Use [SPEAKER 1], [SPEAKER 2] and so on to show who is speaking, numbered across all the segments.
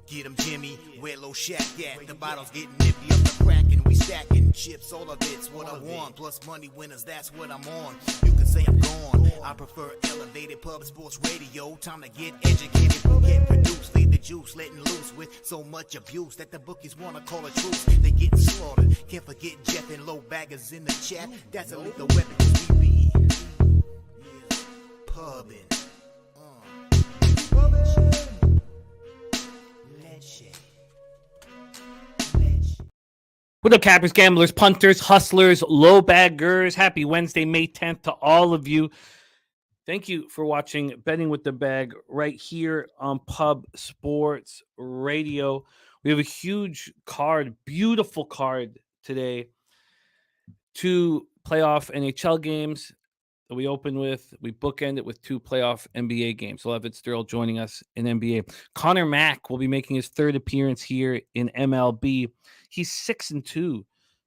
[SPEAKER 1] Get 'em, Jimmy, where low shack at? The bottle's getting nippy up the crack and we stacking chips, all of it's what I want. Plus money winners, that's what I'm on. You can say I'm gone. I prefer elevated pub sports radio. Time to get educated, get produced, leave the juice, letting loose with so much abuse that the bookies wanna call a truce. They getting slaughtered. Can't forget Jeff and low baggers in the chat. That's a lethal weapon 'cause we be pubbing.
[SPEAKER 2] What up, cappers, gamblers, punters, hustlers, low baggers? Happy Wednesday, May 10th to all of you. Thank you for watching Betting with the Bag right here on Pub Sports Radio. We have a huge card, beautiful card today. 2 playoff NHL games that we open with. We bookend it with 2 playoff NBA games. We'll have Derl joining us in NBA. Conor Mac will be making his 3rd appearance here in MLB. He's 6-2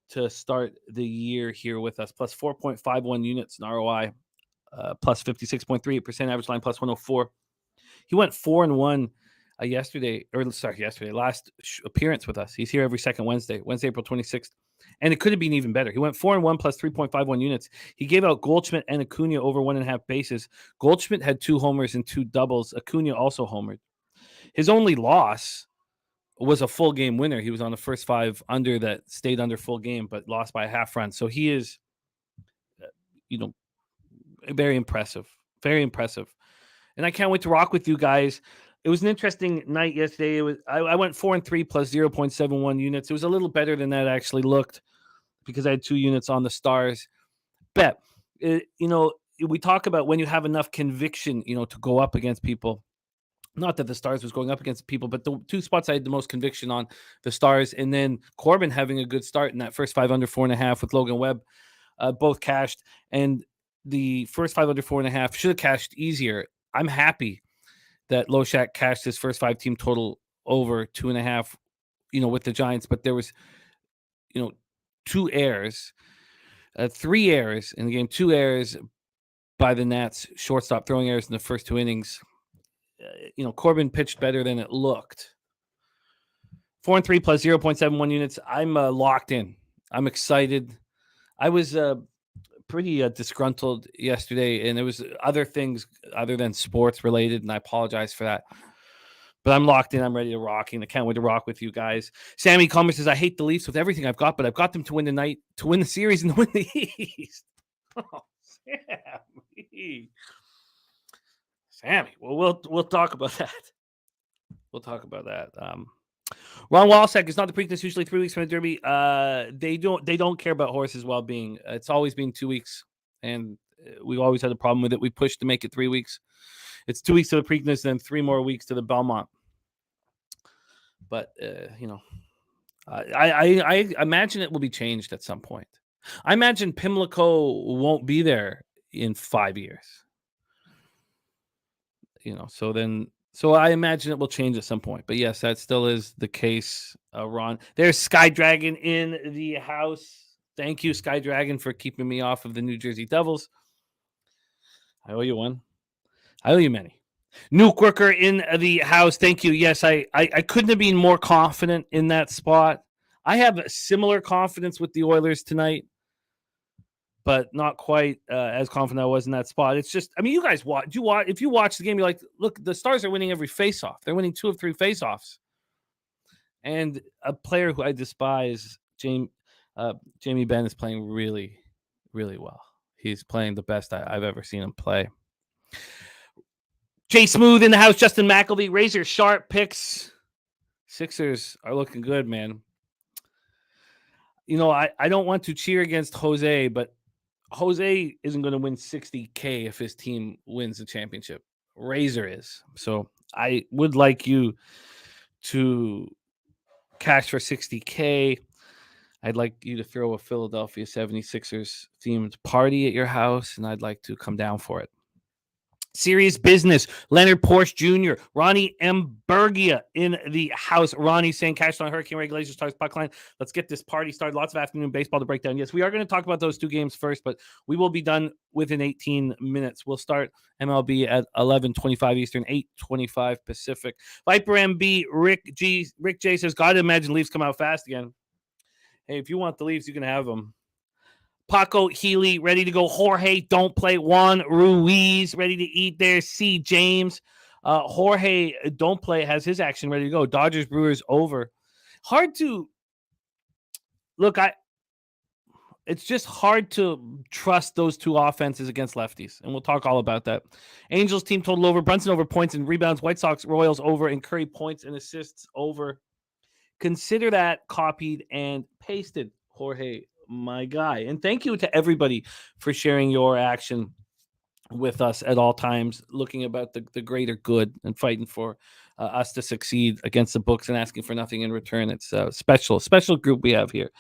[SPEAKER 2] to start the year here with us, plus 4.51 units in ROI, plus 56.38% average line, plus 104. He went 4-1 last appearance with us. He's here every second Wednesday, April 26th. And it could have been even better. He went 4-1 plus 3.51 units. He gave out Goldschmidt and Acuna over 1.5 bases. Goldschmidt had 2 homers and 2 doubles. Acuna also homered. His only loss was a full game winner. He was on the first 5 under that stayed under full game, but lost by a half run. So he is, very impressive. Very impressive. And I can't wait to rock with you guys. It was an interesting night yesterday. I went 4-3 plus 0.71 units. It was a little better than that actually looked because I had 2 units on the Stars. Bet, we talk about when you have enough conviction, to go up against people. Not that the Stars was going up against people, but the 2 spots I had the most conviction on, the Stars, and then Corbin having a good start in that first 5 under 4.5 with Logan Webb, both cashed. And the first 5 under 4.5 should have cashed easier. I'm happy that Loshak cashed his first 5 team total over 2.5, with the Giants. But there was, 2 errors, 3 errors in the game, 2 errors by the Nats, shortstop throwing errors in the first 2 innings. Corbin pitched better than it looked. 4-3 plus 0.71 units. I'm locked in. I'm excited. I was pretty disgruntled yesterday, and it was other things other than sports related, and I apologize for that. But I'm locked in. I'm ready to rock, and I can't wait to rock with you guys. Sammy Comer says, I hate the Leafs with everything I've got, but I've got them to win the night, to win the series, and to win the East. Oh, Sammy. Well, we'll talk about that. We'll talk about that. Ron Walsack is not the Preakness, usually 3 weeks from the Derby. They don't care about horses' well-being. It's always been 2 weeks, and we've always had a problem with it. We pushed to make it 3 weeks. It's 2 weeks to the Preakness, then 3 more weeks to the Belmont. But I imagine it will be changed at some point. I imagine Pimlico won't be there in 5 years. So I imagine it will change at some point. But yes, that still is the case, Ron. There's Sky Dragon in the house. Thank you, Sky Dragon, for keeping me off of the New Jersey Devils. I owe you one. I owe you many. Nuke Worker in the house. Thank you. Yes, I couldn't have been more confident in that spot. I have a similar confidence with the Oilers tonight, but not quite as confident I was in that spot. It's just, you guys watch. If you watch the game, you're like, look, the Stars are winning every faceoff. They're winning 2 of 3 faceoffs. And a player who I despise, Jamie Benn, is playing really, really well. He's playing the best I've ever seen him play. Jay Smooth in the house. Justin McElvey, razor sharp picks. Sixers are looking good, man. I don't want to cheer against Jose, but Jose isn't going to win $60K if his team wins the championship. Razor is. So I would like you to cash for $60K. I'd like you to throw a Philadelphia 76ers themed party at your house, and I'd like to come down for it. Serious business. Leonard Porsche Jr., Ronnie M. Bergia in the house. Ronnie saying cash on hurricane regulations starts puck line. Let's get this party started. Lots of afternoon baseball to break down. Yes, we are going to talk about those two games first, but we will be done within 18 minutes. We'll start MLB at 11:25 Eastern, 8:25 Pacific. Viper MB, Rick J says, gotta imagine Leafs come out fast again. Hey, if you want the Leafs, you can have them. Paco Healy, ready to go. Jorge, don't play. Juan Ruiz, ready to eat there. C. James. Jorge, don't play, has his action ready to go. Dodgers, Brewers, over. Hard to... Look, it's just hard to trust those two offenses against lefties, and we'll talk all about that. Angels team total over. Brunson over points and rebounds. White Sox, Royals over. And Curry points and assists over. Consider that copied and pasted, Jorge, my guy. And thank you to everybody for sharing your action with us at all times, looking about the greater good and fighting for us to succeed against the books and asking for nothing in return. It's a special group we have here.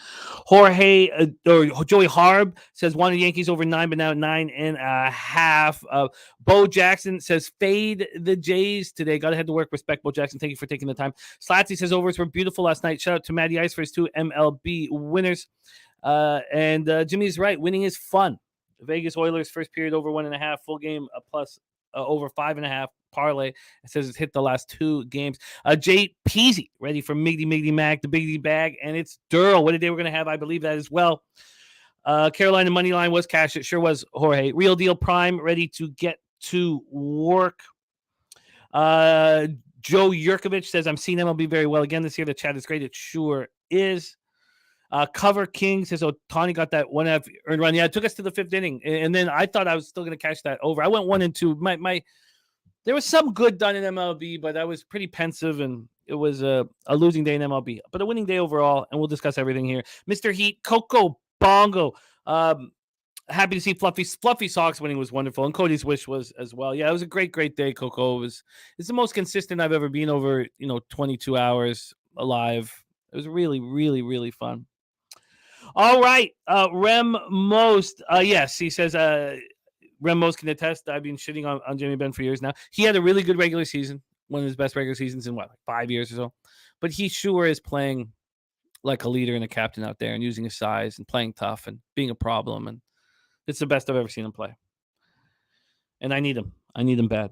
[SPEAKER 2] Jorge or Joey Harb says wanted Yankees over 9, but now 9.5. Bo Jackson says fade the Jays today. Got to head to work. Respect, Bo Jackson. Thank you for taking the time. Slatsy says overs were beautiful last night. Shout out to Matty Ice for his 2 MLB winners. And Jimmy's right. Winning is fun. Vegas Oilers first period over 1.5, full game plus over 5.5 parlay. It says it's hit the last 2 games. Jay Peasy ready for Miggy Mac, the Biggie bag, and it's Derl. What a day we're going to have. I believe that as well. Carolina money line was cash. It sure was, Jorge. Real Deal Prime ready to get to work. Joe Yurkovich says, I'm seeing MLB very well again this year. The chat is great. It sure is. Cover King says Ohtani got that 1.5 earned run. Yeah, it took us to the 5th inning, and then I thought I was still going to catch that over. I went 1 and 2. There was some good done in MLB, but I was pretty pensive, and it was a losing day in MLB, but a winning day overall. And we'll discuss everything here. Mr. Heat, Coco Bongo. Happy to see Fluffy Sox winning was wonderful, and Cody's wish was as well. Yeah, it was a great day, Coco. It's the most consistent I've ever been over 22 hours alive. It was really, really, really fun. All right, Rem Most. Yes, he says Rem Most can attest. I've been shitting on Jamie Benn for years now. He had a really good regular season, one of his best regular seasons in 5 years or so. But he sure is playing like a leader and a captain out there, and using his size and playing tough and being a problem. And it's the best I've ever seen him play. And I need him. I need him bad.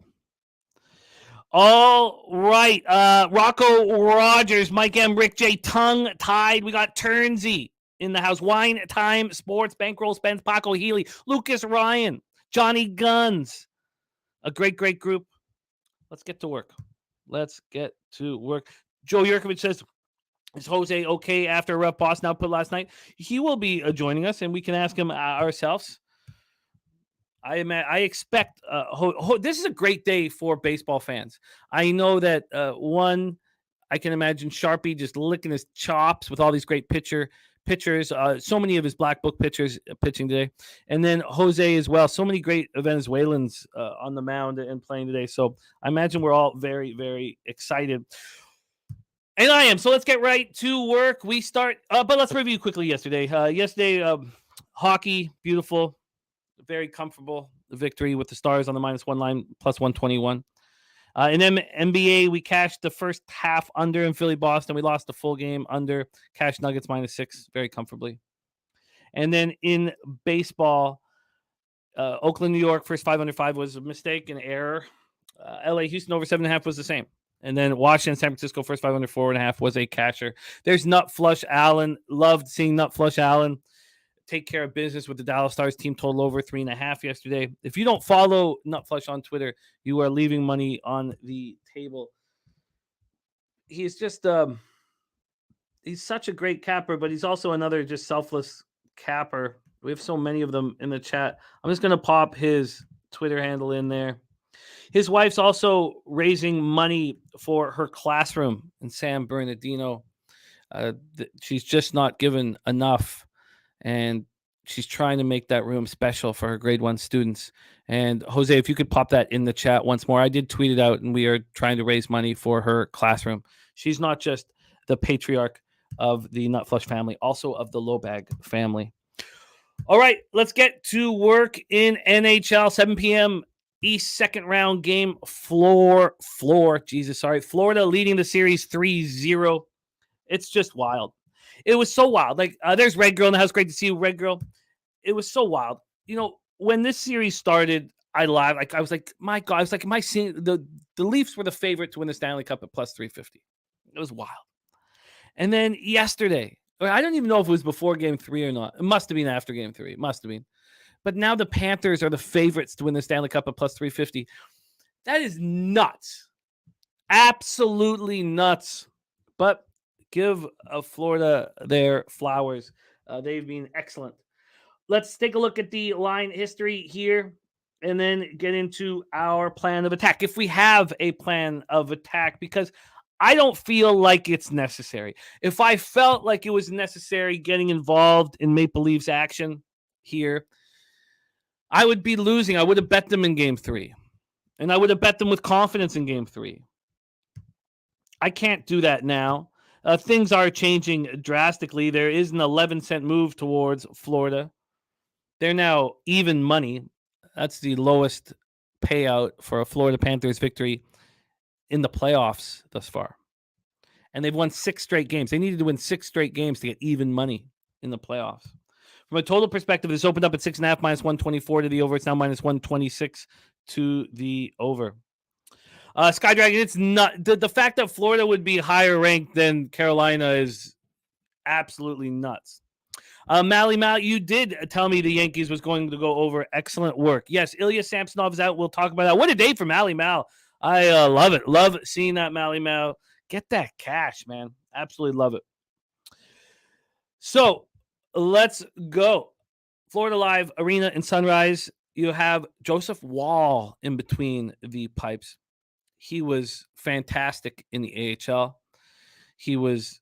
[SPEAKER 2] All right, Rocco Rogers, Mike M, Rick J, tongue tied. We got Turnsy in the house. Wine Time Sports, Bankroll Spence, Paco Healy, Lucas Ryan, Johnny Guns. A great group. Let's get to work. Joe Yurkovich says, is Jose okay after a rough Boston output last night? He will be joining us, and we can ask him ourselves. I expect this is a great day for baseball fans. I know that I can imagine Sharpie just licking his chops with all these great pitchers. So many of his black book pitchers pitching today, and then Jose as well. So many great Venezuelans on the mound and playing today. So I imagine we're all very, very excited. And I am. So let's get right to work. We start, but let's review quickly yesterday. Hockey, beautiful. Very comfortable victory with the Stars on the -1 line, plus 121. In NBA, we cashed the first half under in Philly, Boston. We lost the full game under. Cash Nuggets -6 very comfortably. And then in baseball, Oakland, New York, first 5 under 5 was a mistake, an error. LA, Houston over 7.5 was the same. And then Washington, San Francisco, first 5 under 4.5 was a casher. There's Nut Flush Allen. Loved seeing Nut Flush Allen take care of business with the Dallas Stars. Team total over 3.5 yesterday. If you don't follow Nutflush on Twitter, you are leaving money on the table. He's just he's such a great capper, but he's also another just selfless capper. We have so many of them in the chat. I'm just going to pop his Twitter handle in there. His wife's also raising money for her classroom in San Bernardino. She's just not given enough. And she's trying to make that room special for her grade 1 students. And Jose, if you could pop that in the chat once more. I did tweet it out, and we are trying to raise money for her classroom. She's not just the patriarch of the Nutflush family, also of the Lowbag family. All right, let's get to work in NHL. 7 p.m. East second round game, Florida leading the series 3-0. It's just wild. It was so wild. Like, there's Red Girl in the house. Great to see you, Red Girl. It was so wild. When this series started, I laughed. Like, I was like, my God. I was like, am I seeing the Leafs were the favorite to win the Stanley Cup at plus 350. It was wild. And then yesterday, I don't even know if it was before game 3 or not. It must have been after game 3. It must have been. But now the Panthers are the favorites to win the Stanley Cup at plus 350. That is nuts. Absolutely nuts. But give Florida their flowers. They've been excellent. Let's take a look at the line history here and then get into our plan of attack. If we have a plan of attack, because I don't feel like it's necessary. If I felt like it was necessary getting involved in Maple Leafs action here, I would be losing. I would have bet them in game 3. And I would have bet them with confidence in game 3. I can't do that now. Things are changing drastically. There is an 11-cent move towards Florida. They're now even money. That's the lowest payout for a Florida Panthers victory in the playoffs thus far. And they've won 6 straight games. They needed to win 6 straight games to get even money in the playoffs. From a total perspective, this opened up at 6.5 minus 124 to the over. It's now minus 126 to the over. Sky Dragon, it's not the fact that Florida would be higher ranked than Carolina is absolutely nuts. Mally Mal, you did tell me the Yankees was going to go over. Excellent work. Yes, Ilya Samsonov's out. We'll talk about that. What a day for Mally Mal. I love it. Love seeing that, Mally Mal. Get that cash, man. Absolutely love it. So let's go. Florida Live Arena in Sunrise. You have Joseph Woll in between the pipes. He was fantastic in the AHL. He was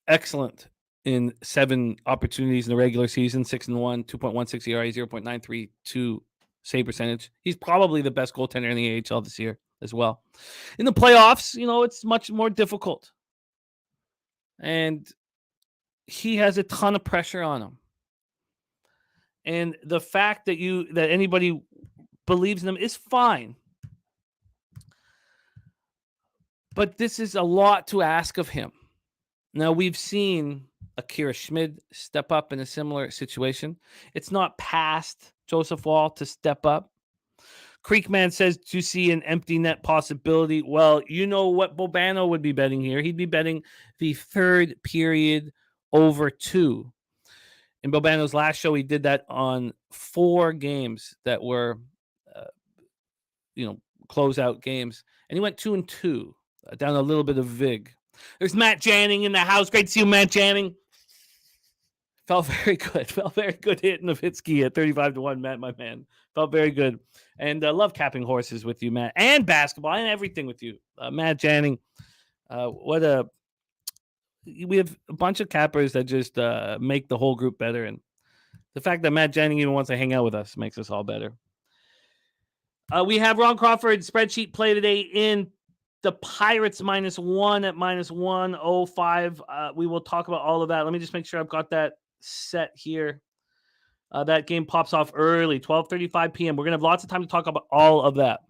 [SPEAKER 2] excellent in 7 opportunities in the regular season, 6-1, 2.16 ERA, 0.932 save percentage. He's probably the best goaltender in the AHL this year as well. In the playoffs, it's much more difficult. And he has a ton of pressure on him. And the fact that anybody believes in him is fine. But this is a lot to ask of him. Now, we've seen Akira Schmid step up in a similar situation. It's not past Joseph Woll to step up. Creekman says, do you see an empty net possibility? Well, you know what Bobano would be betting here. He'd be betting the third period over 2. In Bobano's last show, he did that on 4 games that were, closeout games. And he went 2-2, down a little bit of vig. There's Matt Janning in the house. Great to see you, Matt Janning. Felt very good. Felt very good hitting Nowitzki at 35-1, Matt, my man. Felt very good. And love capping horses with you, Matt. And basketball and everything with you. Matt Janning. We have a bunch of cappers that just make the whole group better. And the fact that Matt Janning even wants to hang out with us makes us all better. We have Ron Crawford spreadsheet play today in the Pirates -1 at -105. We will talk about all of that. Let me just make sure I've got that set here. That game pops off early, 12:35 p.m. We're going to have lots of time to talk about all of that.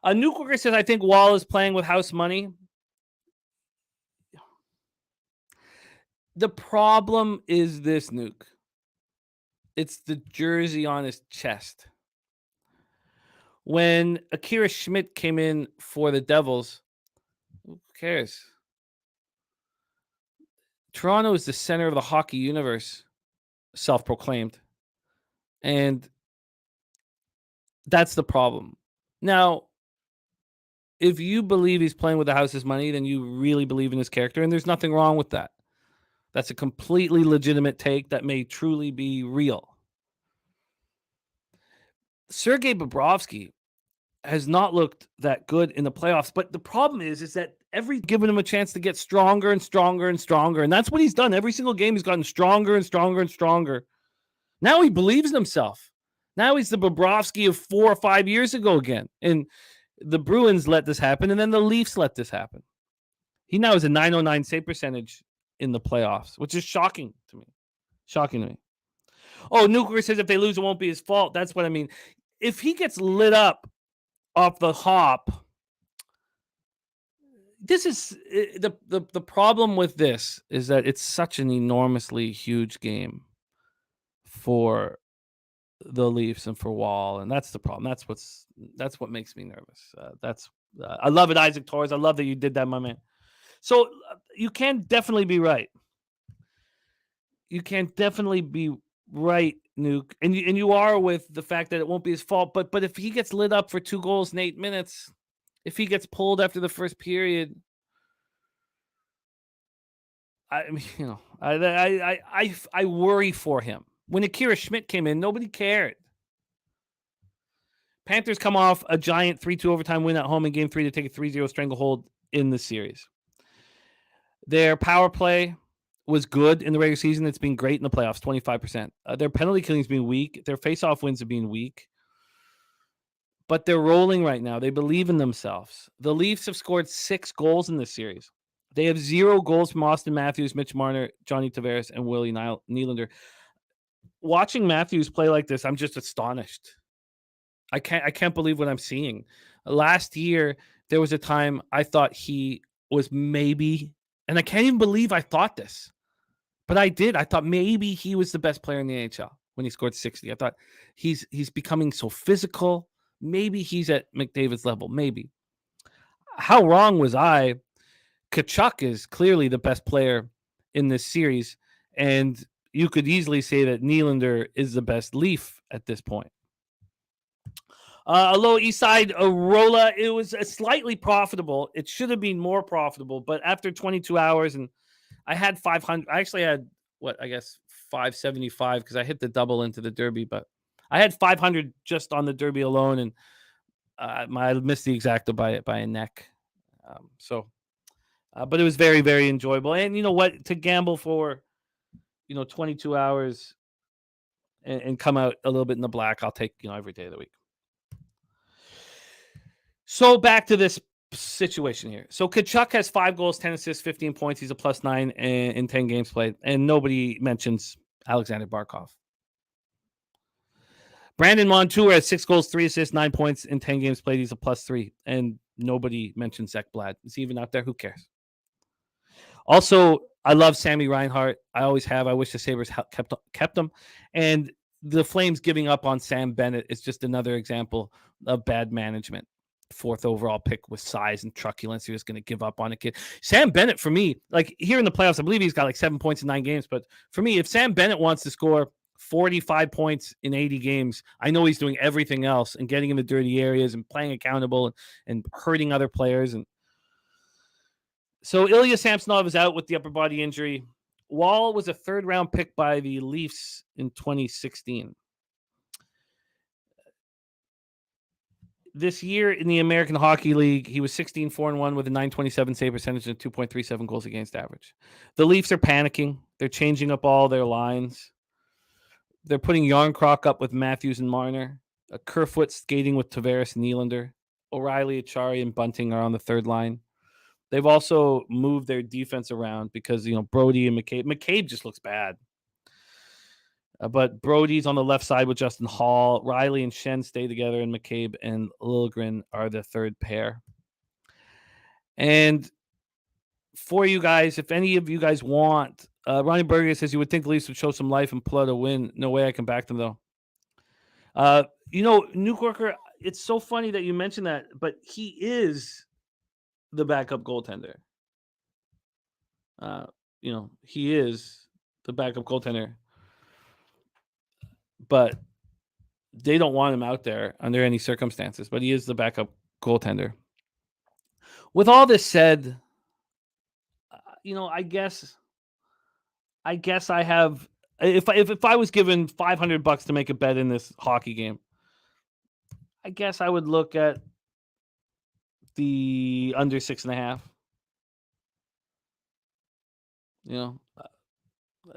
[SPEAKER 2] Nuke Worker says, I think Woll is playing with house money. The problem is this, Nuke. It's the jersey on his chest. When Akira Schmid came in for the Devils, who cares? Toronto is the center of the hockey universe, self-proclaimed. And that's the problem. Now, if you believe he's playing with the house's money, then you really believe in his character, and there's nothing wrong with that. That's a completely legitimate take that may truly be real. Sergei Bobrovsky has not looked that good in the playoffs, but the problem is that every given him a chance to get stronger and stronger and stronger, and that's what he's done. Every single game he's gotten stronger and stronger and stronger. Now he believes in himself. Now he's the Bobrovsky of 4 or 5 years ago again. And the Bruins let this happen, and then the Leafs let this happen. He now has a .909 save percentage in the playoffs, which is shocking to me. Shocking to me. Oh, Nuclear says if they lose, it won't be his fault. That's what I mean. if he gets lit up off the hop, this is the problem with this is that it's such an enormously huge game for the Leafs and for Wall, and that's the problem. That's what makes me nervous. I love it, Isaac Torres. I love that you did that, my man. So you can definitely be right. You can definitely be right, Nuke, and you are with the fact that it won't be his fault. But if he gets lit up for 2 goals in 8 minutes, if he gets pulled after the first period, I mean, I worry for him. When Akira Schmidt came in, nobody cared. Panthers come off a giant 3-2 overtime win at home in Game 3 to take a 3-0 stranglehold in the series. Their power play was good in the regular season. It's been great in the playoffs, 25%. Their penalty killing has been weak. Their face-off wins have been weak. But they're rolling right now. They believe in themselves. The Leafs have scored 6 goals in this series. They have 0 goals from Austin Matthews, Mitch Marner, Johnny Tavares, and Willie Nylander. Watching Matthews play like this, I'm just astonished. I can't believe what I'm seeing. Last year, there was a time I thought he was maybe, and I can't even believe I thought this, but I did. I thought maybe he was the best player in the NHL when he scored 60. I thought he's becoming so physical. Maybe he's at McDavid's level. Maybe. How wrong was I? Tkachuk is clearly the best player in this series, and you could easily say that Nylander is the best Leaf at this point. Lower East Side Arola, it was slightly profitable. It should have been more profitable, but after 22 hours, and I had 500. I actually had 575 because I hit the double into the Derby, but I had 500 just on the Derby alone, and I missed the exacta by a neck. But it was very, very enjoyable. And you know what? To gamble for 22 hours and come out a little bit in the black, I'll take every day of the week. So back to this situation here. So Tkachuk has 5 goals, 10 assists, 15 points. He's a +9 in 10 games played. And nobody mentions Alexander Barkov. Brandon Montour has 6 goals, 3 assists, 9 points in 10 games played. He's a +3. And nobody mentions Zach Blad. Is he even out there? Who cares? Also, I love Sammy Reinhart. I always have. I wish the Sabres kept him. And the Flames giving up on Sam Bennett is just another example of bad management. 4th overall pick with size and truculence. He was going to give up on a kid. Sam Bennett, for me, like here in the playoffs, I believe he's got like 7 points in 9 games. But for me, if Sam Bennett wants to score 45 points in 80 games, I know he's doing everything else and getting in the dirty areas and playing accountable and hurting other players. And so Ilya Samsonov is out with the upper body injury. Wall was a 3rd-round pick by the Leafs in 2016. This year in the American Hockey League, he was 16-4-1 with a .927 save percentage and 2.37 goals against average. The Leafs are panicking. They're changing up all their lines. They're putting Yarncroc up with Matthews and Marner. Kerfoot skating with Tavares and Nylander. O'Reilly, Achari, and Bunting are on the 3rd line. They've also moved their defense around because, Brody and McCabe. McCabe just looks bad. But Brody's on the left side with Justin Hall. Riley and Shen stay together, and McCabe and Liljegren are the 3rd pair. And for you guys, if any of you guys want, Ronnie Berger says you would think the Leafs would show some life and pull out a win. No way I can back them, though. Nuke Worker, it's so funny that you mentioned that, but he is the backup goaltender. He is the backup goaltender. But they don't want him out there under any circumstances. But he is the backup goaltender. With all this said, I guess I have. If I was given $500 to make a bet in this hockey game, I guess I would look at the under 6.5.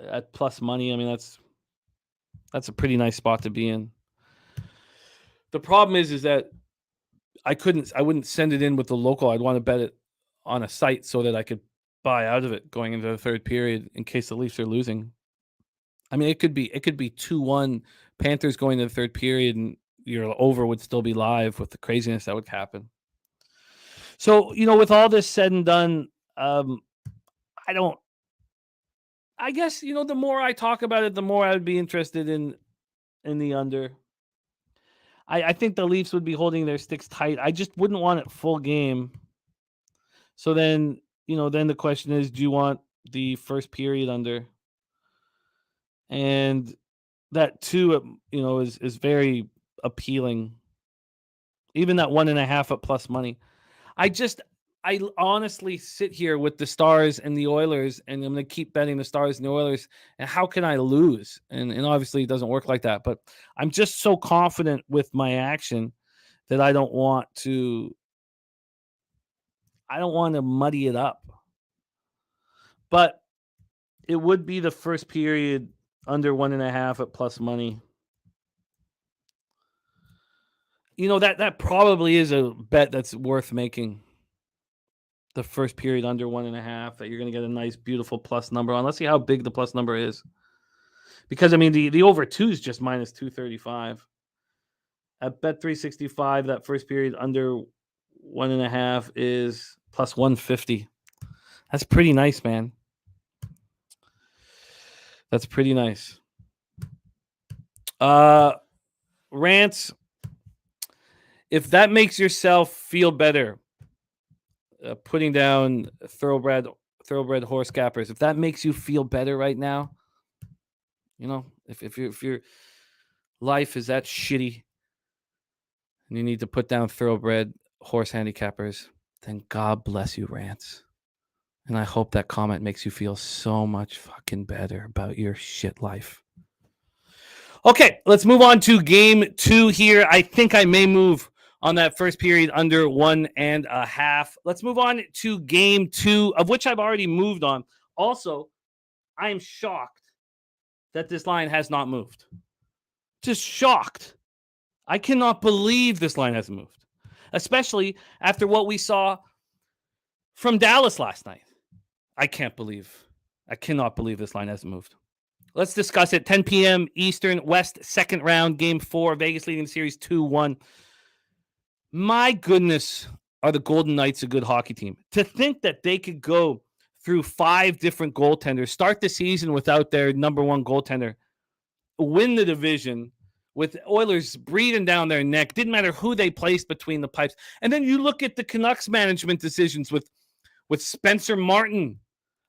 [SPEAKER 2] At plus money. I mean, that's a pretty nice spot to be in. The problem is that I wouldn't send it in with the local. I'd want to bet it on a site so that I could buy out of it going into the 3rd period in case the Leafs are losing. I mean, it could be 2-1 Panthers going to the 3rd period, and your over would still be live with the craziness that would happen. So, with all this said and done, I guess, the more I talk about it, the more I would be interested in the under. I think the Leafs would be holding their sticks tight. I just wouldn't want it full game. So then, then the question is, do you want the first period under? And that too, is very appealing. Even that 1.5 at plus money. I honestly sit here with the Stars and the Oilers, and I'm going to keep betting the Stars and the Oilers. And how can I lose? And obviously it doesn't work like that. But I'm just so confident with my action that I don't want to muddy it up. But it would be the first period under 1.5 at plus money. That probably is a bet that's worth making. The first period under 1.5 that you're going to get a nice, beautiful plus number on. Let's see how big the plus number is. Because, the over 2 is just minus 235. At Bet365, that first period under 1.5 is plus 150. That's pretty nice, man. That's pretty nice. Rants. If that makes yourself feel better, putting down thoroughbred horse gappers, if that makes you feel better right now, if your life is that shitty and you need to put down thoroughbred horse handicappers, then God bless you, Rants. And I hope that comment makes you feel so much fucking better about your shit life. Okay, let's move on to game 2 here. I think I may move on that first period under 1.5. Let's move on to game 2, of which I've already moved on. Also, I am shocked that this line has not moved. Just shocked. I cannot believe this line hasn't moved, especially after what we saw from Dallas last night. I cannot believe this line hasn't moved. Let's discuss it. 10 p.m. Eastern, West, second round, game 4. Vegas leading the series 2-1. My goodness, are the Golden Knights a good hockey team? To think that they could go through 5 different goaltenders, start the season without their number 1 goaltender, win the division with Oilers breathing down their neck, didn't matter who they placed between the pipes. And then you look at the Canucks management decisions with Spencer Martin.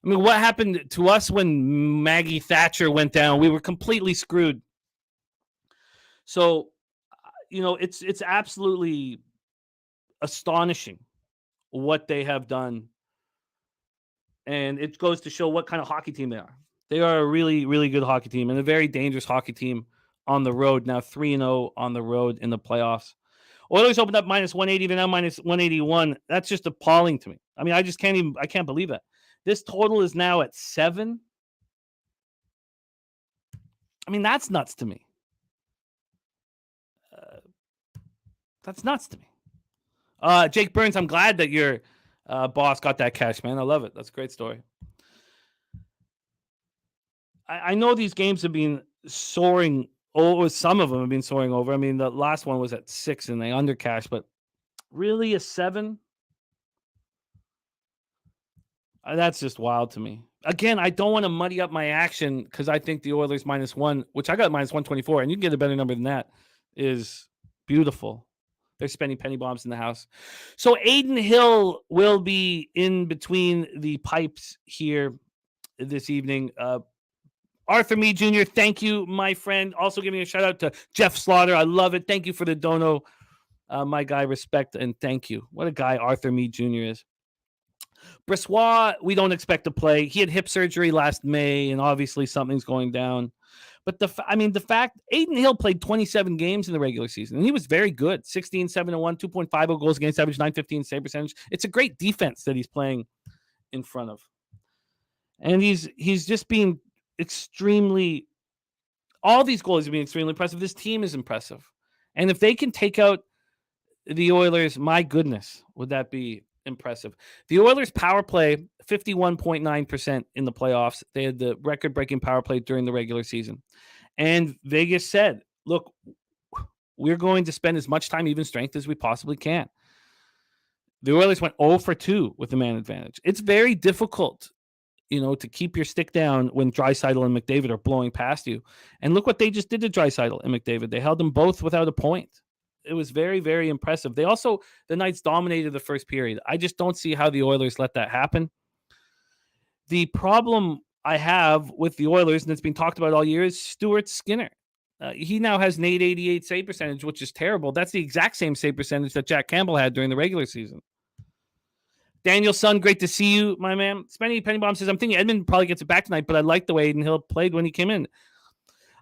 [SPEAKER 2] What happened to us when Maggie Thatcher went down? We were completely screwed. So, it's absolutely astonishing what they have done. And it goes to show what kind of hockey team they are. They are a really, really good hockey team and a very dangerous hockey team on the road. Now 3-0 on the road in the playoffs. Oilers opened up minus 180, they're now minus 181. That's just appalling to me. I can't believe that. This total is now at 7. That's nuts to me. That's nuts to me. Jake Burns, I'm glad that your boss got that cash, man. I love it. That's a great story. I know these games have been soaring. Some of them have been soaring over. The last one was at 6 and they undercashed, but really a 7? That's just wild to me. Again, I don't want to muddy up my action because I think the Oilers -1, which I got minus 124, and you can get a better number than that, is beautiful. They're spending penny bombs in the house. So Aiden Hill will be in between the pipes here this evening. Arthur Meade Jr., thank you, my friend. Also giving a shout out to Jeff Slaughter. I love it. Thank you for the dono. My guy, respect and thank you. What a guy Arthur Meade Jr. is. Bressois, we don't expect to play. He had hip surgery last May, and obviously something's going down. But the fact, Aiden Hill played 27 games in the regular season, and he was very good. 16, 7-1, 2.50 goals against average, .915 save percentage. It's a great defense that he's playing in front of. And he's just being extremely, all these goals are being extremely impressive. This team is impressive. And if they can take out the Oilers, my goodness, would that be impressive. The Oilers power play 51.9% in the playoffs. They had the record-breaking power play during the regular season. And Vegas said, look, we're going to spend as much time even strength as we possibly can. The Oilers went 0 for 2 with the man advantage. It's very difficult, to keep your stick down when Draisaitl and McDavid are blowing past you. And look what they just did to Draisaitl and McDavid. They held them both without a point. It was very, very impressive. The Knights dominated the first period. I just don't see how the Oilers let that happen. The problem I have with the Oilers, and it's been talked about all year, is Stuart Skinner. He now has an .888 save percentage, which is terrible. That's the exact same save percentage that Jack Campbell had during the regular season. Daniel Sun, great to see you, my man. Spenny Pennybomb says, I'm thinking Edmonton probably gets it back tonight, but I like the way Aiden Hill played when he came in.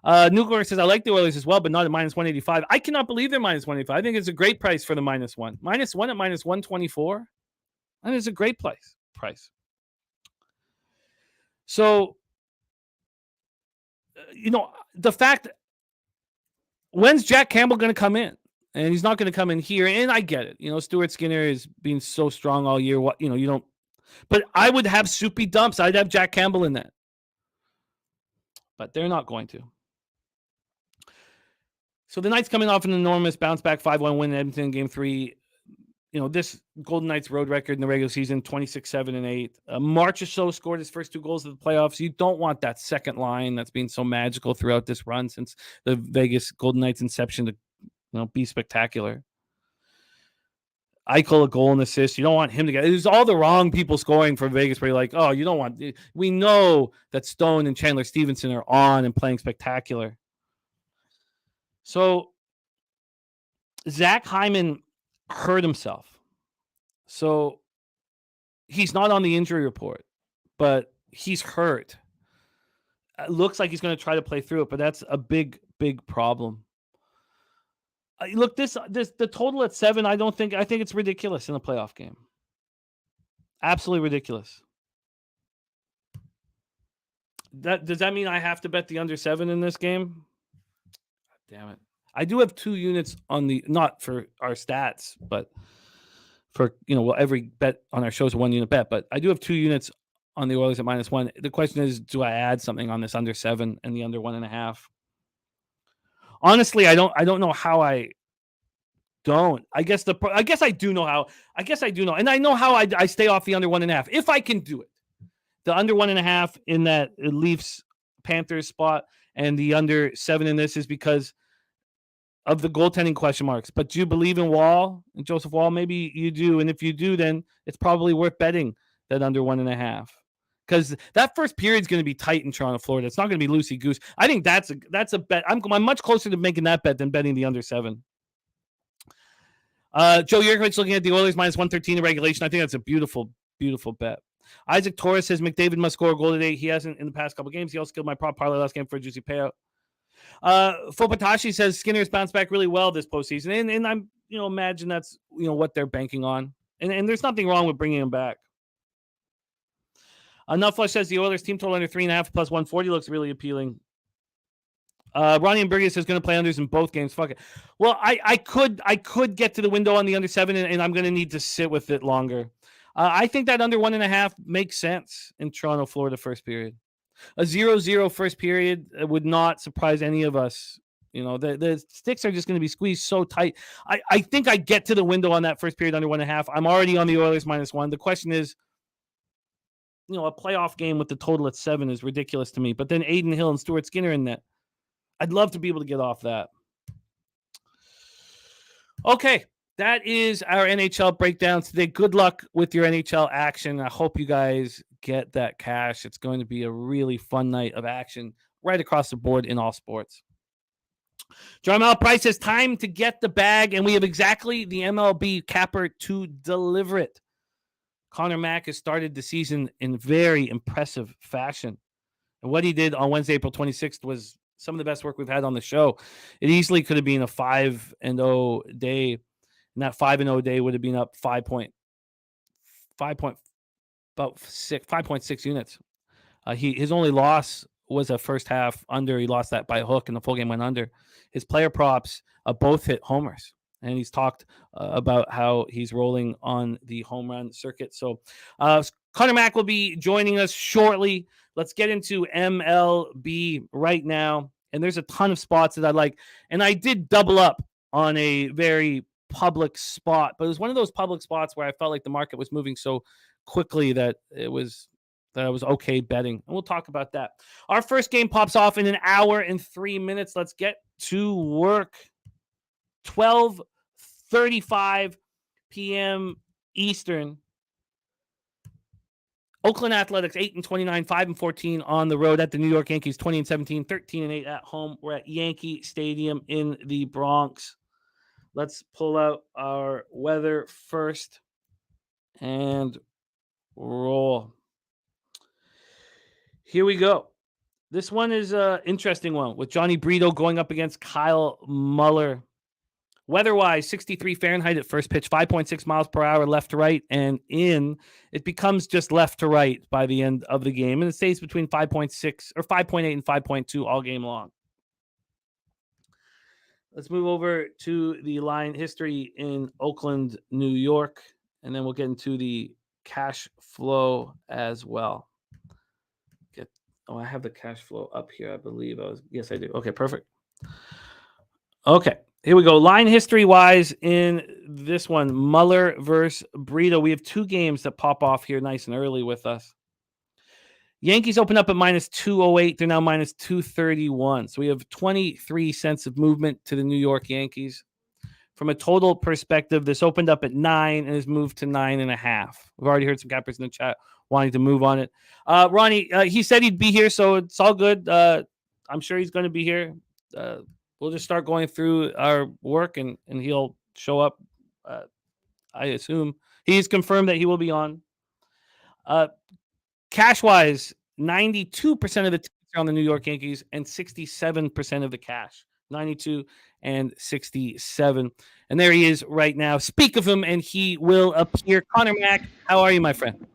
[SPEAKER 2] Newgler says, I like the Oilers as well, but not at minus 185. I cannot believe they're minus 185. I think it's a great price for the minus one. Minus one at minus 124. I think it's a great price. So, the fact, when's Jack Campbell going to come in? And he's not going to come in here. And I get it. Stuart Skinner is being so strong all year. You don't. But I would have soupy dumps. I'd have Jack Campbell in that. But they're not going to. So the Knights coming off an enormous bounce back 5-1 win in Edmonton in Game 3. This Golden Knights road record in the regular season, 26-7-8. March or so scored his first 2 goals of the playoffs. You don't want that second line that's been so magical throughout this run since the Vegas Golden Knights inception to be spectacular. Eichel, a goal and assist. You don't want him to get. There's all the wrong people scoring for Vegas where you're like, oh, you don't want. We know that Stone and Chandler Stevenson are on and playing spectacular. So Zach Hyman hurt himself. So he's not on the injury report, but he's hurt. It looks like he's going to try to play through it, but that's a big, big problem. Look, the total at 7, I think it's ridiculous in a playoff game. Absolutely ridiculous. Does that mean I have to bet the under 7 in this game? God damn it. I do have 2 units on not for our stats, but for, every bet on our show is a 1 unit bet, but I do have 2 units on the Oilers at -1. The question is, do I add something on this under 7 and the under 1.5? Honestly, I don't know how I don't. I guess I do know how. I guess I do know. And I know how I stay off the under 1.5. If I can do it. The under 1.5 in that Leafs Panthers spot and the under 7 in this is because of the goaltending question marks. But do you believe in Wall and Joseph Wall? Maybe you do. And if you do, then it's probably worth betting that under 1.5. Because that first period is going to be tight in Toronto, Florida. It's not going to be loosey-goose. I think that's a bet. I'm much closer to making that bet than betting the under 7. Joe Yurkovich looking at the Oilers -113 in regulation. I think that's a beautiful, beautiful bet. Isaac Torres says McDavid must score a goal today. He hasn't in the past couple games. He also killed my prop parlay last game for a juicy payout. Fopatashi says Skinner's bounced back really well this postseason. And I'm, imagine that's, what they're banking on. And there's nothing wrong with bringing him back. Nufflush says the Oilers team total under 3.5 plus 140 looks really appealing. Ronnie and Burgess is going to play unders in both games. Fuck it. Well, I could get to the window on the under 7, and I'm going to need to sit with it longer. I think that under 1.5 makes sense in Toronto, Florida first period. A 0-0 first period would not surprise any of us. The sticks are just going to be squeezed so tight. I think I get to the window on that first period under 1.5. I'm already on the Oilers -1. The question is, a playoff game with the total at 7 is ridiculous to me. But then Aiden Hill and Stuart Skinner in that. I'd love to be able to get off that. Okay, that is our NHL breakdown today. Good luck with your NHL action. I hope you guys get that cash. It's going to be a really fun night of action right across the board in all sports. Jarmel Price says time to get the bag, and we have exactly the MLB capper to deliver it. Conor Mac has started the season in very impressive fashion. And what he did on Wednesday, April 26th was some of the best work we've had on the show. It easily could have been a 5-0 day. And that 5-0 day would have been up 5.6 units. His only loss was a first half under. He lost that by a hook and the full game went under. His player props both hit homers. And he's talked about how he's rolling on the home run circuit. So Conor Mac will be joining us shortly. Let's get into MLB right now. And there's a ton of spots that I like. And I did double up on a very public spot, but it was one of those public spots where I felt like the market was moving so quickly that I was okay betting. And we'll talk about that. Our first game pops off in an hour and 3 minutes. Let's get to work. 12:35 p.m. Eastern. Oakland Athletics 8-29, 5-14 on the road at the New York Yankees 20-17, 13-8 at home. We're at Yankee Stadium in the Bronx. Let's pull out our weather first and roll. Here we go. This one is an interesting one with Johnny Brito going up against Kyle Muller. Weather-wise, 63 Fahrenheit at first pitch, 5.6 miles per hour left to right, and it becomes just left to right by the end of the game, and it stays between 5.6 or 5.8 and 5.2 all game long. Let's move over to the line history in Oakland, New York, and then we'll get into the cash flow as well. I have the cash flow up here, I believe. Yes, I do. Okay, perfect. Okay. Here we go. Line history-wise in this one, Muller versus Brito. We have two games that pop off here nice and early with us. Yankees open up at -208. They're now -231. So we have 23 cents of movement to the New York Yankees. From a total perspective, this opened up at 9 and has moved to 9.5. We've already heard some cappers in the chat wanting to move on it. Ronnie, he said he'd be here, so it's all good. I'm sure he's going to be here. We'll just start going through our work, and he'll show up. I assume he's confirmed that he will be on. Cash-wise, 92% of the tickets are on the New York Yankees and 67% of the cash. 92 and 67. And there he is right now. Speak of him, and he will appear. Conor Mac, how are you, my friend?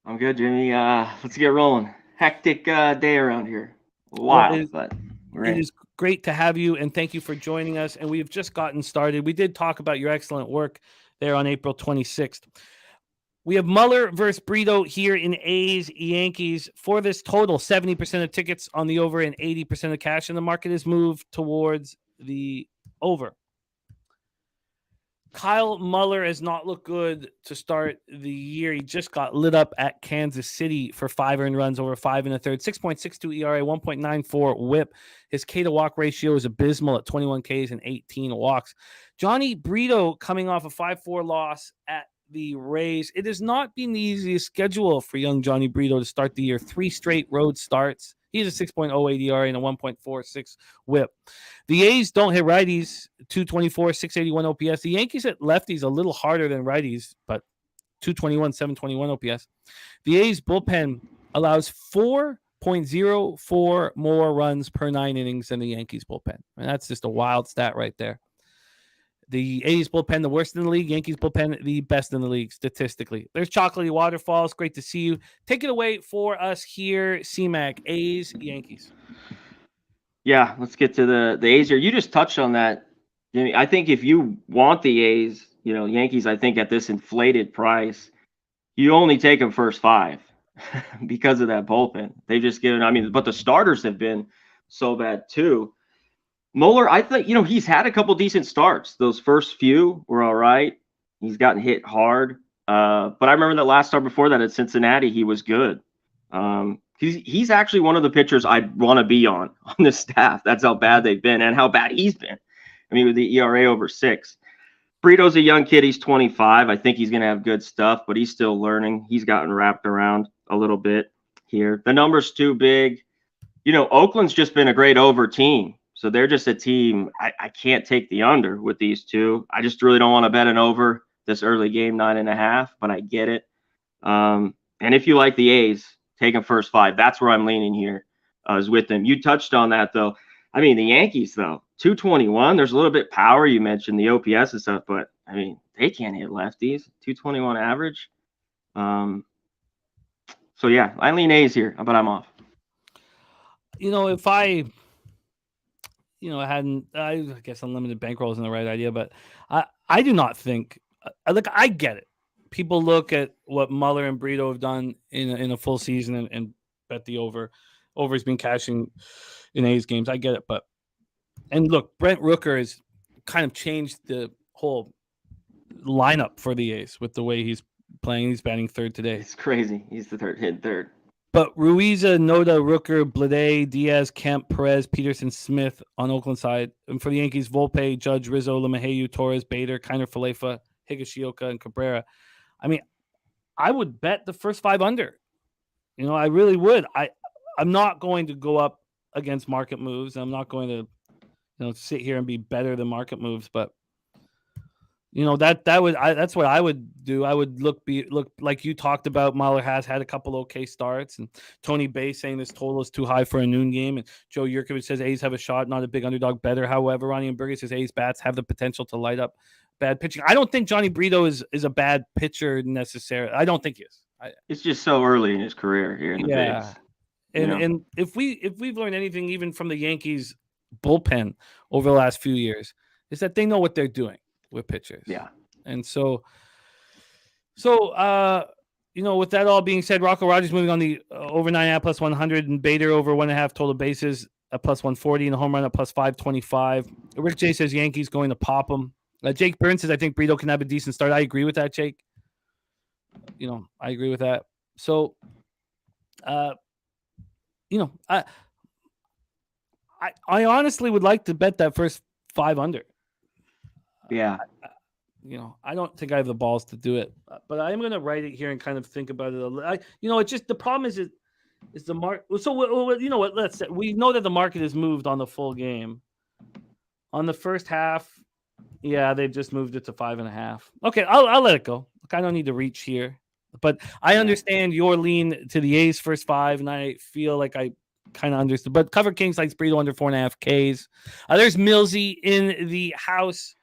[SPEAKER 3] I'm good, Jimmy. Let's get rolling. Hectic day around here. Wild, but we're in.
[SPEAKER 2] It is great to have you, and thank you for joining us. And we've just gotten started. We did talk about your excellent work there on April 26th. We have Muller versus Brito here in A's Yankees. For this total, 70% of tickets on the over and 80% of cash, and the market has moved towards the over. Kyle Muller has not looked good to start the year. He just got lit up at Kansas City for 5 earned runs over 5 1/3, 6.62 ERA, 1.94 WHIP. His K to walk ratio is abysmal at 21 Ks and 18 walks. Johnny Brito coming off a 5-4 loss at the Rays. It has not been the easiest schedule for young Johnny Brito to start the year. 3 straight road starts. He has a 6.08 ERA and a 1.46 WHIP. The A's don't hit righties, 224, 681 OPS. The Yankees hit lefties a little harder than righties, but 221, 721 OPS. The A's bullpen allows 4.04 more runs per 9 innings than the Yankees bullpen. And that's just a wild stat right there. The A's bullpen, the worst in the league. Yankees bullpen, the best in the league statistically. There's Chocolatey Waterfalls. Great to see you. Take it away for us here, C-Mac. A's, Yankees.
[SPEAKER 3] Yeah, let's get to the A's here. You just touched on that, Jimmy. I think if you want the A's, Yankees, I think at this inflated price, you only take them first 5 because of that bullpen. They've just given, but the starters have been so bad too. Muller, I think, he's had a couple decent starts. Those first few were all right. He's gotten hit hard. But I remember that last start before that at Cincinnati, he was good. He's actually one of the pitchers I'd want to be on the staff. That's how bad they've been and how bad he's been. With the ERA over 6. Brito's a young kid. He's 25. I think he's going to have good stuff, but he's still learning. He's gotten wrapped around a little bit here. The number's too big. Oakland's just been a great over team. So they're just a team. I can't take the under with these two. I just really don't want to bet an over this early game, 9.5, but I get it. And if you like the A's, take them first 5. That's where I'm leaning here, is with them. You touched on that, though. The Yankees, though, 221. There's a little bit power. You mentioned the OPS and stuff, but, they can't hit lefties. 221 average. So, yeah, I lean A's here, but I'm off.
[SPEAKER 2] If I guess unlimited bankroll isn't the right idea, but I do not think, I get it. People look at what Muller and Brito have done in a full season and bet the over. Over's been cashing in A's games. I get it. And look, Brent Rooker has kind of changed the whole lineup for the A's with the way he's playing. He's batting third today.
[SPEAKER 3] It's crazy. He's the third.
[SPEAKER 2] But Ruiza, Noda, Rooker, Blade, Diaz, Kemp, Perez, Peterson, Smith on Oakland side. And for the Yankees, Volpe, Judge, Rizzo, LeMahieu, Torres, Bader, Kiner, Falefa, Higashioka, and Cabrera. I mean, I would bet the first 5 under. I really would. I'm not going to go up against market moves. I'm not going to sit here and be better than market moves, but that's what I would do. I would look like you talked about. Mahler has had a couple okay starts, and Tony Bay saying this total is too high for a noon game, and Joe Yurkovich says A's have a shot, not a big underdog better. However, Ronnie and Berge says A's bats have the potential to light up bad pitching. I don't think Johnny Brito is a bad pitcher necessarily. I don't think he is.
[SPEAKER 3] It's just so early in his career here in the bigs.
[SPEAKER 2] And if we've learned anything even from the Yankees bullpen over the last few years, is that they know what they're doing with pitchers.
[SPEAKER 3] Yeah.
[SPEAKER 2] And so with that all being said, Rocco Rogers moving on the over 9.5 plus 100, and Bader over 1.5 total bases at plus 140, and the home run at plus 525. Rick J says Yankees going to pop them. Jake Burns says I think Brito can have a decent start. I agree with that, Jake. I agree with that. So, I honestly would like to bet that first 5 under.
[SPEAKER 3] Yeah.
[SPEAKER 2] I don't think I have the balls to do it, but I'm going to write it here and kind of think about it. It's just the problem is the market. So, you know what? We know that the market has moved on the full game. On the first half, yeah, they've just moved it to 5.5. Okay, I'll let it go. Look, I don't need to reach here, but I understand your lean to the A's first 5, and I feel like I kind of understood. But Cover Kings likes Brito under 4.5 Ks. There's Millsy in the house.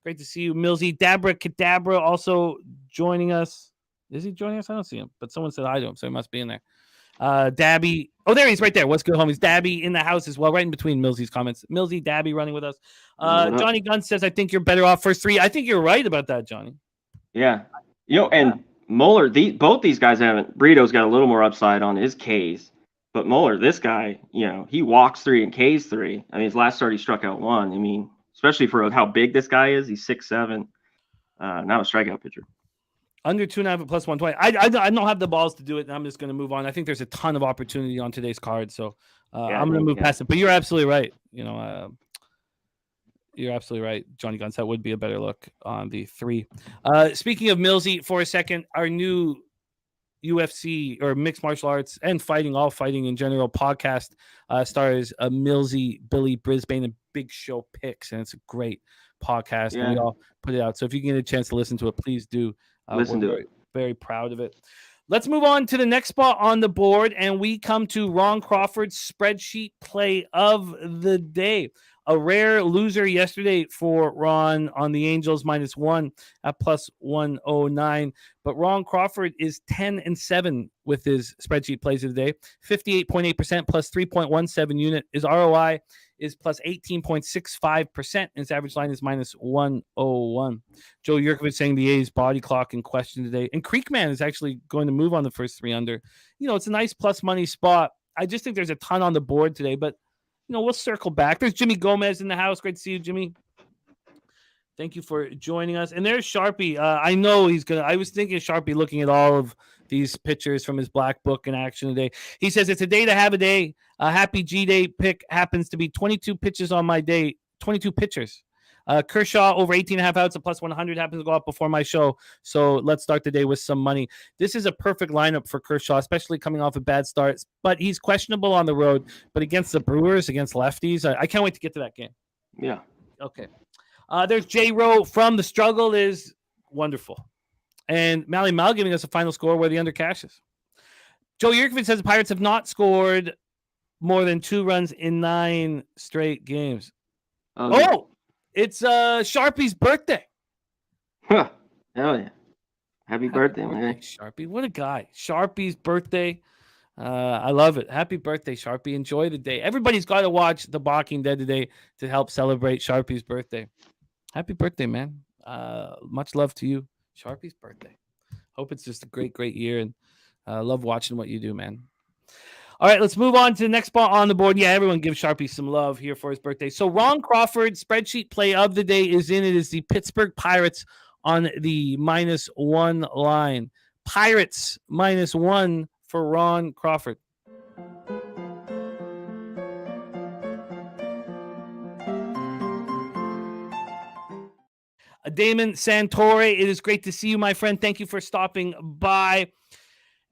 [SPEAKER 2] Great to see you, Millsy. Dabra Kadabra also joining us. Is he joining us? I don't see him, but someone said hi to him, so he must be in there. Dabby. Oh, there he is right there. What's good, homies? Dabby in the house as well, right in between Millsy's comments. Millsy, Dabby running with us. Johnny Gunn says, I think you're better off first 3. I think you're right about that, Johnny.
[SPEAKER 3] Yeah. And Mueller, both these guys haven't. Brito's got a little more upside on his Ks, but Mueller, this guy, he walks 3 and Ks 3. I mean, his last start, he struck out 1. I mean, especially for how big this guy is. He's 6'7", not a strikeout pitcher.
[SPEAKER 2] Under 2.5 plus 120. I don't have the balls to do it, and I'm just going to move on. I think there's a ton of opportunity on today's card, so I'm going to move past it. But you're absolutely right. You're absolutely right, Johnny Guns. That would be a better look on the 3. Speaking of Millsy, for a second, our new UFC or mixed martial arts and all fighting in general podcast stars Millsy, Billy Brisbane, and Big Show Picks, and it's a great podcast. And we all put it out. So if you can get a chance to listen to it, please do.
[SPEAKER 3] Listen to it.
[SPEAKER 2] Very proud of it. Let's move on to the next spot on the board, and we come to Ron Crawford's spreadsheet play of the day. A rare loser yesterday for Ron on the Angels -1 at plus 109. But Ron Crawford is 10-7 with his spreadsheet plays of the day. 58.8% plus 3.17 unit. His ROI is plus 18.65%. And his average line is -101. Joe Yurkovich saying the A's body clock in question today. And Creekman is actually going to move on the first 3 under. It's a nice plus money spot. I just think there's a ton on the board today, but we'll circle back. There's Jimmy Gomez in the house. Great to see you, Jimmy. Thank you for joining us. And there's Sharpie. I know he's going to. I was thinking of Sharpie looking at all of these pictures from his black book in action today. He says, it's a day to have a day. A happy G-Day pick happens to be 22 pitches on my day. 22 pitchers. Kershaw over 18.5 outs at plus 100 happens to go up before my show. So let's start the day with some money. This is a perfect lineup for Kershaw, especially coming off a bad start. But he's questionable on the road. But against the Brewers, against lefties, I can't wait to get to that game.
[SPEAKER 3] Yeah.
[SPEAKER 2] Okay. There's J. Rowe from The Struggle is wonderful. And Mally Mal giving us a final score where the under cashes. Joe Yurkovich says the Pirates have not scored more than 2 runs in 9 straight games. Oh! It's Sharpie's birthday.
[SPEAKER 3] Huh. Hell yeah. Happy birthday, man.
[SPEAKER 2] Sharpie. What a guy. Sharpie's birthday. I love it. Happy birthday, Sharpie. Enjoy the day. Everybody's got to watch The Walking Dead today to help celebrate Sharpie's birthday. Happy birthday, man. Much love to you. Sharpie's birthday. Hope it's just a great, great year. And love watching what you do, man. All right, let's move on to the next spot on the board. Yeah, everyone give Sharpie some love here for his birthday. So Ron Crawford, spreadsheet play of the day is in. It is the Pittsburgh Pirates on the -1 line. Pirates -1 for Ron Crawford. Damon Santore, it is great to see you, my friend. Thank you for stopping by.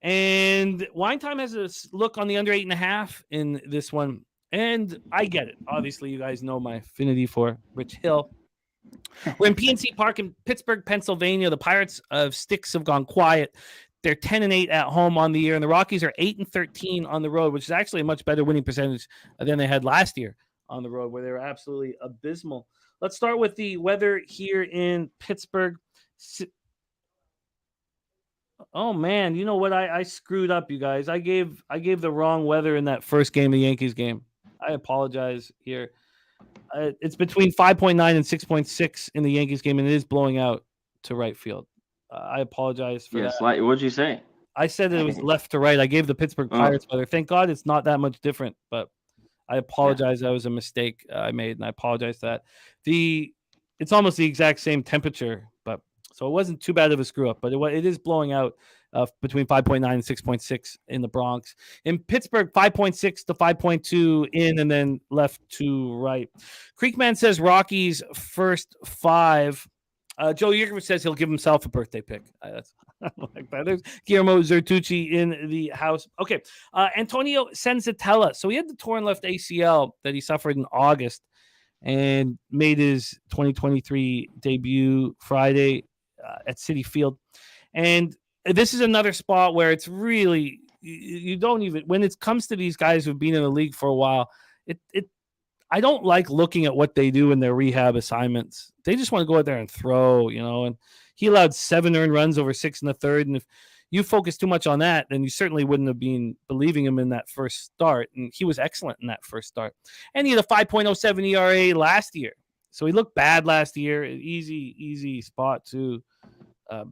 [SPEAKER 2] And Wine Time has a look on the under 8.5 in this one. And I get it. Obviously, you guys know my affinity for Rich Hill. We're in PNC Park in Pittsburgh, Pennsylvania. The Pirates of Sticks have gone quiet. They're 10-8 at home on the year, and the Rockies are 8-13 on the road, which is actually a much better winning percentage than they had last year on the road, where they were absolutely abysmal. Let's start with the weather here in Pittsburgh. Oh man, you know what? I screwed up, you guys. I gave the wrong weather in that first game, the Yankees game. I apologize here. It's between 5.9 and 6.6 in the Yankees game, and it is blowing out to right field. I apologize for that.
[SPEAKER 3] Like, what'd you say?
[SPEAKER 2] I said it was left to right. I gave the Pittsburgh Pirates weather. Thank God it's not that much different, but I apologize. That was a mistake I made, and I apologize for that. It's almost the exact same temperature, but so it wasn't too bad of a screw up, but it is blowing out between 5.9 and 6.6 in the Bronx. In Pittsburgh, 5.6 to 5.2 in and then left to right. Creekman says Rockies first 5. Joe Yerkovich says he'll give himself a birthday pick. That's like that. There's Guillermo Zertucci in the house. Okay. Antonio Senzatella. So he had the torn left ACL that he suffered in August and made his 2023 debut Friday at Citi Field. And this is another spot where it's really, you don't even, when it comes to these guys who've been in the league for a while, I don't like looking at what they do in their rehab assignments. They just want to go out there and throw, and he allowed 7 earned runs over 6 in the third. And if you focus too much on that, then you certainly wouldn't have been believing him in that first start. And he was excellent in that first start. And he had a 5.07 ERA last year. So he looked bad last year. Easy spot to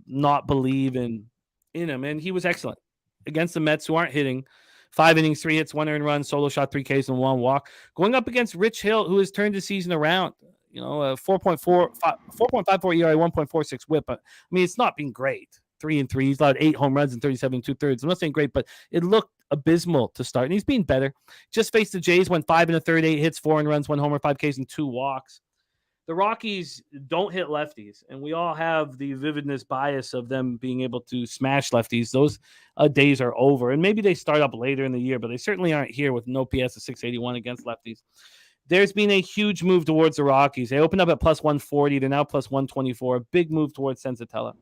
[SPEAKER 2] not believe in him. And he was excellent against the Mets, who aren't hitting. 5 innings, 3 hits, 1 earned run, solo shot, 3 Ks, and 1 walk. Going up against Rich Hill, who has turned the season around. 4.54 ERA, 1.46 WHIP. I mean, it's not been great. 3-3. He's allowed 8 home runs in 37 2/3. I'm not saying great, but it looked abysmal to start, and he's been better. Just faced the Jays, went 5 1/3, 8 hits, 4 earned runs, 1 homer, 5 Ks, and 2 walks. The Rockies don't hit lefties, and we all have the vividness bias of them being able to smash lefties. Those days are over, and maybe they start up later in the year, but they certainly aren't here with no PS of 681 against lefties. There's been a huge move towards the Rockies. They opened up at plus 140. They're now plus 124. A big move towards Senzatella.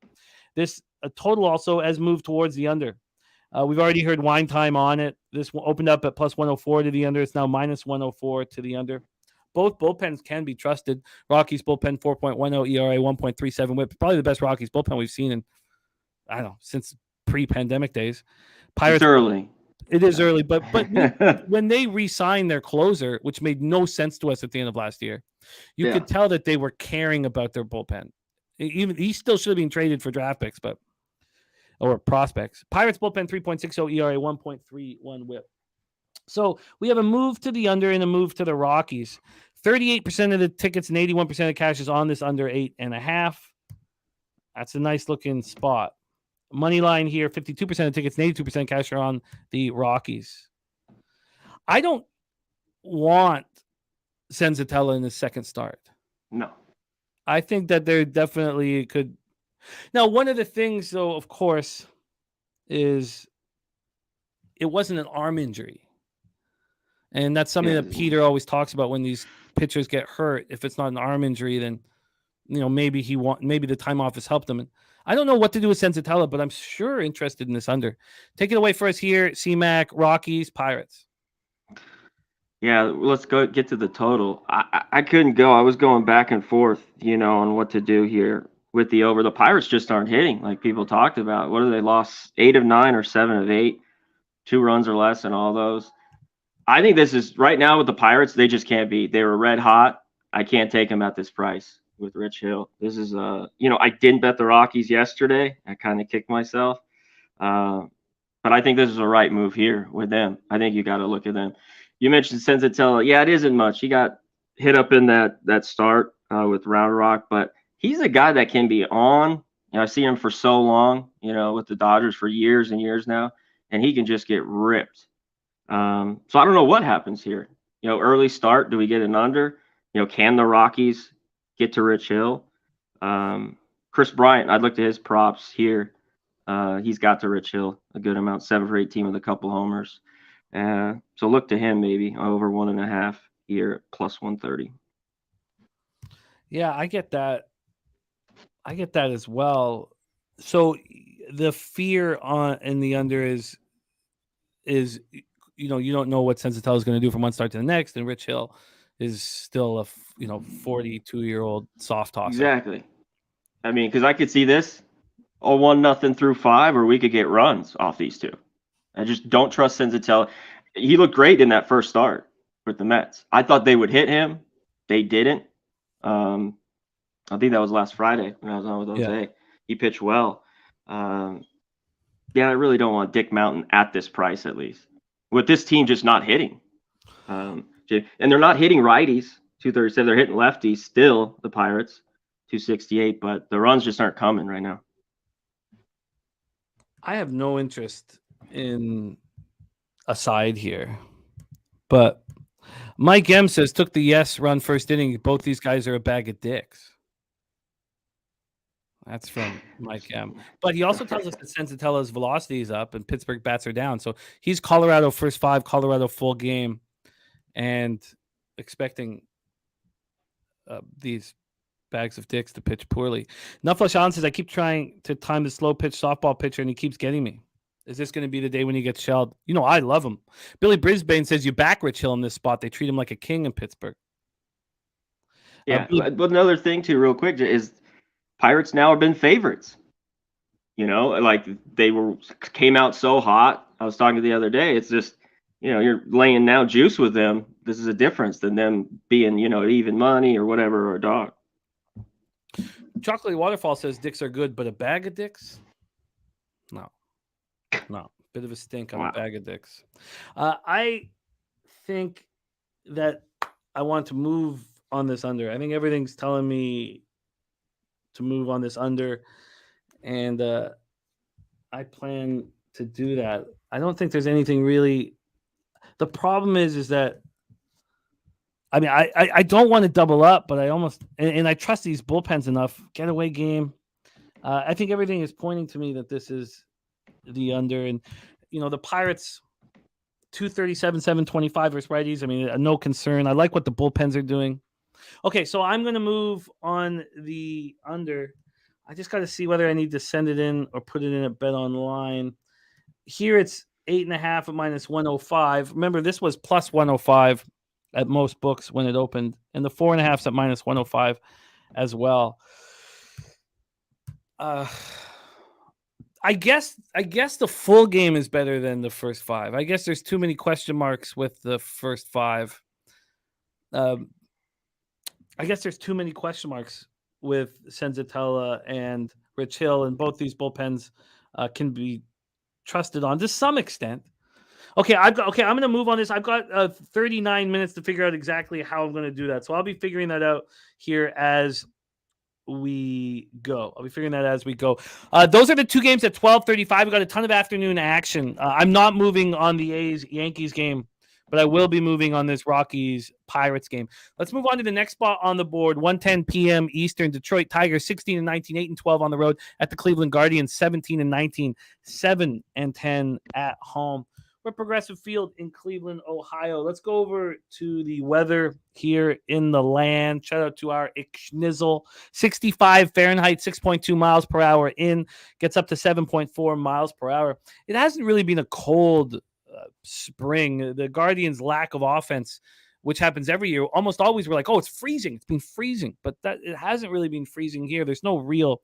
[SPEAKER 2] This total also has moved towards the under. We've already heard Wine Time on it. This one opened up at plus 104 to the under. It's now minus 104 to the under. Both bullpens can be trusted. Rockies bullpen 4.10 ERA, 1.37 WHIP. Probably the best Rockies bullpen we've seen in, I don't know, since pre-pandemic days. Pirates,
[SPEAKER 3] it's early.
[SPEAKER 2] It is early, but when they re-signed their closer, which made no sense to us at the end of last year, you could tell that they were caring about their bullpen. Even he still should have been traded for draft picks, or prospects. Pirates bullpen 3.60 ERA, 1.31 WHIP. So we have a move to the under and a move to the Rockies. 38% of the tickets and 81% of the cash is on this under 8.5. That's a nice looking spot. Money line here, 52% of tickets and 82% of cash are on the Rockies. I don't want Senzatella in the second start.
[SPEAKER 3] No.
[SPEAKER 2] I think that there definitely could. Now, one of the things, though, of course, is it wasn't an arm injury. And that's something that Peter always talks about when these pitchers get hurt. If it's not an arm injury, then maybe the time off has helped him. And I don't know what to do with Senzatella, but I'm sure interested in this under. Take it away for us here, C-Mac, Rockies, Pirates.
[SPEAKER 3] Yeah, let's get to the total. I couldn't go. I was going back and forth, on what to do here with the over. The Pirates just aren't hitting like people talked about. What have they lost? 8 of 9 or 7 of 8, 2 runs or less in all those. I think this is right now with the Pirates. They just can't beat. They were red hot. I can't take them at this price with Rich Hill. This is I didn't bet the Rockies yesterday. I kind of kicked myself. But I think this is the right move here with them. I think you got to look at them. You mentioned Senzatella. Yeah, it isn't much. He got hit up in that start with Round Rock, but he's a guy that can be on. I've seen him for so long, with the Dodgers for years and years now, and he can just get ripped. So I don't know what happens here. Early start. Do we get an under? Can the Rockies get to Rich Hill? Chris Bryant, I'd look at his props here. He's got to Rich Hill a good amount, 7 for 18 with a couple homers. So look to him maybe over 1.5 here, plus 130.
[SPEAKER 2] Yeah, I get that. I get that as well. So the fear in the under is you don't know what Senzatella is going to do from one start to the next, and Rich Hill is still a 42-year-old soft tosser.
[SPEAKER 3] Exactly. I mean, because I could see this 1-0 through 5, or we could get runs off these two. I just don't trust Senzatella. He looked great in that first start with the Mets. I thought they would hit him. They didn't. I think that was last Friday when I was on with Jose. Yeah. He pitched well. I really don't want Dick Mountain at this price, at least. With this team just not hitting. And they're not hitting righties, 237. They're hitting lefties still, the Pirates, 268. But the runs just aren't coming right now.
[SPEAKER 2] I have no interest in a side here. But Mike M says, took the yes run first inning. Both these guys are a bag of dicks. That's from Mike M. But he also tells us that Senzatella's velocity is up and Pittsburgh bats are down. So he's Colorado first 5, Colorado full game, and expecting these bags of dicks to pitch poorly. Nufflesh Allen says, I keep trying to time the slow pitch softball pitcher, and he keeps getting me. Is this going to be the day when he gets shelled? I love him. Billy Brisbane says, you back Rich Hill in this spot. They treat him like a king in Pittsburgh.
[SPEAKER 3] Yeah, but another thing, too, real quick, is Pirates now have been favorites. Like they came out so hot. I was talking the other day. It's just, you're laying now juice with them. This is a difference than them being, even money or whatever, or a dog.
[SPEAKER 2] Chocolate Waterfall says dicks are good, but a bag of dicks? No. Bit of a stink on a bag of dicks. I think that I want to move on this under. I think everything's telling me to move on this under, and I plan to do that. I don't think there's anything really. The problem is that I don't want to double up, but I almost and I trust these bullpens enough. Getaway game. I think everything is pointing to me that this is the under, and the Pirates 237, 725 versus righties. I mean, no concern. I like what the bullpens are doing. Okay, so I'm going to move on the under. I just got to see whether I need to send it in or put it in at Bet Online. Here it's 8.5 at -105. Remember, this was plus 105 at most books when it opened, and the 4.5's at -105 as well. I guess the full game is better than the first 5. I guess there's too many question marks with the first 5. I guess there's too many question marks with Senzatella and Rich Hill, and both these bullpens can be trusted on to some extent. Okay, I'm going to move on this. I've got 39 minutes to figure out exactly how I'm going to do that. So I'll be figuring that out here as we go. Those are the two games at 12:35. We got a ton of afternoon action. I'm not moving on the A's-Yankees game, but I will be moving on this Rockies-Pirates game. Let's move on to the next spot on the board. 1:10 p.m. Eastern. Detroit Tigers 16-19, 8-12 on the road at the Cleveland Guardians, 17-19, 7-10 at home. We're Progressive Field in Cleveland, Ohio. Let's go over to the weather here in the land. Shout out to our Ickschnizzle. 65 Fahrenheit, 6.2 miles per hour in. Gets up to 7.4 miles per hour. It hasn't really been a cold spring. The Guardians' lack of offense, which happens every year, almost always we're like, oh, it's freezing. It's been freezing. But it hasn't really been freezing here. There's no real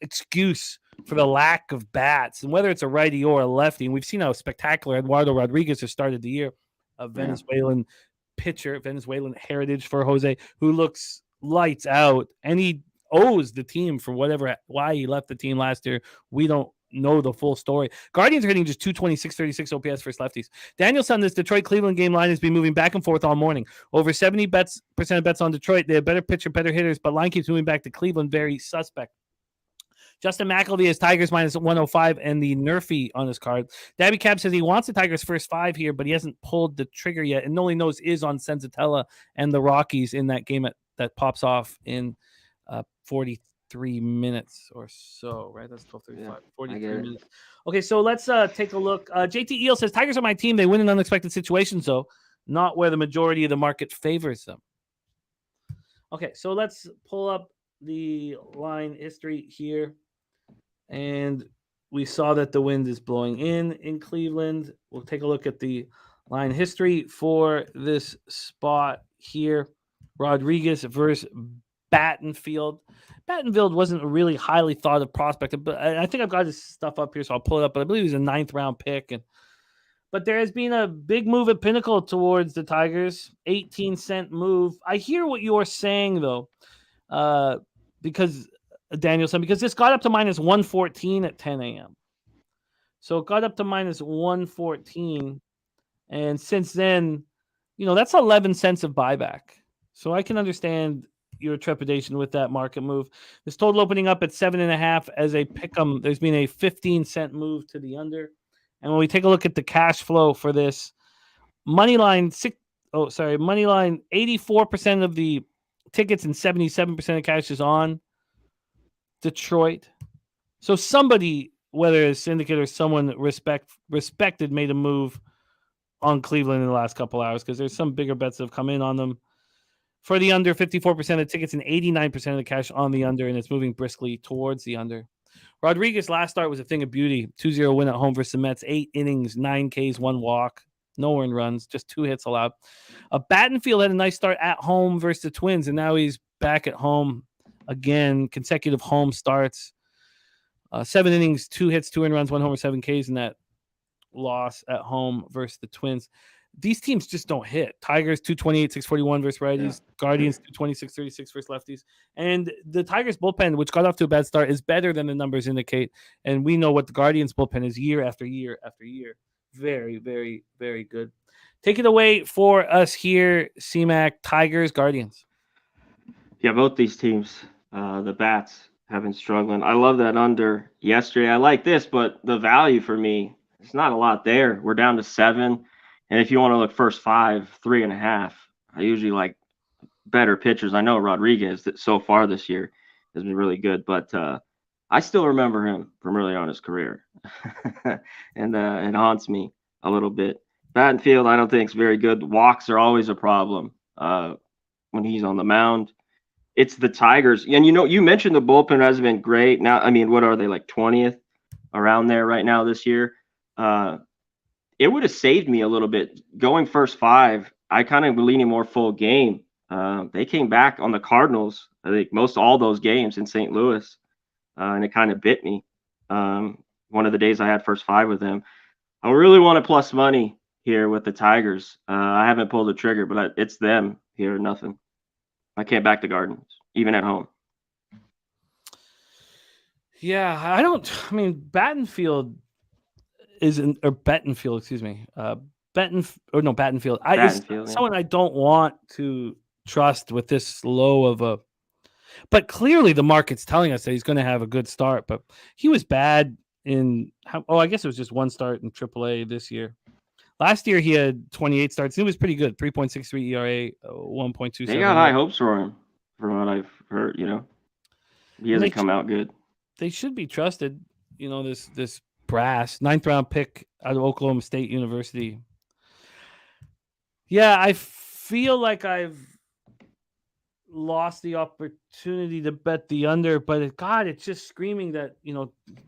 [SPEAKER 2] excuse for the lack of bats, and whether it's a righty or a lefty. And we've seen how spectacular Eduardo Rodriguez has started the year, a Venezuelan pitcher, Venezuelan heritage for Jose, who looks lights out, and he owes the team for why he left the team last year. We don't know the full story. Guardians are hitting just 226, 36 OPS versus lefties. Daniel said this Detroit-Cleveland game line has been moving back and forth all morning. Over 70% of bets on Detroit. They have better pitcher, better hitters, but line keeps moving back to Cleveland. Very suspect. Justin McElvey has Tigers minus 105 and the Nerfy on his card. Dabby Cab says he wants the Tigers first 5 here, but he hasn't pulled the trigger yet and only knows is on Senzatella and the Rockies in that game that pops off in 43 minutes or so, right? That's 12:35,
[SPEAKER 3] Yeah,
[SPEAKER 2] 43 minutes. Okay, so let's take a look. JT Eel says Tigers are my team. They win in unexpected situations, though, not where the majority of the market favors them. Okay, so let's pull up the line history here. And we saw that the wind is blowing in Cleveland. We'll take a look at the line history for this spot here. Rodriguez versus Battenfield. Battenfield wasn't a really highly thought of prospect, but I think I've got his stuff up here, so I'll pull it up. But I believe he's a 9th round pick. But there has been a big move at Pinnacle towards the Tigers, 18-cent move. I hear what you're saying, though, because Danielson, because this got up to minus 114 at 10 a.m. So it got up to minus 114. And since then, that's 11 cents of buyback. So I can understand your trepidation with that market move. This total opening up at 7.5 as a pick'em. There's been a 15-cent move to the under. And when we take a look at the cash flow for this, moneyline 84% of the tickets and 77% of cash is on Detroit. So somebody, whether it's syndicate or someone respected, made a move on Cleveland in the last couple hours because there's some bigger bets that have come in on them. For the under, 54% of tickets and 89% of the cash on the under, and it's moving briskly towards the under. Rodriguez last start was a thing of beauty. 2-0 win at home versus the Mets. 8 innings, 9 Ks, 1 walk. No earned runs, just 2 hits allowed. Battenfield had a nice start at home versus the Twins, and now he's back at home again. Consecutive home starts. 7 innings, 2 hits, 2 earned runs, 1 homer, 7 Ks in that loss at home versus the Twins. These teams just don't hit. Tigers 228, 641 versus righties. Yeah. Guardians 226, 36 versus lefties. And the Tigers bullpen, which got off to a bad start, is better than the numbers indicate. And we know what the Guardians bullpen is year after year after year. Very, very, very good. Take it away for us here, C-Mac. Tigers, Guardians.
[SPEAKER 3] Yeah, both these teams, the bats have been struggling. I love that under yesterday. I like this, but the value for me, it's not a lot there. We're down to 7. And if you want to look first 5, 3.5, I usually like better pitchers. I know Rodriguez that so far this year has been really good, but I still remember him from early on in his career. And it haunts me a little bit. Battenfield, I don't think is very good. Walks are always a problem when he's on the mound. It's the Tigers. And you mentioned the bullpen hasn't been great. Now, I mean, what are they, like 20th around there right now this year? It would have saved me a little bit. Going first 5, I kind of leaning more full game. They came back on the Cardinals, I think most all those games in St. Louis, and it kind of bit me. One of the days I had first 5 with them. I really want to plus money here with the Tigers. I haven't pulled the trigger, but it's them here, nothing. I can't back the Gardens, even at home.
[SPEAKER 2] Yeah, Battenfield Battenfield, excuse me. Battenfield. Someone I don't want to trust with this low of a. But clearly, the market's telling us that he's going to have a good start. But he was bad I guess it was just 1 start in AAA this year. Last year he had 28 starts. He was pretty good. 3.63 ERA, 1.27.
[SPEAKER 3] They got high hopes for him, from what I've heard. He hasn't come out good.
[SPEAKER 2] They should be trusted. This brass 9th round pick out of Oklahoma State University. Yeah, I feel like I've lost the opportunity to bet the under, but it's just screaming that,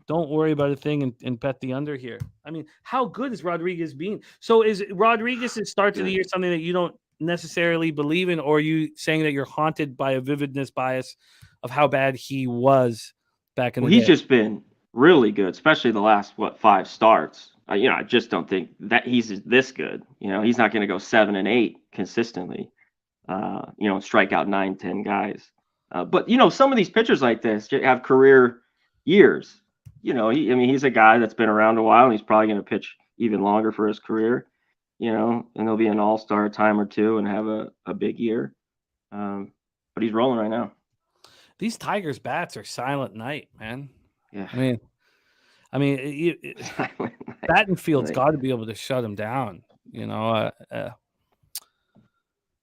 [SPEAKER 2] don't worry about a thing and bet the under here. I mean, how good is Rodriguez being? So is Rodriguez's start to the year something that you don't necessarily believe in, or are you saying that you're haunted by a vividness bias of how bad he was back in the day?
[SPEAKER 3] He's just been really good, especially the last 5 starts. I just don't think that he's this good. He's not going to go 7 and 8 consistently. Strike out 9, 10 guys. But some of these pitchers like this have career years. he's a guy that's been around a while, and he's probably going to pitch even longer for his career, and he'll be an all-star time or two and have a big year. But he's rolling right now.
[SPEAKER 2] These Tigers bats are silent night, man.
[SPEAKER 3] Yeah.
[SPEAKER 2] Battenfield's got to be able to shut him down,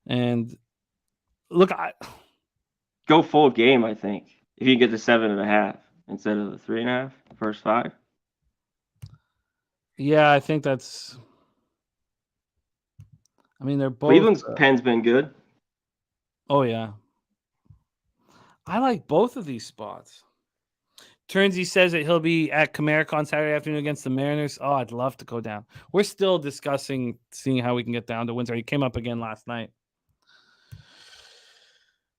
[SPEAKER 2] and look,
[SPEAKER 3] go full game. I think if you get the 7.5 instead of the 3.5 first 5.
[SPEAKER 2] Yeah, I think that's. They're both.
[SPEAKER 3] Cleveland's pen's been good.
[SPEAKER 2] Oh yeah, I like both of these spots. Turnsy says that he'll be at Comerica on Saturday afternoon against the Mariners. Oh, I'd love to go down. We're still discussing seeing how we can get down to Windsor. He came up again last night.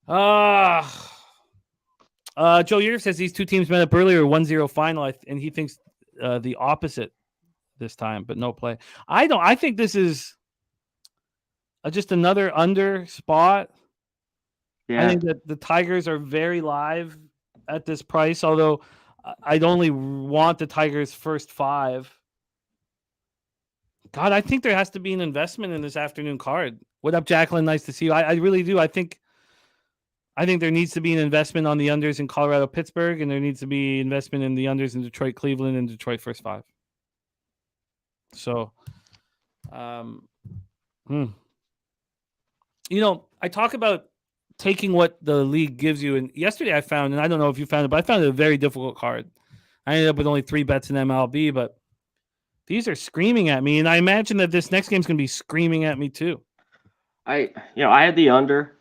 [SPEAKER 2] Joe Yeager says these two teams met up earlier, 1-0 final, and he thinks the opposite this time, but no play. I think this is just another under spot. Yeah. I think that the Tigers are very live at this price, although I'd only want the Tigers' first 5. God, I think there has to be an investment in this afternoon card. What up, Jacqueline? Nice to see you. I really do. I think there needs to be an investment on the unders in Colorado, Pittsburgh, and there needs to be investment in the unders in Detroit, Cleveland, and Detroit first 5. So, I talk about taking what the league gives you. And yesterday I found, and I don't know if you found it, but I found it a very difficult card. I ended up with only 3 bets in MLB, but these are screaming at me. And I imagine that this next game's going to be screaming at me too.
[SPEAKER 3] I had the under,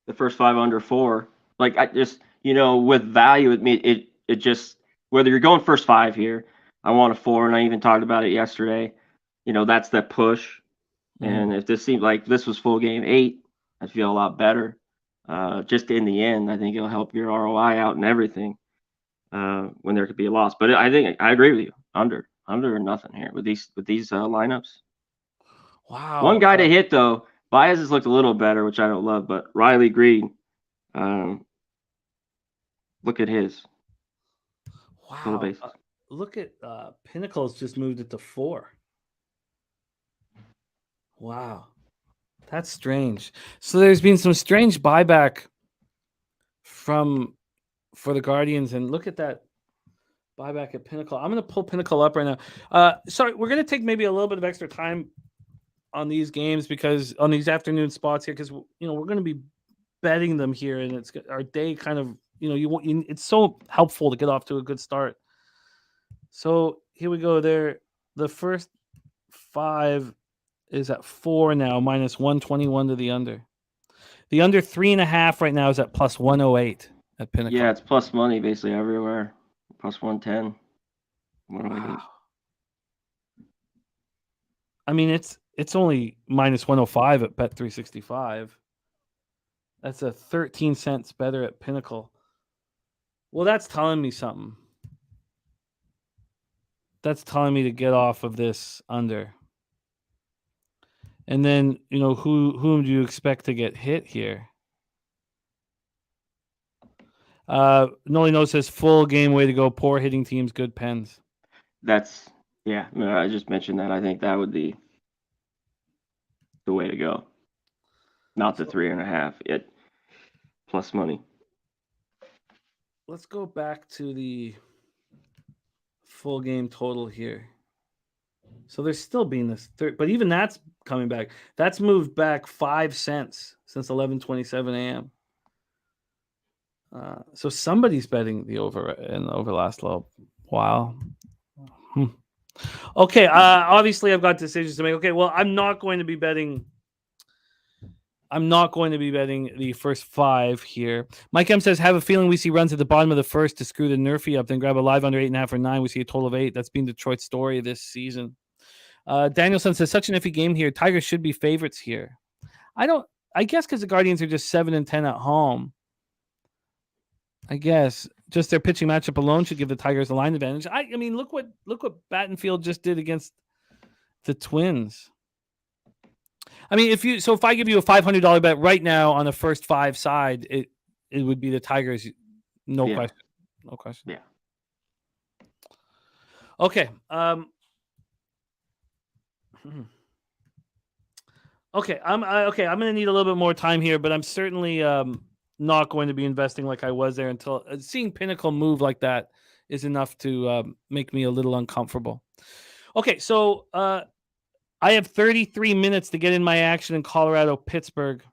[SPEAKER 3] the first 5 under 4. Like I just, with value with me, it just, whether you're going first 5 here, I want a 4. And I even talked about it yesterday. That's that push. Mm-hmm. And if this seemed like this was full game 8, I'd feel a lot better. Just in the end, I think it'll help your ROI out and everything when there could be a loss. But I think I agree with you. Under or nothing here with these lineups.
[SPEAKER 2] Wow.
[SPEAKER 3] One guy to hit though. Baez has looked a little better, which I don't love, but Riley Green. Look at his.
[SPEAKER 2] Wow. Look at Pinnacle's just moved it to 4. Wow. That's strange. So there's been some strange buyback for the Guardians, and look at that buyback at Pinnacle. I'm going to pull Pinnacle up right now. Sorry, we're going to take maybe a little bit of extra time on these games because on these afternoon spots here, because we're going to be betting them here, and it's our day kind of it's so helpful to get off to a good start. So here we go. There, the first 5 is at 4 now, minus 121 to the under. The under 3.5 right now is at plus 108 at Pinnacle.
[SPEAKER 3] Yeah, it's plus money basically everywhere. Plus 110.
[SPEAKER 2] Wow. It's only minus 105 at Bet365. That's a 13 cents better at Pinnacle. Well, that's telling me something. That's telling me to get off of this under. And then, whom do you expect to get hit here? Noli No says full game way to go. Poor hitting teams, good pens.
[SPEAKER 3] That's, yeah. I just mentioned that. I think that would be the way to go. Not the 3.5. It plus money.
[SPEAKER 2] Let's go back to the full game total here. So there's still being this third, but even that's coming back. That's moved back 5 cents since 11:27 a.m. So somebody's betting the over in the over last little while. Okay, obviously I've got decisions to make. Okay, well I'm not going to be betting the first 5 here. Mike M says, have a feeling we see runs at the bottom of the first to screw the Nerfy up, then grab a live under 8.5 or 9. We see a total of 8. That's been Detroit's story this season. Danielson says, such an iffy game here. Tigers should be favorites here. I guess because the Guardians are just 7-10 at home. I guess just their pitching matchup alone should give the Tigers a line advantage. I mean, look what Battenfield just did against the Twins. I mean, if I give you a $500 bet right now on the first 5 side, it would be the Tigers. No question.
[SPEAKER 3] Yeah.
[SPEAKER 2] Okay. Okay. I'm going to need a little bit more time here, but I'm certainly not going to be investing like I was there until seeing Pinnacle move like that is enough to make me a little uncomfortable. Okay, so I have 33 minutes to get in my action in Colorado, Pittsburgh.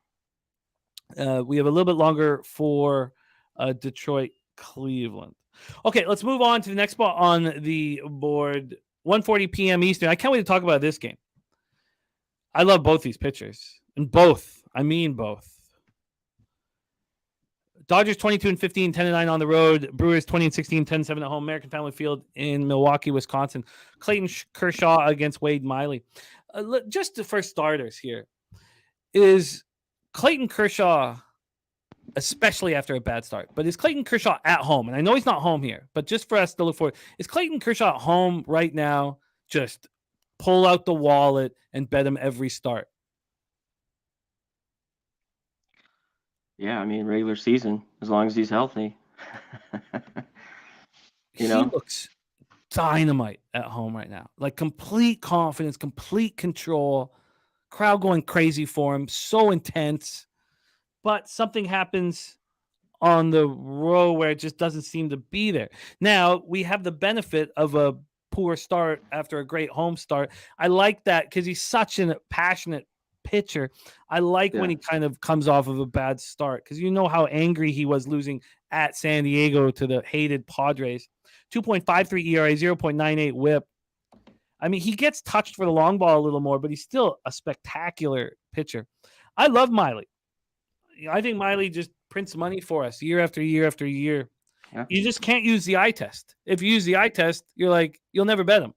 [SPEAKER 2] We have a little bit longer for Detroit, Cleveland. Okay, let's move on to the next spot on the board. 1:40 p.m. Eastern. I can't wait to talk about this game. I love both these pitchers. And both. I mean both. Dodgers 22-15, 10-9 on the road. Brewers 20-16, 10-7 at home. American Family Field in Milwaukee, Wisconsin. Clayton Kershaw against Wade Miley. Just for starters here, is Clayton Kershaw, especially after a bad start, but is Clayton Kershaw at home? And I know he's not home here, but just for us to look forward, is Clayton Kershaw at home right now? Just pull out the wallet and bet him every start.
[SPEAKER 3] Yeah, I mean, regular season, as long as he's healthy.
[SPEAKER 2] He looks dynamite at home right now. Like complete confidence, complete control, crowd going crazy for him, so intense. But something happens on the row where it just doesn't seem to be there. Now, we have the benefit of a poor start after a great home start. I like that because he's such a passionate pitcher. I like when he kind of comes off of a bad start because you know how angry he was losing at San Diego to the hated Padres. 2.53 ERA, 0.98 whip. I mean, he gets touched for the long ball a little more, but he's still a spectacular pitcher. I love Miley. I think Miley just prints money for us year after year after year. Yeah. You just can't use the eye test. If you use the eye test, you're like, you'll never bet him.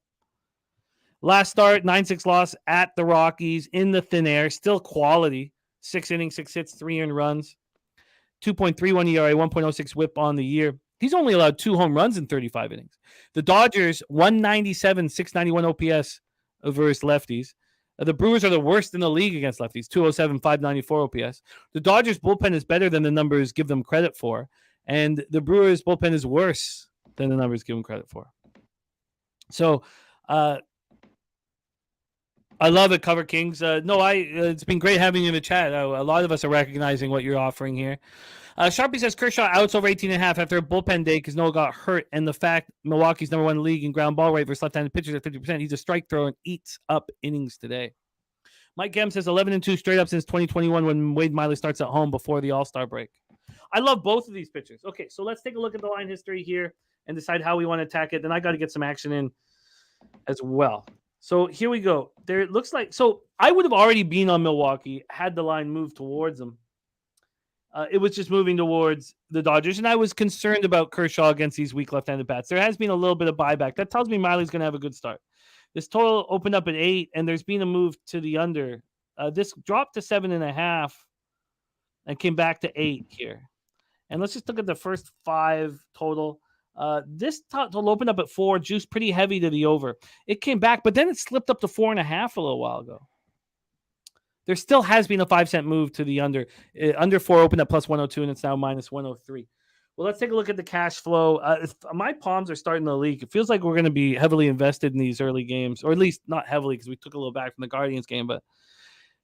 [SPEAKER 2] Last start, 9-6 loss at the Rockies in the thin air. Still quality. 6 innings, 6 hits, 3 earned runs. 2.31 ERA, 1.06 whip on the year. He's only allowed 2 home runs in 35 innings. The Dodgers, 197, 691 OPS versus lefties. The Brewers are the worst in the league against lefties, 207, 594 OPS. The Dodgers bullpen is better than the numbers give them credit for, and the Brewers bullpen is worse than the numbers give them credit for. So, I love it, Cover Kings. It's been great having you in the chat. A lot of us are recognizing what you're offering here. Sharpie says Kershaw outs over 18.5 after a bullpen day because Noah got hurt, and the fact Milwaukee's number 1 league in ground ball rate versus left-handed pitchers at 50%. He's a strike thrower and eats up innings today. Mike Gem says 11-2 straight up since 2021 when Wade Miley starts at home before the All-Star break. I love both of these pitchers. Okay, so let's take a look at the line history here and decide how we want to attack it. Then I got to get some action in as well. So here we go. There it looks like. So I would have already been on Milwaukee had the line moved towards them. It was just moving towards the Dodgers, and I was concerned about Kershaw against these weak left-handed bats. There has been a little bit of buyback. That tells me Miley's going to have a good start. This total opened up at 8, and there's been a move to the under. This dropped to 7.5 and came back to 8 here. And let's just look at the first 5 total. This total opened up at 4, juiced pretty heavy to the over. It came back, but then it slipped up to 4.5 a little while ago. There still has been a 5-cent move to the under. Under 4 opened at plus 102, and it's now minus 103. Well, let's take a look at the cash flow. My palms are starting to leak. It feels like we're going to be heavily invested in these early games, or at least not heavily because we took a little back from the Guardians game, but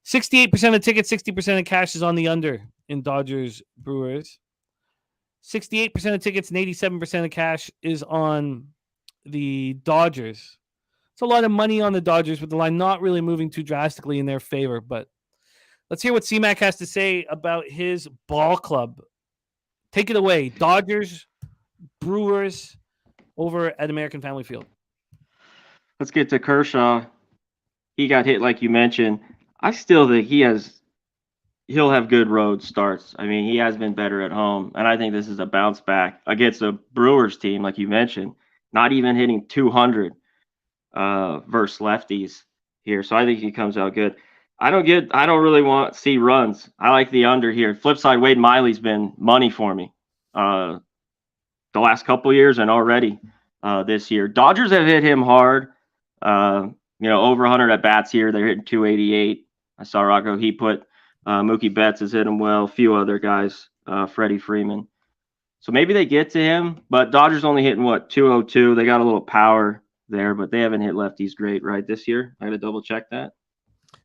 [SPEAKER 2] 68% of tickets, 60% of cash is on the under in Dodgers Brewers. 68% of tickets and 87% of cash is on the Dodgers. It's a lot of money on the Dodgers with the line not really moving too drastically in their favor. But let's hear what C-Mac has to say about his ball club. Take it away. Dodgers, Brewers over at American Family Field.
[SPEAKER 3] Let's get to Kershaw. He got hit like you mentioned. I still think he'll have good road starts. I mean, he has been better at home, and I think this is a bounce back against a Brewers team, like you mentioned, not even hitting 200 versus lefties here. So I think he comes out good. I don't really want to see runs. I like the under here. Flip side, Wade Miley's been money for me the last couple years and already this year. Dodgers have hit him hard. Over 100 at bats here. They're hitting 288. I saw Rocco. He put Mookie Betts has hit him well. A few other guys, Freddie Freeman. So maybe they get to him, but Dodgers only hitting 202. They got a little power there, but they haven't hit lefties great right this year. I got to double check that.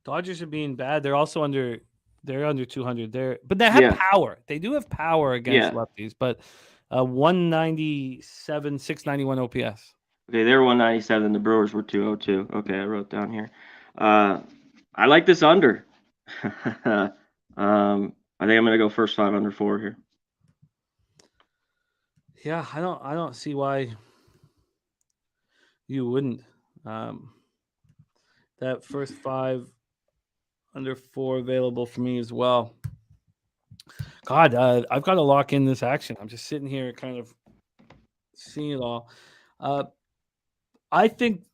[SPEAKER 2] Dodgers are being bad. They're also under 200. But they have power. They do have power against lefties, but 197, 691 OPS.
[SPEAKER 3] Okay, they were 197. The Brewers were 202. Okay, I wrote down here. I like this under. I think I'm gonna go first 5 under 4 here.
[SPEAKER 2] Yeah, I don't see why you wouldn't. That first 5 under 4 available for me as well. God, I've got to lock in this action. I'm just sitting here kind of seeing it all. I think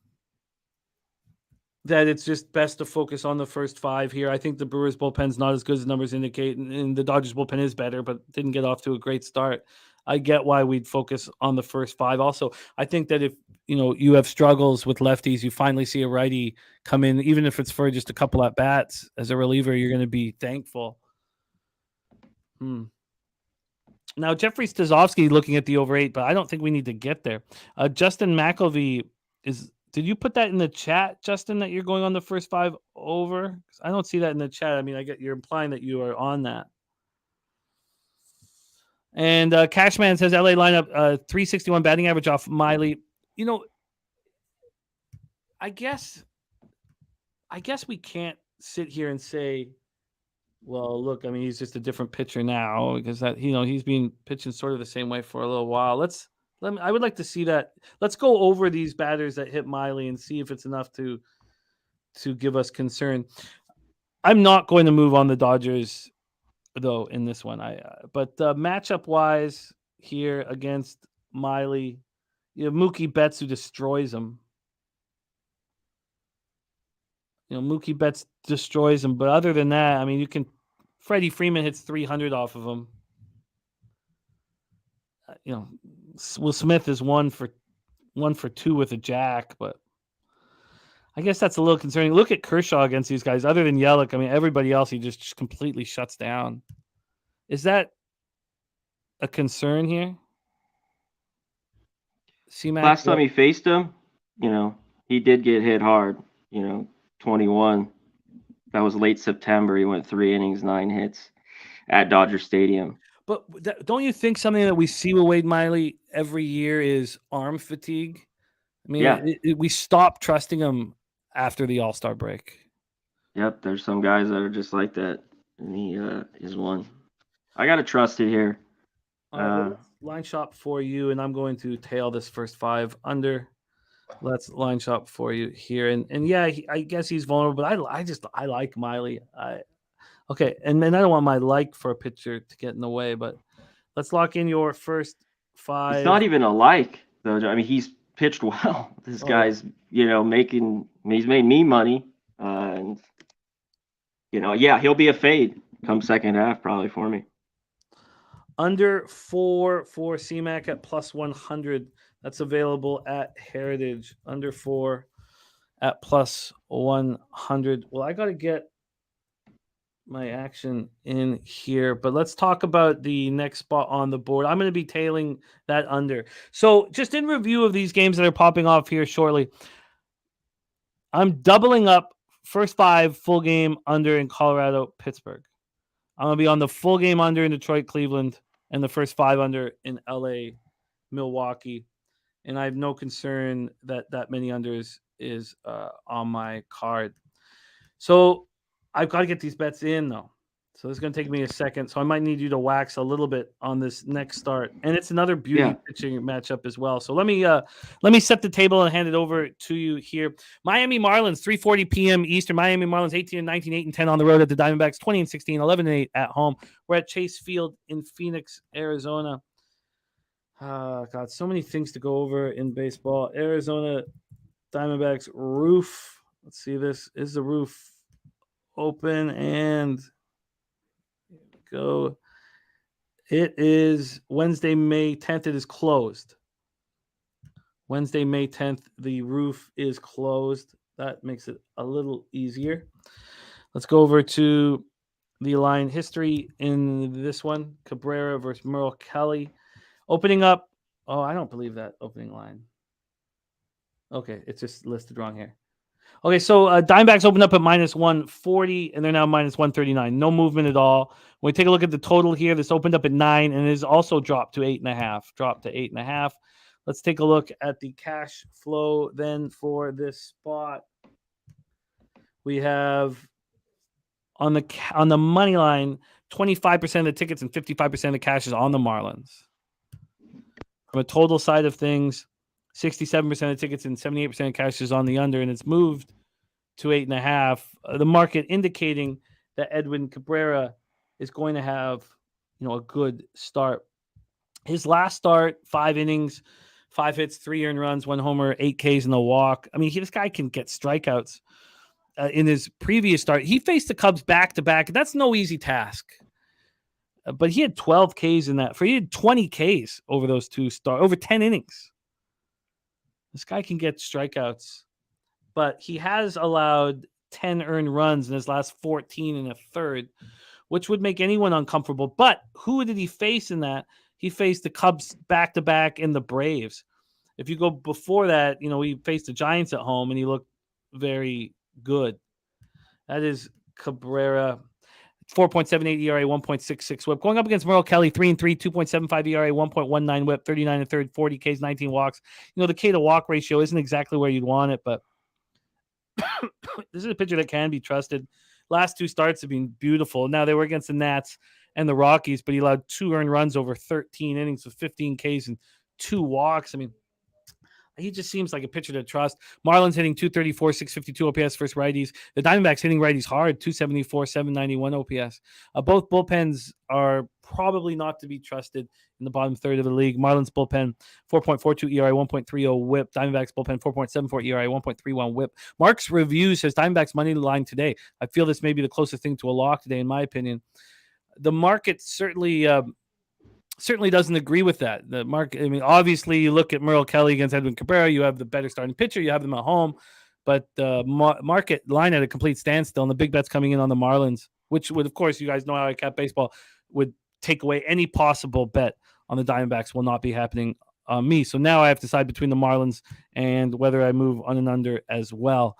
[SPEAKER 2] that it's just best to focus on the first 5 here. I think the Brewers bullpen's not as good as the numbers indicate, and the Dodgers bullpen is better, but didn't get off to a great start. I get why we'd focus on the first 5. Also, I think that if you have struggles with lefties, you finally see a righty come in, even if it's for just a couple at bats as a reliever, you're going to be thankful. Now, Jeffrey Stazovsky looking at the over 8, but I don't think we need to get there. Justin McElvey did you put that in the chat, Justin, that you're going on the first 5 over? 'Cause I don't see that in the chat. I mean, you're implying that you are on that. And Cashman says LA lineup 361 batting average off Miley. I guess we can't sit here and say, well, look, I mean, he's just a different pitcher now because he's been pitching sort of the same way for a little while. I would like to see that. Let's go over these batters that hit Miley and see if it's enough to give us concern. I'm not going to move on the Dodgers though in this one. But matchup wise here against Miley, Mookie Betts who destroys him. Mookie Betts destroys him, but other than that, I mean, Freddie Freeman hits 300 off of him. Will Smith is 1 for 2 with a jack, but I guess that's a little concerning. Look at Kershaw against these guys. Other than Yelich, I mean, everybody else he just completely shuts down. Is that a concern here?
[SPEAKER 3] Last time he faced him, he did get hit hard. 21. That was late September. He went 3 innings, 9 hits at Dodger Stadium.
[SPEAKER 2] But don't you think something that we see with Wade Miley every year is arm fatigue? I mean, we stop trusting him after the All-Star break.
[SPEAKER 3] Yep, there's some guys that are just like that, and he is one. I got to trust it here.
[SPEAKER 2] Line shop for you, and I'm going to tail this first 5 under. Let's line shop for you here, and yeah, I guess he's vulnerable, but I like Miley. Okay, and I don't want my like for a pitcher to get in the way, but let's lock in your first 5.
[SPEAKER 3] It's not even a like, though. I mean, he's pitched well. This guy's, he's made me money, and he'll be a fade come second half probably for me.
[SPEAKER 2] Under 4 for CMAC at plus 100. That's available at Heritage. Under 4 at plus 100. Well, I got to get my action in here, but let's talk about the next spot on the board. I'm going to be tailing that under. So just in review of these games that are popping off here shortly, I'm doubling up first 5 full game under in Colorado, Pittsburgh. I'm going to be on the full game under in Detroit, Cleveland, and the first 5 under in LA, Milwaukee. And I have no concern that many unders is on my card. So I've got to get these bets in, though. So this is going to take me a second. So I might need you to wax a little bit on this next start. And it's another beauty pitching matchup as well. So let me set the table and hand it over to you here. Miami Marlins, 3:40 p.m. Eastern. Miami Marlins 18-19, 8-10 on the road at the Diamondbacks, 20-16, 11-8 at home. We're at Chase Field in Phoenix, Arizona. God, so many things to go over in baseball. Arizona Diamondbacks roof. Let's see this. Is the roof open? And here we go. It is Wednesday, May 10th. It is closed. Wednesday, May 10th. The roof is closed. That makes it a little easier. Let's go over to the line history in this one. Cabrera versus Merle Kelly. Opening up. Oh, I don't believe that opening line. Okay, it's just listed wrong here. Okay, so Diamondbacks opened up at minus 140, and they're now minus 139. No movement at all. When we take a look at the total here, this opened up at 9, and it is also dropped to 8.5. Dropped to 8.5. Let's take a look at the cash flow then for this spot. We have on the money line, 25% of the tickets and 55% of the cash is on the Marlins. From a total side of things, 67% of tickets and 78% of cash is on the under, and it's moved to 8.5. The market indicating that Edwin Cabrera is going to have, a good start. His last start, 5 innings, 5 hits, 3 earned runs, 1 homer, 8 Ks and a walk. I mean, this guy can get strikeouts. In his previous start, he faced the Cubs back-to-back. That's no easy task. But he had 12 Ks in that. He had 20 Ks over those 2 starts, over 10 innings. This guy can get strikeouts. But he has allowed 10 earned runs in his last 14 and a third, which would make anyone uncomfortable. But who did he face in that? He faced the Cubs back-to-back and the Braves. If you go before that, he faced the Giants at home, and he looked very good. That is Cabrera. 4.78 ERA, 1.66 whip. Going up against Merrill Kelly, 3-3, 2.75 ERA, 1.19 whip, 39 and third, 40 Ks, 19 walks. The K to walk ratio isn't exactly where you'd want it, but this is a pitcher that can be trusted. Last 2 starts have been beautiful. Now they were against the Nats and the Rockies, but he allowed 2 earned runs over 13 innings with 15 Ks and 2 walks. I mean, he just seems like a pitcher to trust. Marlins hitting 234, 652 OPS versus righties. The Diamondbacks hitting righties hard, 274, 791 OPS. Both bullpens are probably not to be trusted in the bottom third of the league. Marlins bullpen, 4.42 ERA, 1.30 whip. Diamondbacks bullpen, 4.74 ERA, 1.31 whip. Mark's review says Diamondbacks money line today. I feel this may be the closest thing to a lock today, in my opinion. The market certainly doesn't agree with that. The market, obviously, you look at Merrill Kelly against Edwin Cabrera, you have the better starting pitcher, you have them at home, but the market line at a complete standstill, and the big bets coming in on the Marlins, which would, of course, you guys know how I cap baseball, would take away any possible bet on the Diamondbacks will not be happening on me. So now I have to decide between the Marlins and whether I move on and under as well.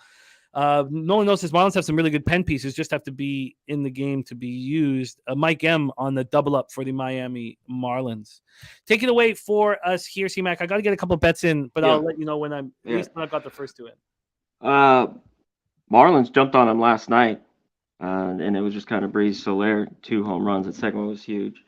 [SPEAKER 2] No one knows this. Marlins have some really good pen pieces, just have to be in the game to be used. Mike M on the double up for the Miami Marlins. Take it away for us here, C-Mac. I got to get a couple of bets in, but I'll let you know when at least when I've got the first 2 in.
[SPEAKER 3] Marlins jumped on him last night, and it was just kind of breeze. Soler, 2 home runs. The second one was huge.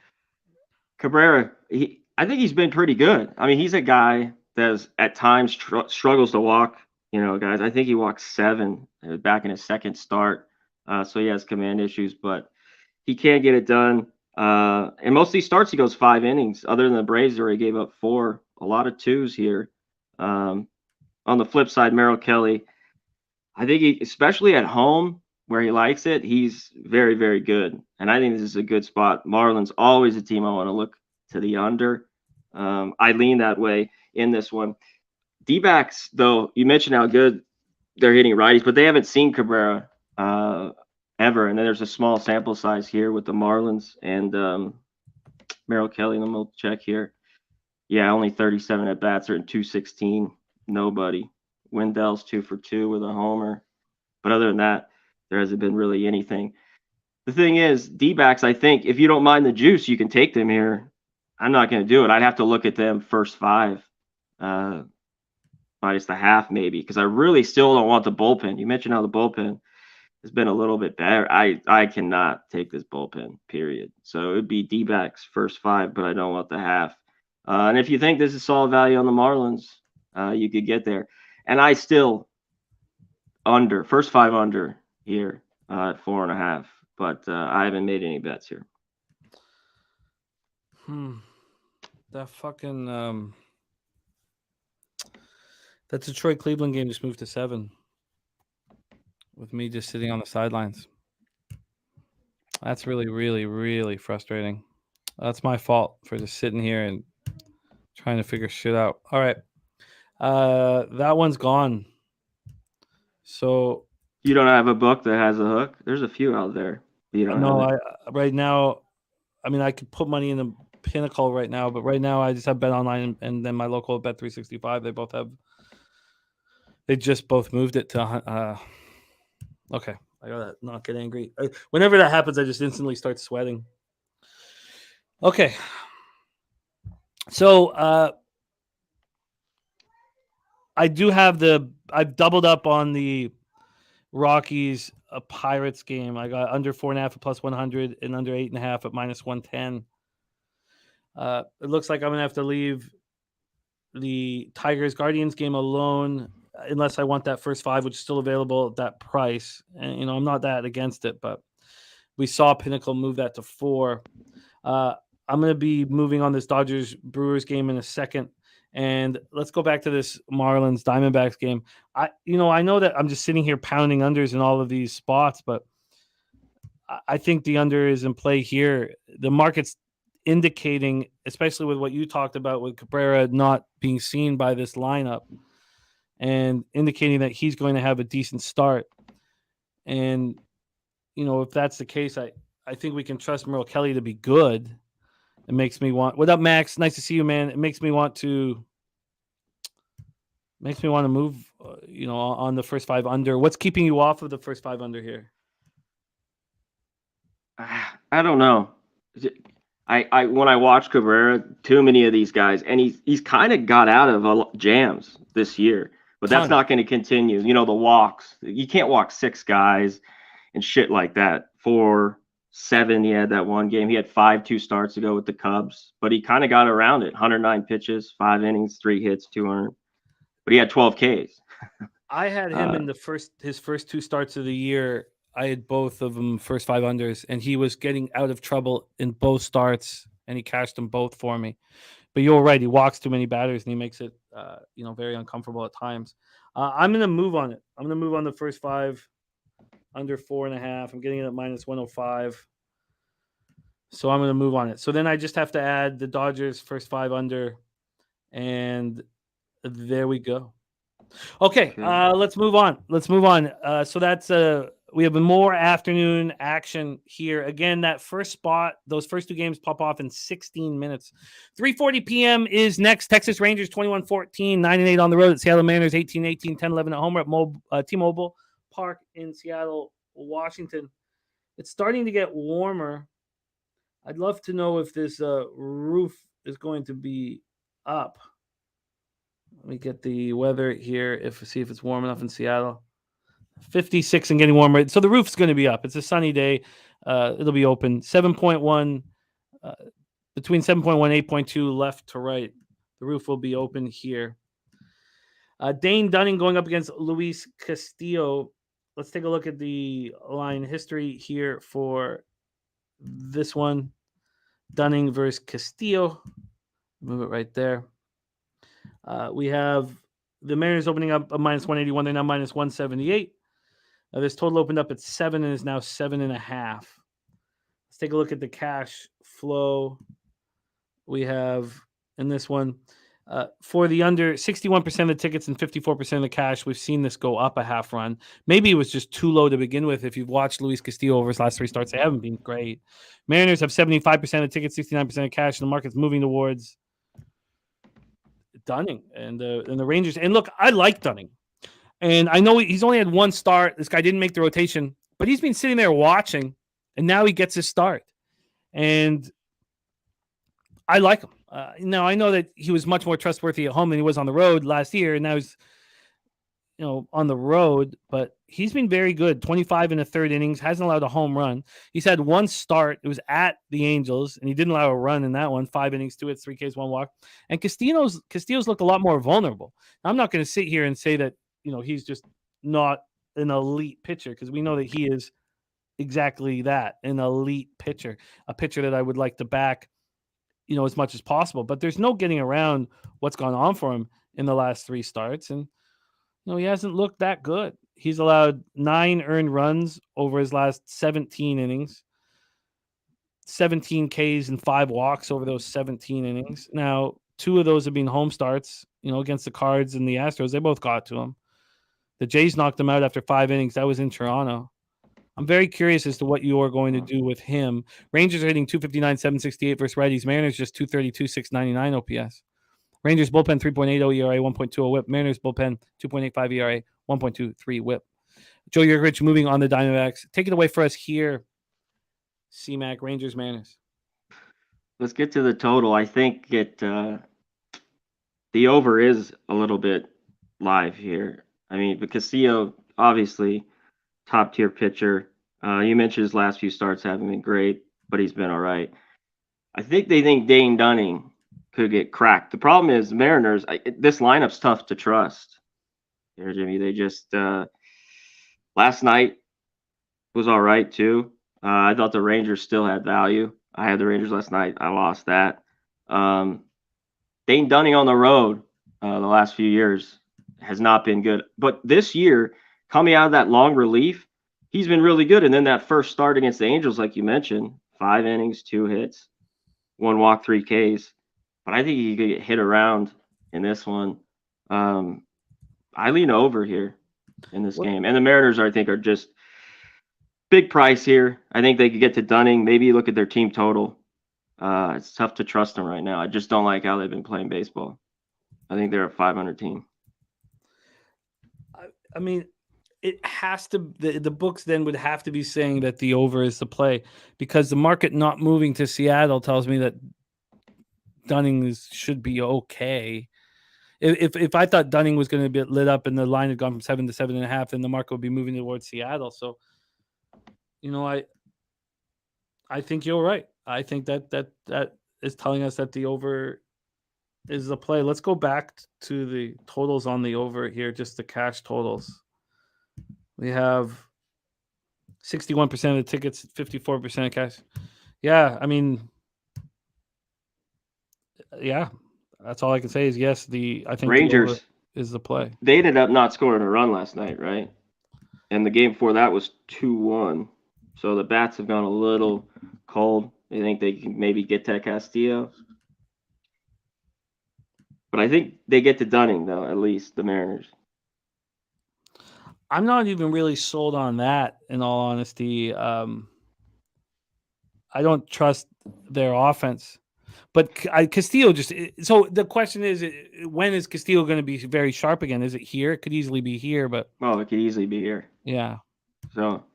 [SPEAKER 3] Cabrera, I think he's been pretty good. I mean, he's a guy that at times struggles to walk. Guys, I think he walked 7 back in his second start. So he has command issues, but he can get it done. And most of these starts, he goes 5 innings. Other than the Braves, where he gave up 4, a lot of 2s here. On the flip side, Merrill Kelly, I think especially at home where he likes it, he's very, very good. And I think this is a good spot. Marlins, always a team I want to look to the under. I lean that way in this one. D-backs, though, you mentioned how good they're hitting righties, but they haven't seen Cabrera ever. And then there's a small sample size here with the Marlins and Merrill Kelly. Let me check here. Yeah, only 37 at bats. They're in 216. Nobody. Wendell's 2 for 2 with a homer. But other than that, there hasn't been really anything. The thing is, D-backs, I think, if you don't mind the juice, you can take them here. I'm not going to do it. I'd have to look at them first 5. Minus the half maybe, because I really still don't want the bullpen. You mentioned how the bullpen has been a little bit better. I cannot take this bullpen, period. So it would be D-backs first 5, but I don't want the half. And if you think this is solid value on the Marlins, you could get there. And I still under, first 5 under here at 4.5, but I haven't made any bets here.
[SPEAKER 2] That fucking that Detroit Cleveland game just moved to 7 with me just sitting on the sidelines. That's really, really, really frustrating. That's my fault for just sitting here and trying to figure shit out. All right. That one's gone. So
[SPEAKER 3] you don't have a book that has a hook? There's a few out there.
[SPEAKER 2] Right now, I mean, I could put money in the Pinnacle right now, but right now I just have Bet Online and then my local Bet365. They both have They just both moved it to. Okay, I gotta not get angry. Whenever that happens, I just instantly start sweating. Okay, so I do have I've doubled up on the Rockies Pirates game. I got under 4.5 at plus 100 and under 8.5 at minus 110. It looks like I'm gonna have to leave the Tigers Guardians game alone unless I want that first 5, which is still available at that price. And I'm not that against it, but we saw Pinnacle move that to 4. I'm going to be moving on this Dodgers Brewers game in a second. And let's go back to this Marlins Diamondbacks game. I know that I'm just sitting here pounding unders in all of these spots, but I think the under is in play here. The market's indicating, especially with what you talked about with Cabrera not being seen by this lineup, and indicating that he's going to have a decent start. And, if that's the case, I think we can trust Merrill Kelly to be good. It makes me want. What up, Max? Nice to see you, man. It makes me want to move. On the first 5 under. What's keeping you off of the first 5 under here?
[SPEAKER 3] I don't know. I when I watch Cabrera, too many of these guys, and he's kind of got out of jams this year, but that's not going to continue. The walks. You can't walk 6 guys and shit like that. 4, 7, he had that one game. He had 5 2 starts ago with the Cubs, but he kind of got around it. 109 pitches, 5 innings, 3 hits, 2 earned. But he had 12 Ks.
[SPEAKER 2] I had him in his first 2 starts of the year. I had both of them first 5 unders, and he was getting out of trouble in both starts, and he cashed them both for me. But you're right; he walks too many batters, and he makes it, very uncomfortable at times. I'm going to move on it. I'm going to move on the first 5 under 4.5. I'm getting it at minus 105. So I'm going to move on it. So then I just have to add the Dodgers first 5 under, and there we go. Okay, let's move on. So that's we have more afternoon action here. Again, that first spot, those first 2 games pop off in 16 minutes. 3:40 p.m. is next. Texas Rangers 21-14, 9-8 on the road at Seattle Mariners, 18-18, 10-11 at home at T-Mobile Park in Seattle, Washington. It's starting to get warmer. I'd love to know if this roof is going to be up. Let me get the weather here. See if it's warm enough in Seattle. 56 and getting warmer. So the roof's going to be up. It's a sunny day. It'll be open. 7.1, between 7.1 and 8.2 left to right. The roof will be open here. Dane Dunning going up against Luis Castillo. Let's take a look at the line history here for this one. Dunning versus Castillo. Move it right there. We have the Mariners opening up a minus 181. They're now minus 178. This total opened up at 7 and is now 7.5. Let's take a look at the cash flow we have in this one. For the under, 61% of the tickets and 54% of the cash, we've seen this go up a half run. Maybe it was just too low to begin with. If you've watched Luis Castillo over his last 3 starts, they haven't been great. Mariners have 75% of the tickets, 69% of cash, and the market's moving towards Dunning and the Rangers. And look, I like Dunning. And I know he's only had 1 start. This guy didn't make the rotation, but he's been sitting there watching, and now he gets his start. And I like him. Now, I know that he was much more trustworthy at home than he was on the road last year, and now he's on the road, but he's been very good. 25 in the 3rd innings, hasn't allowed a home run. He's had 1 start. It was at the Angels, and he didn't allow a run in that one. 5 innings, 2 hits, 3 Ks, 1 walk. And Castillo's looked a lot more vulnerable. Now, I'm not going to sit here and say that he's just not an elite pitcher, because we know that he is exactly that, an elite pitcher, a pitcher that I would like to back, as much as possible. But there's no getting around what's gone on for him in the last 3 starts, and he hasn't looked that good. He's allowed 9 earned runs over his last 17 innings, 17 Ks and 5 walks over those 17 innings. Now, 2 of those have been home starts, against the Cards and the Astros. They both got to him. The Jays knocked him out after 5 innings. That was in Toronto. I'm very curious as to what you are going to do with him. Rangers are hitting 259, 768 versus righties. Mariners just 232, 699 OPS. Rangers bullpen 3.80 ERA, 1.20 WHIP. Mariners bullpen 2.85 ERA, 1.23 WHIP. Joe Yurgich moving on the Diamondbacks. Take it away for us here, C-Mac, Rangers, Mariners.
[SPEAKER 3] Let's get to the total. I think the over is a little bit live here. I mean, but Castillo, obviously, top tier pitcher. You mentioned his last few starts haven't been great, but he's been all right. I think they think Dane Dunning could get cracked. The problem is Mariners. This lineup's tough to trust. Here, Jimmy. They just last night was all right too. I thought the Rangers still had value. I had the Rangers last night. I lost that. Dane Dunning on the road the last few years has not been good. But this year, coming out of that long relief, he's been really good. And then that first start against the Angels, like you mentioned, 5 innings, 2 hits, 1 walk, 3 Ks. But I think he could get hit around in this one. I lean over here in this game. And the Mariners, I think, are just big price here. I think they could get to Dunning. Maybe look at their team total. It's tough to trust them right now. I just don't like how they've been playing baseball. I think they're a 500 team.
[SPEAKER 2] I mean, it has to. The books then would have to be saying that the over is the play, because the market not moving to Seattle tells me that Dunning should be okay. If I thought Dunning was going to be lit up and the line had gone from 7 to 7.5, then the market would be moving towards Seattle. So, I think you're right. I think that is telling us that the over is the play. Let's go back to the totals on the over here, just the cash totals. We have 61% of the tickets, 54% of cash. Yeah, I mean, yeah, that's all I can say is yes. I think
[SPEAKER 3] Rangers
[SPEAKER 2] the over is the play.
[SPEAKER 3] They ended up not scoring a run last night, right? And the game before that was 2-1. So the bats have gone a little cold. I think they can maybe get to Castillo. But I think they get to Dunning, though, at least, the Mariners.
[SPEAKER 2] I'm not even really sold on that, in all honesty. I don't trust their offense. But Castillo just – so the question is, when is Castillo going to be very sharp again? Is it here? It could easily be here, but –
[SPEAKER 3] Oh, it could easily be here.
[SPEAKER 2] Yeah.
[SPEAKER 3] So –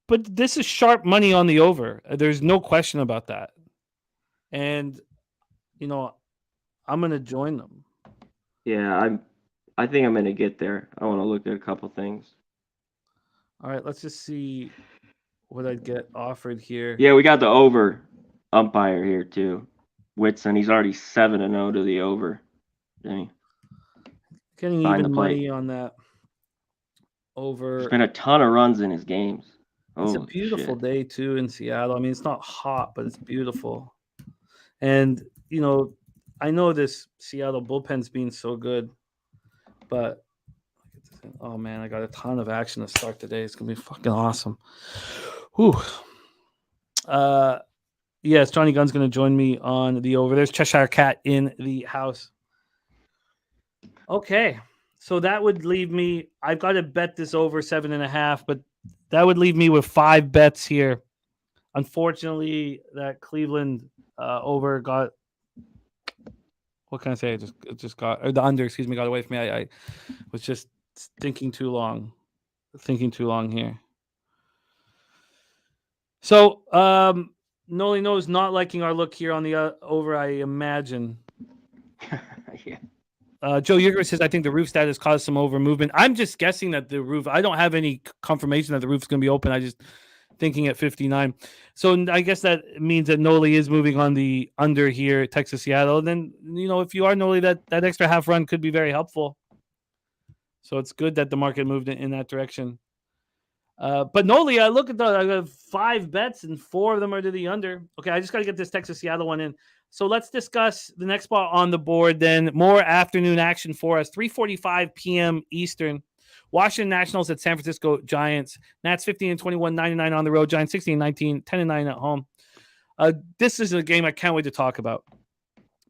[SPEAKER 2] but this is sharp money on the over. There's no question about that. And, I'm going to join them.
[SPEAKER 3] Yeah, I think I'm going to get there. I want to look at a couple things.
[SPEAKER 2] All right, let's just see what I'd get offered here.
[SPEAKER 3] Yeah, we got the over umpire here too. Whitson, he's already 7-0 to the over. Getting
[SPEAKER 2] even money on that over.
[SPEAKER 3] There's been a ton of runs in his games.
[SPEAKER 2] It's a beautiful day too in Seattle. I mean, it's not hot, but it's beautiful. And, I know this Seattle bullpen's been so good, but oh man, I got a ton of action to start today. It's gonna be fucking awesome. Whew. Yes, Johnny Gunn's gonna join me on the over. There's Cheshire Cat in the house. Okay, so that would leave me. I've got to bet this over 7.5, but that would leave me with 5 bets here. Unfortunately, that Cleveland over got. What can I say? It just got, or the under, got away from me. I was just thinking too long here. So, Noli knows not liking our look here on the over, I imagine.
[SPEAKER 3] Yeah.
[SPEAKER 2] Joe Yeager says, I think the roof status caused some over movement. I'm just guessing that the roof, I don't have any confirmation that the roof's going to be open. I just thinking at 59. So I guess that means that Noli is moving on the under here, Texas, Seattle. And then, if you are Noli, that extra half run could be very helpful. So it's good that the market moved in that direction. But Noli, I look at I got 5 bets and 4 of them are to the under. Okay, I just got to get this Texas, Seattle one in. So let's discuss the next spot on the board then. More afternoon action for us. 3:45 p.m. Eastern. Washington Nationals at San Francisco Giants. Nats 15-21, 9-9 on the road. Giants 16-19, 10-9 at home. This is a game I can't wait to talk about,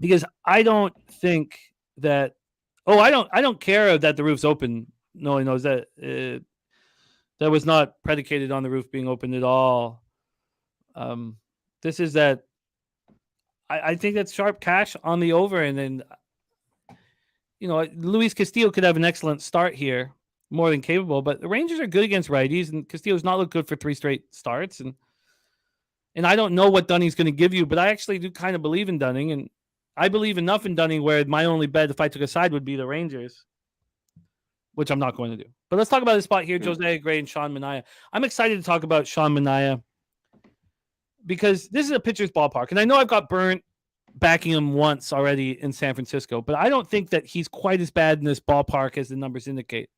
[SPEAKER 2] because I don't think that. I don't care that the roof's open. No one knows that that was not predicated on the roof being open at all. This is that I think that's sharp cash on the over. And then, Luis Castillo could have an excellent start here, more than capable. But the Rangers are good against righties, and Castillo's not looked good for 3 straight starts. And I don't know what Dunning's going to give you, but I actually do kind of believe in Dunning. And I believe enough in Dunning where my only bet, if I took a side, would be the Rangers, which I'm not going to do. But let's talk about this spot here, Josiah Gray and Sean Manaea. I'm excited to talk about Sean Manaea because this is a pitcher's ballpark. And I know I've got burnt backing him once already in San Francisco, but I don't think that he's quite as bad in this ballpark as the numbers indicate.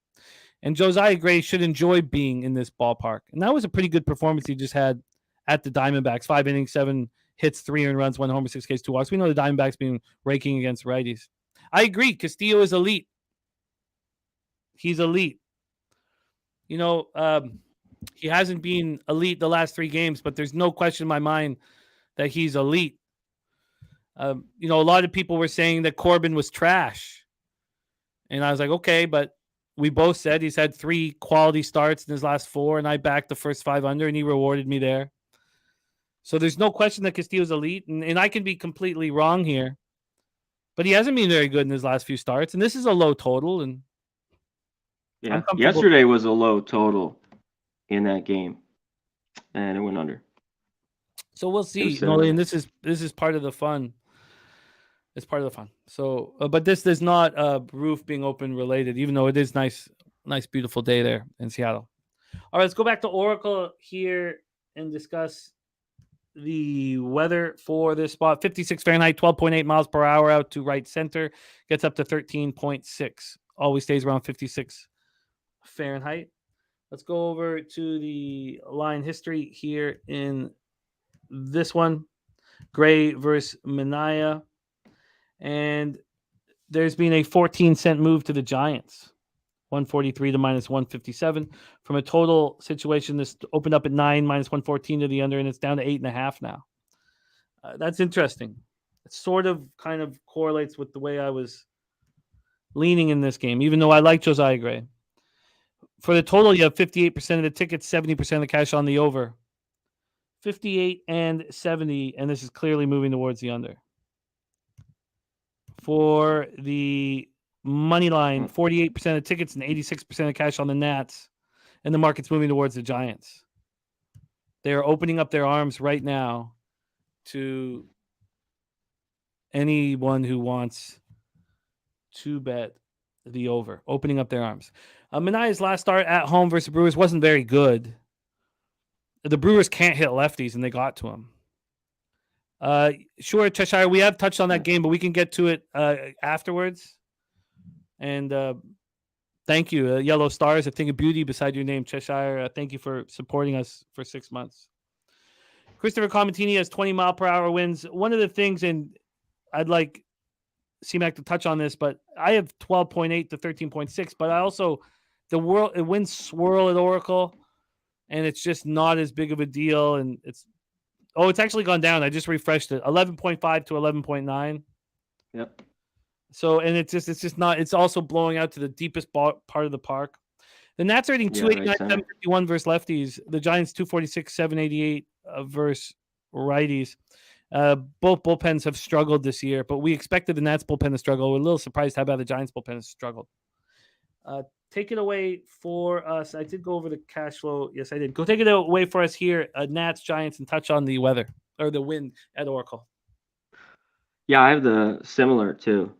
[SPEAKER 2] And Josiah Gray should enjoy being in this ballpark. And that was a pretty good performance he just had at the Diamondbacks. 5 innings, 7 hits, 3 earned runs, 1 homer, 6 Ks, 2 walks. We know the Diamondbacks been raking against righties. I agree. Castillo is elite. He's elite. He hasn't been elite the last 3 games, but there's no question in my mind that he's elite. A lot of people were saying that Corbin was trash. And I was like, okay, but we both said he's had 3 quality starts in his last 4, and I backed the first 5 under, and he rewarded me there. So there's no question that Castillo's elite, and I can be completely wrong here. But he hasn't been very good in his last few starts, and this is a low total. And
[SPEAKER 3] yeah, yesterday was a low total in that game, and it went under.
[SPEAKER 2] So we'll see. And this is part of the fun. It's part of the fun. So, but this is not roof being open related, even though it is nice, beautiful day there in Seattle. All right, let's go back to Oracle here and discuss the weather for this spot. 56 Fahrenheit, 12.8 miles per hour out to right center. Gets up to 13.6. Always stays around 56 Fahrenheit. Let's go over to the line history here in this one. Gray versus Manaea. And there's been a 14-cent move to the Giants. 143 to minus 157. From a total situation, this opened up at 9, minus 114 to the under, and it's down to 8.5 now. That's interesting. It sort of kind of correlates with the way I was leaning in this game, even though I like Josiah Gray. For the total, you have 58% of the tickets, 70% of the cash on the over. 58 and 70, and this is clearly moving towards the under. For the money line, 48% of tickets and 86% of cash on the Nats, and the market's moving towards the Giants. They are opening up their arms right now to anyone who wants to bet the over, opening up their arms. Manaea's last start at home versus Brewers wasn't very good. The Brewers can't hit lefties, and they got to him. Sure, Cheshire, we have touched on that game, but we can get to it afterwards. And thank you, Yellow Stars, a thing of beauty beside your name, Cheshire. Thank you for supporting us for 6 months. Christopher Comatini has 20-mile-per-hour winds. One of the things, and I'd like C-Mac to touch on this, but I have 12.8 to 13.6, but I also, the winds swirl at Oracle, and it's just not as big of a deal, and it's actually gone down. I just refreshed it. 11.5 to 11.9.
[SPEAKER 3] Yep.
[SPEAKER 2] So, and it's just not, it's also blowing out to the deepest part of the park. The Nats are hitting 289, 751 versus lefties. The Giants 246, 788 versus righties. Both bullpens have struggled this year, but we expected the Nats bullpen to struggle. We're a little surprised how bad the Giants bullpen has struggled. Take it away for us. I did go over the cash flow. Yes, I did. Go take it away for us here. Nats, Giants, and touch on the weather or the wind at Oracle.
[SPEAKER 3] Yeah, I have the similar too.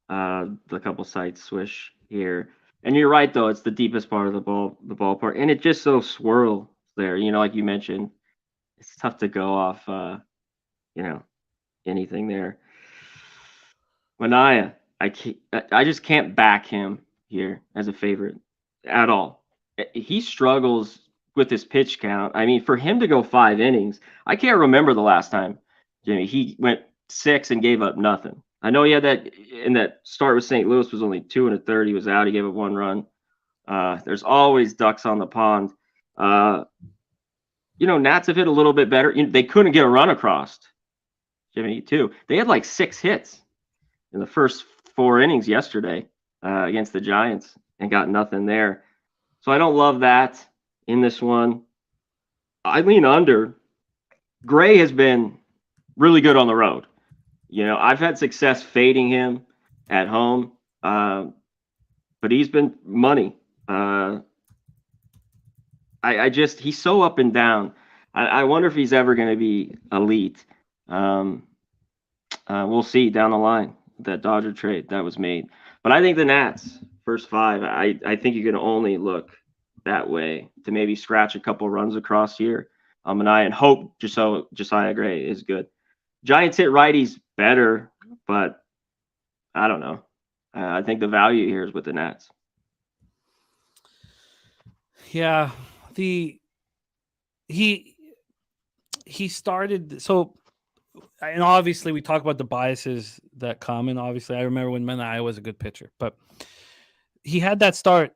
[SPEAKER 3] The couple sites swish here, and you're right though. It's the deepest part of the ballpark, and it just so swirls there. Like you mentioned, it's tough to go off. Anything there. Manaea, I just can't back him here as a favorite at all. He struggles with his pitch count. I mean, for him to go 5 innings, I can't remember the last time, Jimmy, he went 6 and gave up nothing. I know he had that in that start with St. Louis was only 2 1/3. He was out. He gave up 1 run. There's always ducks on the pond. Nats have hit a little bit better. They couldn't get a run across, Jimmy, too. They had like 6 hits in the first 4 innings yesterday against the Giants and got nothing there. So I don't love that in this one. I lean under. Gray has been really good on the road. I've had success fading him at home, but he's been money. He's so up and down. I wonder if he's ever going to be elite. We'll see down the line, that Dodger trade that was made. But I think the Nats, first 5, I think you can only look that way to maybe scratch a couple runs across here. And I hope Josiah Gray is good. Giants hit righties better, but I don't know. I think the value here is with the Nats.
[SPEAKER 2] Yeah, he started so, and obviously we talk about the biases that come, and obviously I remember when Manaea was a good pitcher, but he had that start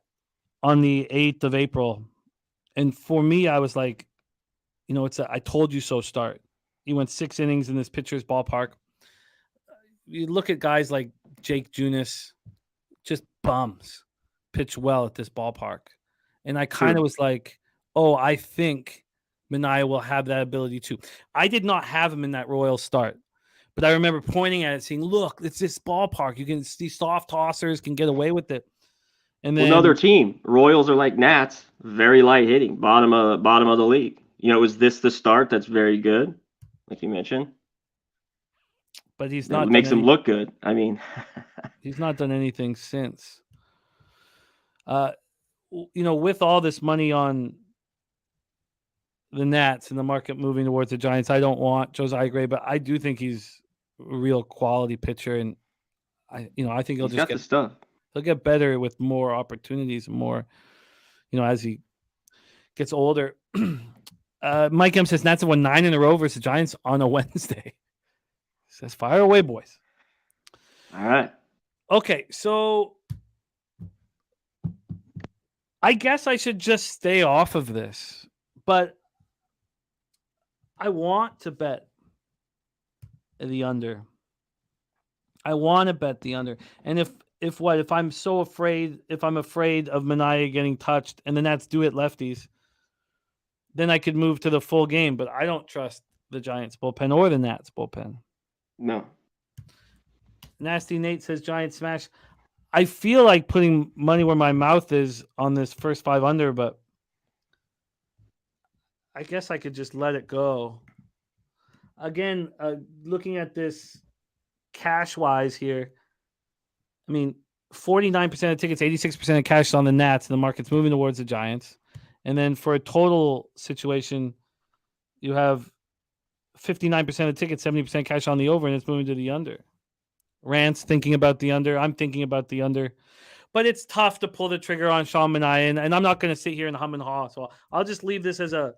[SPEAKER 2] on the 8th of April, and for me, I was like, it's a I told you so start. He went 6 innings in this pitcher's ballpark. You look at guys like Jake Junis, just bums, pitch well at this ballpark. And I kind of was like, oh, I think Manaea will have that ability too. I did not have him in that Royals start, but I remember pointing at it saying, look, it's this ballpark. You can see soft tossers can get away with it. And then
[SPEAKER 3] another team, Royals are like Nats, very light hitting, bottom of the league. Is this the start that's very good, like you mentioned?
[SPEAKER 2] But he's not.
[SPEAKER 3] It makes him look good. I mean,
[SPEAKER 2] he's not done anything since. With all this money on the Nats and the market moving towards the Giants, I don't want Josiah Gray, but I do think he's a real quality pitcher, and I think he'll just
[SPEAKER 3] get the stuff.
[SPEAKER 2] He'll get better with more opportunities and more, as he gets older. Mike M says Nats have won 9 in a row versus the Giants on a Wednesday. Says fire away, boys.
[SPEAKER 3] All right.
[SPEAKER 2] Okay, so I guess I should just stay off of this, but I want to bet the under. I want to bet the under. And if I'm afraid of Manaea getting touched and the Nats do it lefties, then I could move to the full game, but I don't trust the Giants bullpen or the Nats bullpen.
[SPEAKER 3] No.
[SPEAKER 2] Nasty Nate says Giants smash. I feel like putting money where my mouth is on this first 5 under, but I guess I could just let it go. Again, looking at this cash-wise here, I mean, 49% of tickets, 86% of cash is on the Nats, and the market's moving towards the Giants. And then for a total situation, you have 59% of tickets, 70% cash on the over, and it's moving to the under. Rant's thinking about the under. I'm thinking about the under. But it's tough to pull the trigger on Sean Manaea, and I'm not going to sit here and hum and haw. So I'll just leave this as a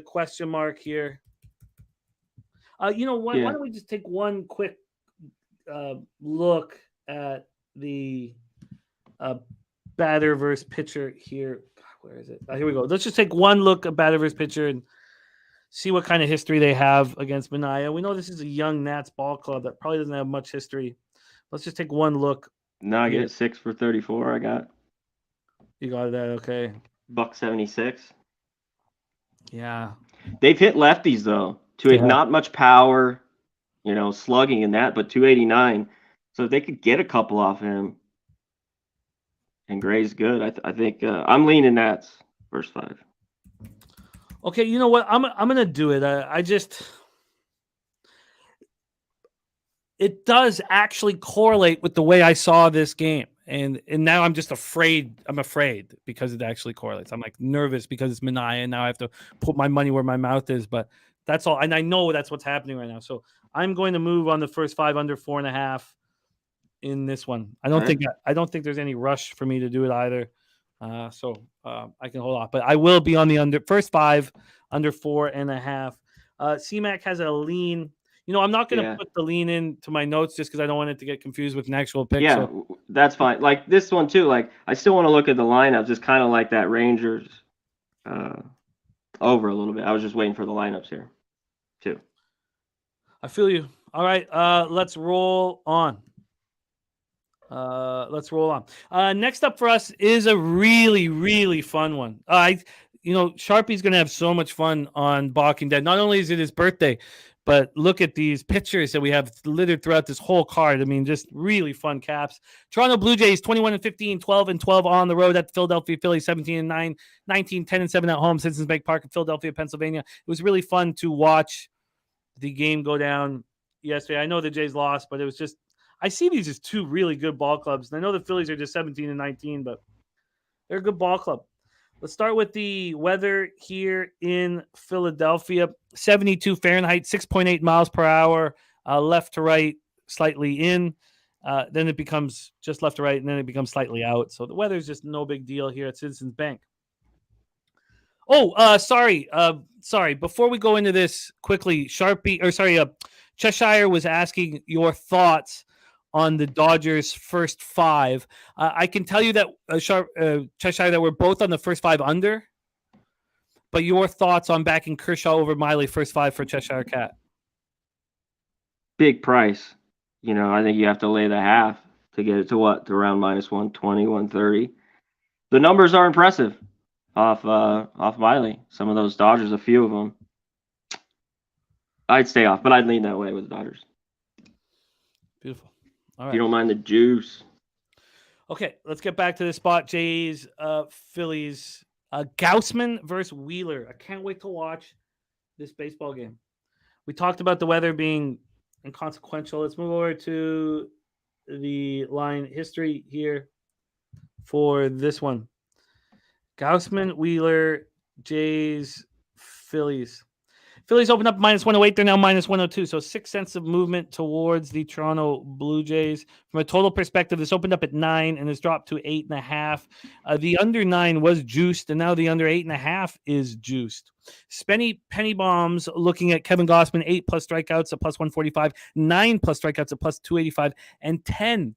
[SPEAKER 2] question mark here. Why don't we just take one quick look at the batter versus pitcher here. God, where is it? Here we go. Let's just take one look at batter versus pitcher and see what kind of history they have against Manaea. We know this is a young Nats ball club that probably doesn't have much history. Let's just take one look.
[SPEAKER 3] No, I get 6 for 34. I got.
[SPEAKER 2] You got that, okay.
[SPEAKER 3] $1.76.
[SPEAKER 2] Yeah.
[SPEAKER 3] They've hit lefties though. Not much power, slugging in that, but 289. So if they could get a couple off him, and Gray's good, I think I'm leaning Nats first 5.
[SPEAKER 2] Okay, you know what? I'm gonna do it. It does actually correlate with the way I saw this game, and now I'm just afraid. I'm afraid because it actually correlates. I'm like nervous because it's Manaea, and now I have to put my money where my mouth is. But that's all, and I know that's what's happening right now. So I'm going to move on the first 5 under 4.5 in this one. I don't think there's any rush for me to do it either. So I can hold off, but I will be on the first 5 under 4.5. CMAC has a lean. I'm not going to put the lean into my notes just because I don't want it to get confused with an actual pick.
[SPEAKER 3] Yeah,
[SPEAKER 2] so.
[SPEAKER 3] That's fine. Like this one too. Like I still want to look at the lineups, just kind of like that Rangers over a little bit. I was just waiting for the lineups here too.
[SPEAKER 2] I feel you. All right, let's roll on. Next up for us is a really, really fun one. Sharpie's going to have so much fun on Boxing Day. Not only is it his birthday, But look at these pictures that we have littered throughout this whole card. I mean, just really fun caps. Toronto Blue Jays 21-15, 12-12 on the road at the Philadelphia Phillies, 17-9, 19, 10-7 at home, Citizens Bank Park in Philadelphia, Pennsylvania. It was really fun to watch the game go down yesterday. I know the Jays lost, but it was just, I see these as two really good ball clubs. And I know the Phillies are just 17-19, but they're a good ball club. Let's start with the weather here in Philadelphia. 72 Fahrenheit, 6.8 miles per hour, left to right, slightly in. Then it becomes just left to right, and then it becomes slightly out. So the weather is just no big deal here at Citizens Bank. Oh, sorry. Before we go into this quickly, Cheshire was asking your thoughts on the Dodgers' first five. I can tell you that Cheshire, that we're both on the first five under. But your thoughts on backing Kershaw over Miley, first five for Cheshire Cat?
[SPEAKER 3] Big price. I think you have to lay the half to get it to what? To around minus 120, 130. The numbers are impressive off Miley. Some of those Dodgers, a few of them. I'd stay off, but I'd lean that way with the Dodgers.
[SPEAKER 2] Beautiful. All right.
[SPEAKER 3] If you don't mind the juice.
[SPEAKER 2] Okay, let's get back to the spot. Jays, Phillies. Gaussman versus Wheeler. I can't wait to watch this baseball game. We talked about the weather being inconsequential. Let's move over to the line history here for this one. Gaussman, Wheeler, Jays, Phillies. Phillies opened up minus 108. They're now minus 102. So 6 cents of movement towards the Toronto Blue Jays. From a total perspective, this opened up at 9 and has dropped to 8.5. The under 9 was juiced, and now the under 8.5 is juiced. Spenny Penny Bombs looking at Kevin Gaussman, 8 plus strikeouts at plus 145, 9 plus strikeouts at plus 285, and 10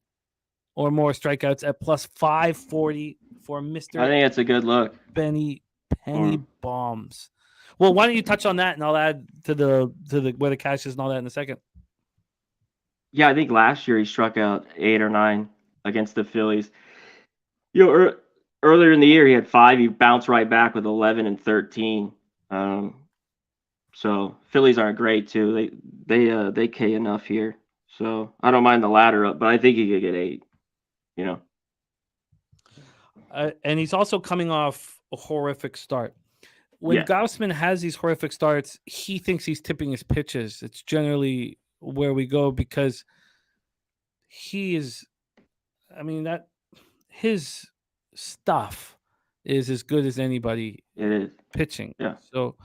[SPEAKER 2] or more strikeouts at plus 540 for Mr.
[SPEAKER 3] I think it's a good look.
[SPEAKER 2] Penny Bombs. Well, why don't you touch on that, and I'll add to the where the cash is and all that in a second.
[SPEAKER 3] Yeah, I think last year he struck out 8 or 9 against the Phillies. Earlier in the year he had 5. He bounced right back with 11 and 13. So Phillies aren't great too. They K enough here. So I don't mind the ladder up, but I think he could get 8.
[SPEAKER 2] And he's also coming off a horrific start. When Gaussman has these horrific starts, he thinks he's tipping his pitches. It's generally where we go because he is, that his stuff is as good as anybody pitching.
[SPEAKER 3] Yeah.
[SPEAKER 2] So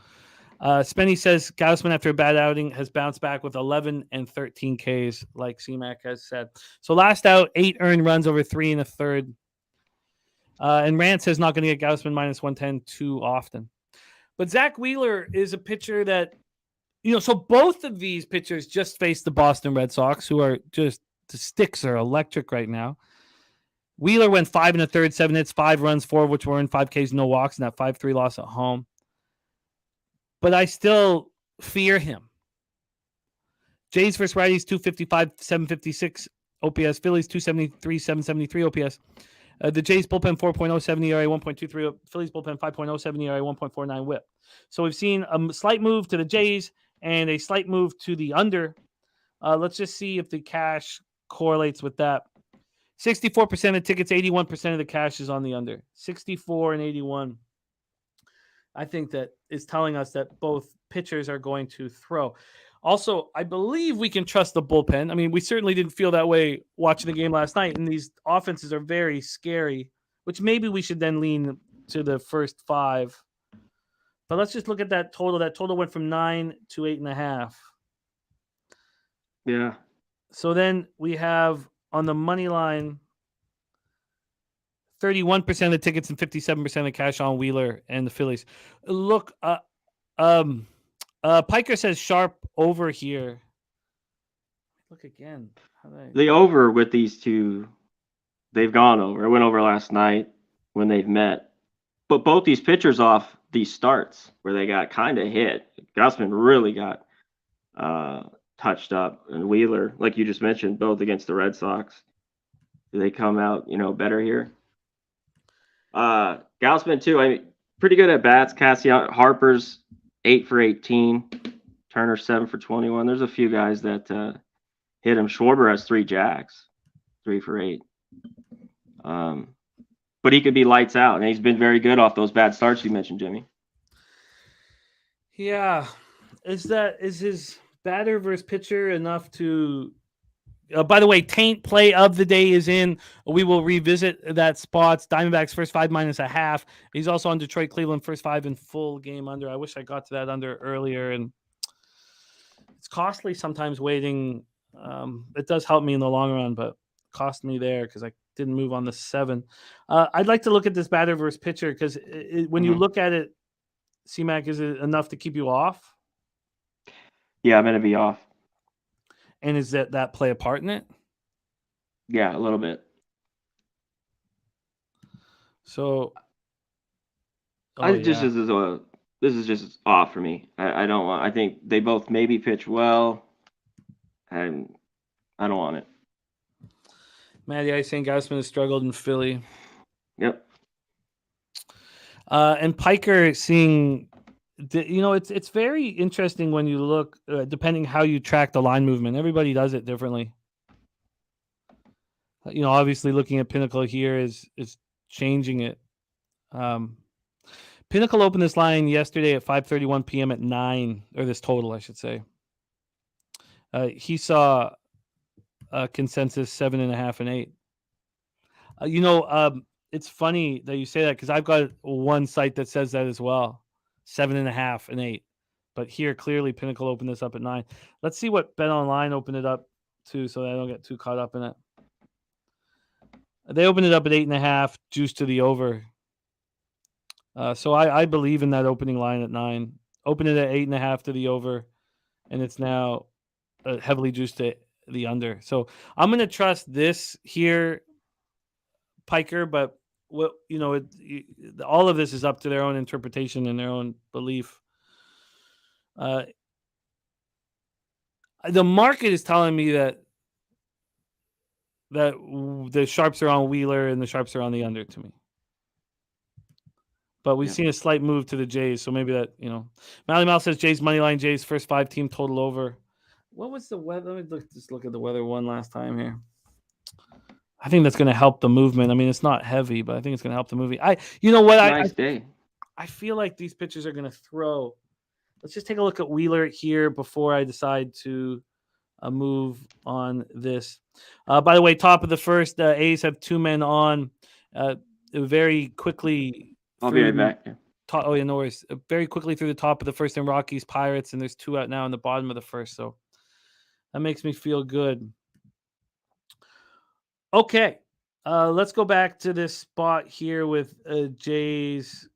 [SPEAKER 2] Spenny says Gaussman, after a bad outing, has bounced back with 11 and 13 Ks, like CMAC has said. So last out, 8 earned runs over 3 1/3. And Rand says not going to get Gaussman minus 110 too often. But Zach Wheeler is a pitcher that, so both of these pitchers just faced the Boston Red Sox, who are just, the sticks are electric right now. Wheeler went 5 1/3, 7 hits, 5 runs, 4 of which were in, 5 Ks, no walks, and that 5-3 loss at home. But I still fear him. Jays versus righties, 255, 756 OPS. Phillies, 273, 773 OPS. The Jays bullpen 4.07 ERA, 1.23. Phillies bullpen 5.07 ERA, 1.49 WHIP. So we've seen a slight move to the Jays and a slight move to the under. Let's just see if the cash correlates with that. 64% of tickets, 81% of the cash is on the under. 64 and 81. I think that is telling us that both pitchers are going to throw. Also, I believe we can trust the bullpen. We certainly didn't feel that way watching the game last night, and these offenses are very scary, which maybe we should then lean to the first 5. But let's just look at that total. That total went from 9 to 8.5.
[SPEAKER 3] Yeah.
[SPEAKER 2] So then we have on the money line 31% of the tickets and 57% of the cash on Wheeler and the Phillies. Look, Piker says sharp over here. Look again.
[SPEAKER 3] The over with these two, they've gone over. It went over last night when they've met. But both these pitchers off these starts where they got kind of hit. Gaussman really got touched up. And Wheeler, like you just mentioned, both against the Red Sox. Do they come out, better here? Gaussman, too, pretty good at bats. Harper's 8 for 18. Turner 7 for 21. There's a few guys that hit him. Schwarber has 3 jacks, 3 for 8. But he could be lights out, and he's been very good off those bad starts you mentioned, Jimmy.
[SPEAKER 2] Yeah. Is his batter versus pitcher enough to by the way, Taint play of the day is in. We will revisit that spots. Diamondbacks first 5 minus a half. He's also on Detroit, Cleveland first 5 in full game under. I wish I got to that under earlier, and it's costly sometimes waiting. It does help me in the long run, but cost me there because I didn't move on the 7. I'd like to look at this batter versus pitcher because when you look at it, C-Mac, is it enough to keep you off?
[SPEAKER 3] Yeah, I'm going to be off.
[SPEAKER 2] And is that play a part in it?
[SPEAKER 3] Yeah, a little bit.
[SPEAKER 2] So,
[SPEAKER 3] this is just off for me. I don't want. I think they both maybe pitch well, and I don't want it.
[SPEAKER 2] Matty Ice saying Gausman has struggled in Philly.
[SPEAKER 3] Yep.
[SPEAKER 2] And Piker seeing. It's very interesting when you look, depending how you track the line movement. Everybody does it differently. Obviously looking at Pinnacle here is changing it. Pinnacle opened this line yesterday at 5:31 p.m. at 9, or this total, I should say. He saw a consensus 7.5 and 8. It's funny that you say that because I've got one site that says that as well. 7.5 and 8, but here clearly Pinnacle opened this up at 9. Let's see what Bet Online opened it up to, so that I don't get too caught up in it. They opened it up at 8.5, juice to the over. So I believe in that opening line at 9. Open it at 8.5 to the over, and it's now heavily juiced to the under. So I'm going to trust this here, Piker, but all of this is up to their own interpretation and their own belief. The market is telling me that the sharps are on Wheeler and the sharps are on the under to me. But we've seen a slight move to the Jays, so maybe that, Mally Mal says Jays money line, Jays first 5 team total over. What was the weather? Let me look at the weather one last time here. I think that's going to help the movement. I mean, it's not heavy, but I think it's going to help the movie.
[SPEAKER 3] Nice day.
[SPEAKER 2] I feel like these pitchers are going to throw. Let's just take a look at Wheeler here before I decide to move on this. By the way, top of the first, A's have 2 men on. Very quickly.
[SPEAKER 3] I'll be right back.
[SPEAKER 2] Yeah. No worries. Very quickly through the top of the first in Rockies, Pirates, and there's 2 out now in the bottom of the first. So that makes me feel good. Okay, let's go back to this spot here with Jays,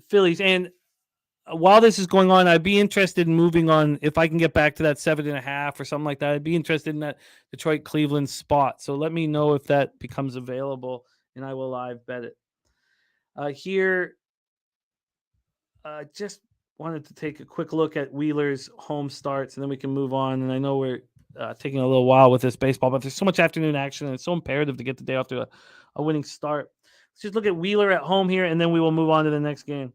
[SPEAKER 2] Phillies. And while this is going on, I'd be interested in moving on. If I can get back to that 7.5 or something like that, I'd be interested in that Detroit Cleveland spot. So let me know if that becomes available, and I will live bet it. Here, just wanted to take a quick look at Wheeler's home starts, and then we can move on. And I know we're taking a little while with this baseball, but there's so much afternoon action, and it's so imperative to get the day off to a winning start. Let's just look at Wheeler at home here, and then we will move on to the next game.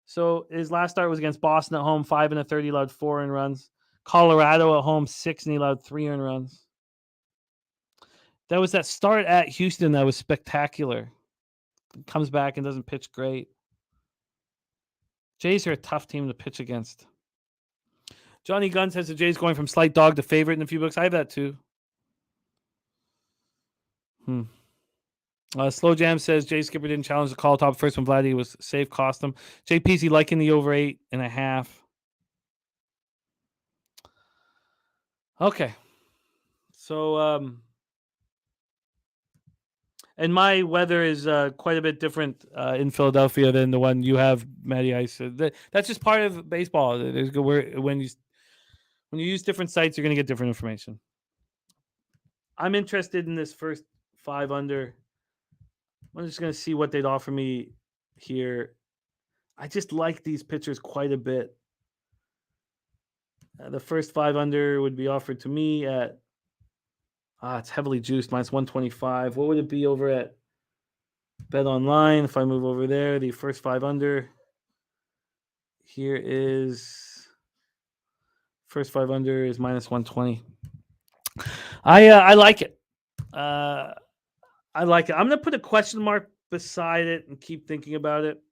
[SPEAKER 2] So his last start was against Boston at home, 5 1/3. He allowed 4 earned runs. Colorado at home, 6, and he allowed 3 earned runs. That was that start at Houston that was spectacular. Comes back and doesn't pitch great. Jays are a tough team to pitch against. Johnny Gunn says the Jays going from slight dog to favorite in a few books. I have that too. Slow Jam says Jay Skipper didn't challenge the call top first when Vladdy was safe, cost him. JPC liking the over 8.5. Okay. So, and my weather is quite a bit different in Philadelphia than the one you have, Matty Ice. That's just part of baseball. When you use different sites, you're going to get different information. I'm interested in this first 5 under. I'm just going to see what they'd offer me here. I just like these pitchers quite a bit. The first 5 under would be offered to me at, it's heavily juiced, minus 125. What would it be over at Bet Online? If I move over there, the first 5 under here is First 5 under is minus 120. I like it. I like it. I'm going to put a question mark beside it and keep thinking about it.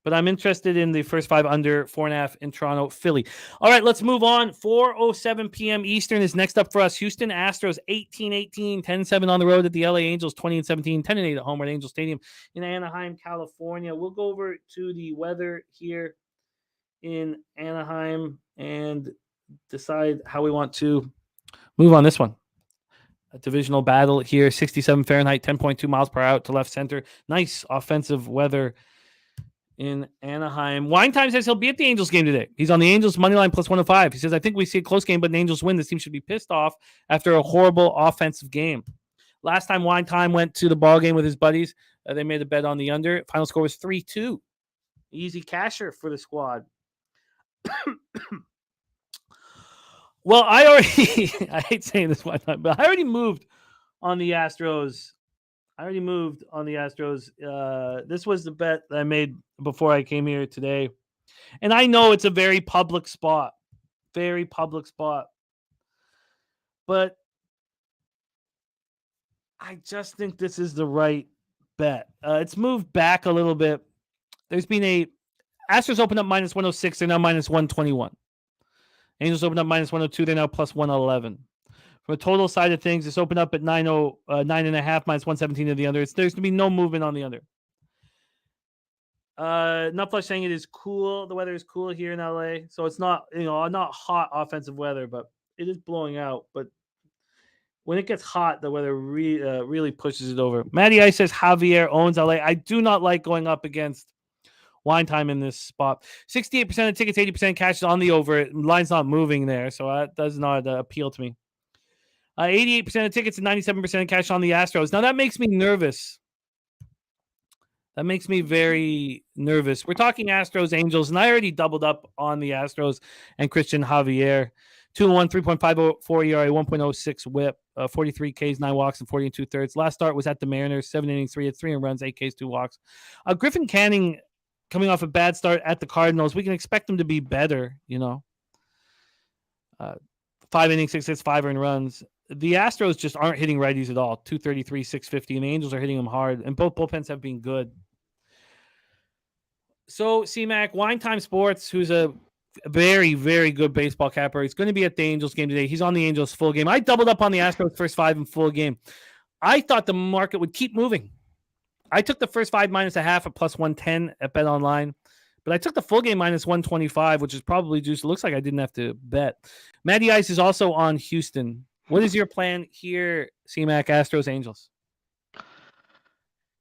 [SPEAKER 2] But I'm interested in the first 5 under 4.5 in Toronto, Philly. All right, let's move on. 4:07 p.m. Eastern is next up for us. Houston Astros 18-18, 10-7 on the road at the LA Angels, 20-17, 10-8 at home at Angel Stadium in Anaheim, California. We'll go over to the weather here in Anaheim and decide how we want to move on this one. A divisional battle here, 67 Fahrenheit, 10.2 miles per hour to left center. Nice offensive weather in Anaheim. Wine Time says he'll be at the Angels game today. He's on the Angels money line plus 105. He says, I think we see a close game, but an Angels win. This team should be pissed off after a horrible offensive game. Last time Wine Time went to the ball game with his buddies, they made a bet on the under. Final score was 3-2. Easy casher for the squad. Well, I hate saying this one time, but I already moved on the Astros. This was the bet that I made before I came here today. And I know it's a very public spot. But I just think this is the right bet. It's moved back a little bit. There's been Astros opened up minus 106. They're now minus 121. Angels opened up minus 102. They're now plus 111. From a total side of things, it's opened up at 9.5 minus 117 to the under. There's going to be no movement on the under. Nutflush saying it is cool. The weather is cool here in LA. So it's not, not hot offensive weather, but it is blowing out. But when it gets hot, the weather really pushes it over. Matty Ice says Javier owns LA. I do not like going up against Wine Time in this spot. 68% of tickets, 80% cash is on the over. Line's not moving there, so that does not appeal to me. 88% of tickets and 97% of cash on the Astros. Now, that makes me nervous. That makes me very nervous. We're talking Astros, Angels, and I already doubled up on the Astros and Christian Javier. 2-1, 3.54 ERA, 1.06 whip, 43 Ks, 9 walks, and 40 2/3. Last start was at the Mariners, 7 innings, 3 runs, 8 Ks, 2 walks. Griffin Canning coming off a bad start at the Cardinals. We can expect him to be better, 5 innings, 6 hits, 5 earned runs. The Astros just aren't hitting righties at all. 233, 650, and the Angels are hitting them hard, and both bullpens have been good. So, C-Mac, Wine Time Sports, who's a very, very good baseball capper, he's going to be at the Angels game today. He's on the Angels full game. I doubled up on the Astros first 5 in full game. I thought the market would keep moving. I took the first 5 minus a half at plus 110 at Bet Online, but I took the full game minus 125, which is probably juice. It looks like I didn't have to bet. Matty Ice is also on Houston. What is your plan here, C-Mac, Astros, Angels?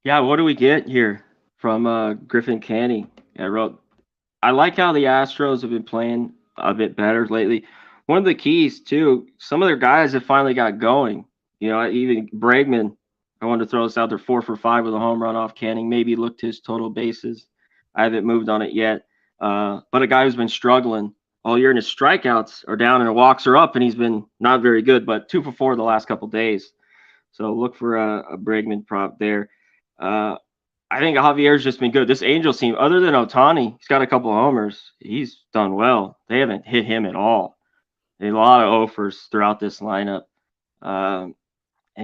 [SPEAKER 3] Yeah, what do we get here from Griffin Canning? I like how the Astros have been playing a bit better lately. One of the keys, too, some of their guys have finally got going. Even Bregman, I wanted to throw this out there, 4 for 5 with a home run off Canning. Maybe looked his total bases. I haven't moved on it yet. But a guy who's been struggling all year, and his strikeouts are down and his walks are up, and he's been not very good, but 2 for 4 the last couple days. So look for a Bregman prop there. I think Javier's just been good. This Angels team, other than Ohtani, he's got a couple of homers. He's done well. They haven't hit him at all. A lot of offers throughout this lineup. And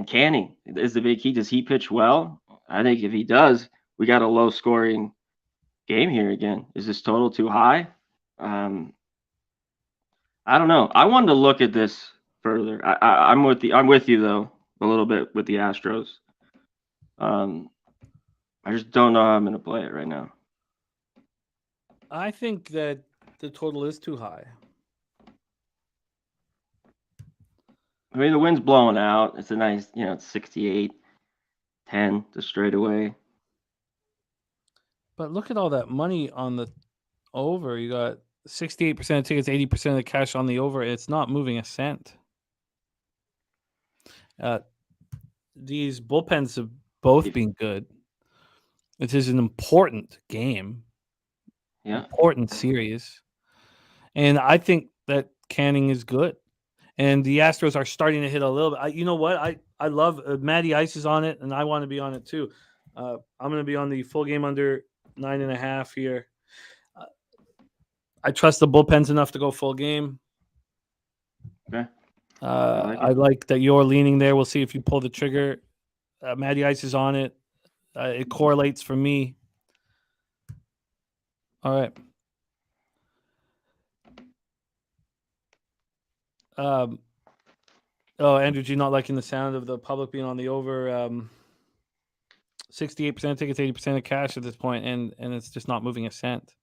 [SPEAKER 3] Canning is the big key. Does he pitch well? I think if he does, we got a low-scoring game here again. Is this total too high? I don't know. I wanted to look at this further. I'm with you though a little bit with the Astros. I just don't know how I'm going to play it right now.
[SPEAKER 2] I think that the total is too high.
[SPEAKER 3] I mean, the wind's blowing out. It's a nice, it's 68, 10 to straightaway.
[SPEAKER 2] But look at all that money on the over. You got 68% of tickets, 80% of the cash on the over. It's not moving a cent. These bullpens have both been good. It is an important game.
[SPEAKER 3] Yeah.
[SPEAKER 2] Important series. And I think that Canning is good. And the Astros are starting to hit a little bit. You know what? I love Matty Ice is on it, and I want to be on it too. I'm going to be on the full game under 9.5 here. I trust the bullpens enough to go full game.
[SPEAKER 3] Okay.
[SPEAKER 2] I like that you're leaning there. We'll see if you pull the trigger. Matty Ice is on it. It correlates for me. All right. Andrew G not liking the sound of the public being on the over. 68% of tickets, 80% of cash at this point, and it's just not moving a cent.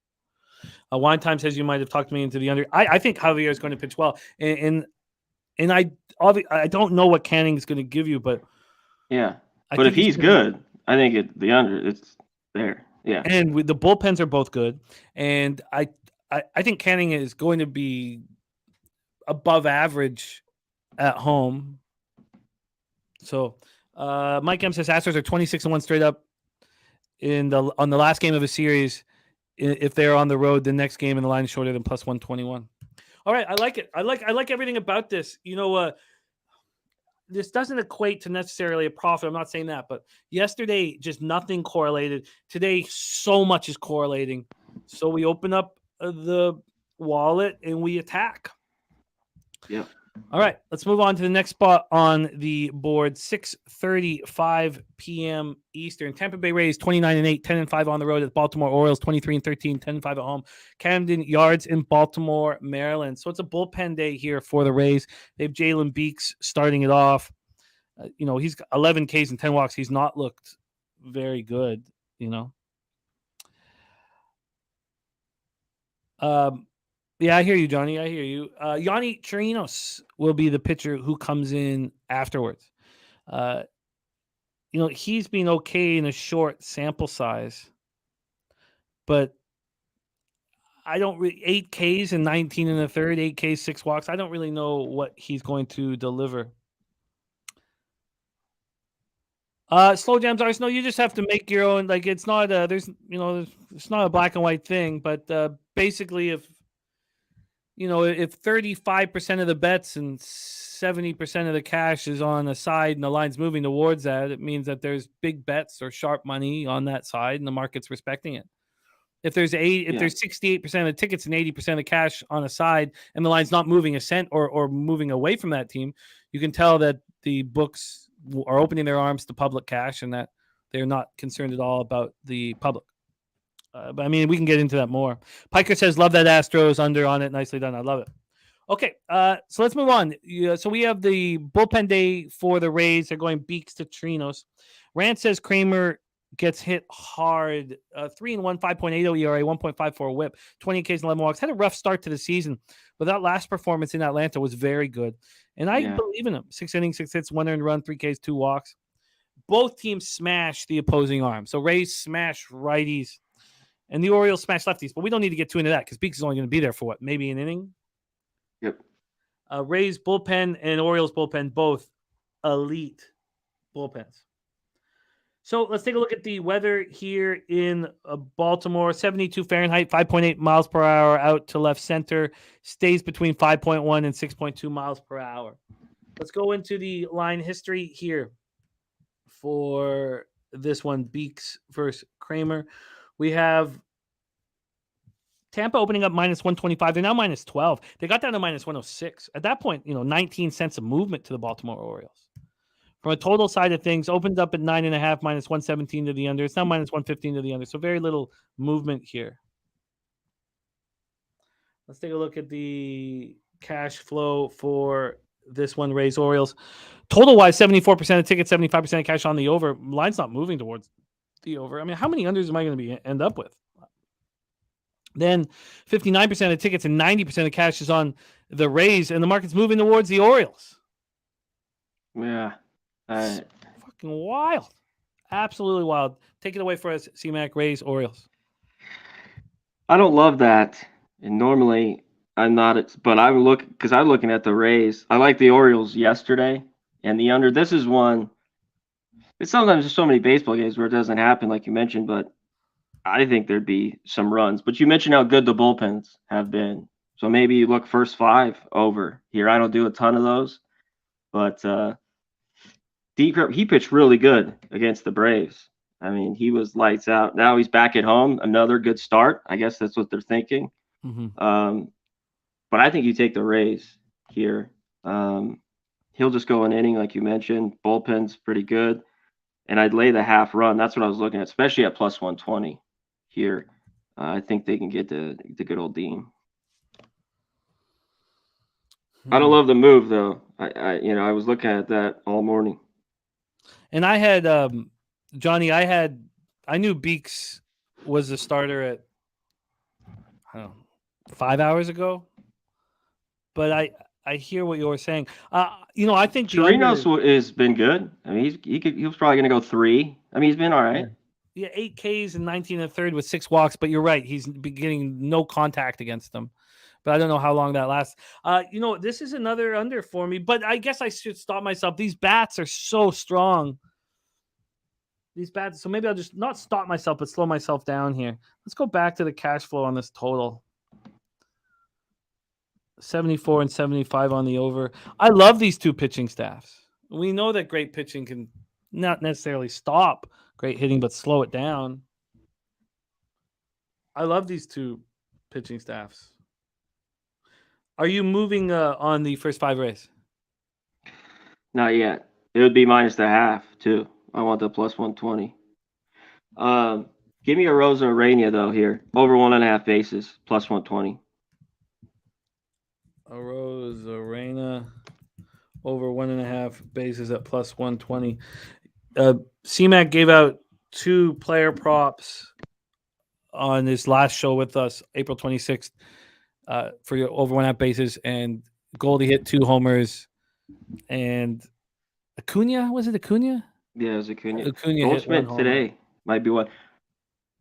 [SPEAKER 2] Wine Time says you might have talked me into the under. I think Javier is going to pitch well, and I don't know what Canning is going to give you, but
[SPEAKER 3] yeah. But if he's good, I think the under it's there. Yeah.
[SPEAKER 2] And the bullpens are both good, and I think Canning is going to be above average at home. So Mike M says Astros are 26-1 straight up on the last game of a series. If they're on the road, the next game and the line is shorter than plus 121. All right, I like it. I like everything about this. This doesn't equate to necessarily a profit. I'm not saying that, but yesterday just nothing correlated. Today, so much is correlating. So we open up the wallet and we attack.
[SPEAKER 3] Yeah.
[SPEAKER 2] All right, let's move on to the next spot on the board. 6:35 p.m. Eastern. Tampa Bay Rays 29-8, 10-5 on the road at Baltimore Orioles 23-13, 10-5 at home. Camden Yards in Baltimore, Maryland. So it's a bullpen day here for the Rays. They have Jalen Beeks starting it off. He's got 11 Ks and 10 walks. He's not looked very good. Yeah, I hear you, Johnny. I hear you. Yanni Chirinos will be the pitcher who comes in afterwards. He's been okay in a short sample size, but I don't 8 Ks and 19 in the third, 8 Ks, 6 walks. I don't really know what he's going to deliver. Slow jams, Arsenal. You just have to make your own. Like it's not it's not a black and white thing, but basically if 35% of the bets and 70% of the cash is on a side and the line's moving towards that, it means that there's big bets or sharp money on that side and the market's respecting it. If there's 68% of the tickets and 80% of the cash on a side and the line's not moving a cent or moving away from that team, you can tell that the books are opening their arms to public cash and that they're not concerned at all about the public. But I mean, we can get into that more. Piker says, love that Astros under on it. Nicely done. I love it. Okay, so let's move on. So we have the bullpen day for the Rays. They're going Beeks to Chirinos. Rand says Kramer gets hit hard. 3-1, 5.80 ERA, 1.54 whip, 20 Ks and 11 walks. Had a rough start to the season, but that last performance in Atlanta was very good. And I believe in him. 6 innings, 6 hits, 1 earned run, 3 Ks, 2 walks. Both teams smash the opposing arm. So Rays smash righties. And the Orioles smash lefties, but we don't need to get too into that because Beeks is only going to be there for maybe an inning?
[SPEAKER 3] Yep.
[SPEAKER 2] Rays bullpen and Orioles bullpen, both elite bullpens. So let's take a look at the weather here in Baltimore. 72 Fahrenheit, 5.8 miles per hour out to left center. Stays between 5.1 and 6.2 miles per hour. Let's go into the line history here for this one, Beeks versus Kramer. We have Tampa opening up minus 125. They're now minus 12. They got down to minus 106. At that point, 19 cents of movement to the Baltimore Orioles. From a total side of things, opened up at 9.5, minus 117 to the under. It's now minus 115 to the under. So very little movement here. Let's take a look at the cash flow for this one, Rays Orioles. Total-wise, 74% of tickets, 75% of cash on the over. Line's not moving towards the over. I mean, how many unders am I going to end up with? Then 59% of tickets and 90% of cash is on the Rays, and the market's moving towards the Orioles.
[SPEAKER 3] Yeah.
[SPEAKER 2] Fucking wild. Absolutely wild. Take it away for us, C-Mac, Rays, Orioles.
[SPEAKER 3] I don't love that. And normally I'm not, but I'm looking at the Rays. I like the Orioles yesterday and the under. This is one. It's sometimes there's so many baseball games where it doesn't happen, like you mentioned, but I think there'd be some runs. But you mentioned how good the bullpens have been. So maybe you look first 5 over here. I don't do a ton of those, but he pitched really good against the Braves. I mean, he was lights out. Now he's back at home. Another good start. I guess that's what they're thinking.
[SPEAKER 2] Mm-hmm.
[SPEAKER 3] But I think you take the Rays here. He'll just go an inning, like you mentioned. Bullpen's pretty good. And I'd lay the half run. That's what I was looking at, especially at plus 120 here. I think they can get the good old Dean. I don't love the move though. I was looking at that all morning.
[SPEAKER 2] And I had Johnny. I knew Beeks was the starter at 5 hours ago, but I hear what you're saying. I think
[SPEAKER 3] Chirinos has been good. I mean, he was probably going to go 3. I mean, he's been all right.
[SPEAKER 2] Yeah, 8 Ks and 19 1/3 with 6 walks. But you're right; he's getting no contact against them. But I don't know how long that lasts. This is another under for me. But I guess I should stop myself. These bats are so strong. These bats. So maybe I'll just not stop myself, but slow myself down here. Let's go back to the cash flow on this total. 74 and 75 on the over. I love these two pitching staffs. We know that great pitching can not necessarily stop great hitting, but slow it down. I love these two pitching staffs. Are you moving on the first 5 race?
[SPEAKER 3] Not yet. It would be minus the half too. I want the plus 120. Give me a Rosa Arena though here. Over 1.5 bases, plus 120.
[SPEAKER 2] A Rose Arena over 1.5 bases at plus 120. CMAC gave out 2 player props on his last show with us, April 26th, for your over 1.5 bases, and Goldie hit 2 homers, and Acuna, was it Acuna?
[SPEAKER 3] Yeah, it was Acuna.
[SPEAKER 2] Goldschmidt
[SPEAKER 3] today might be one.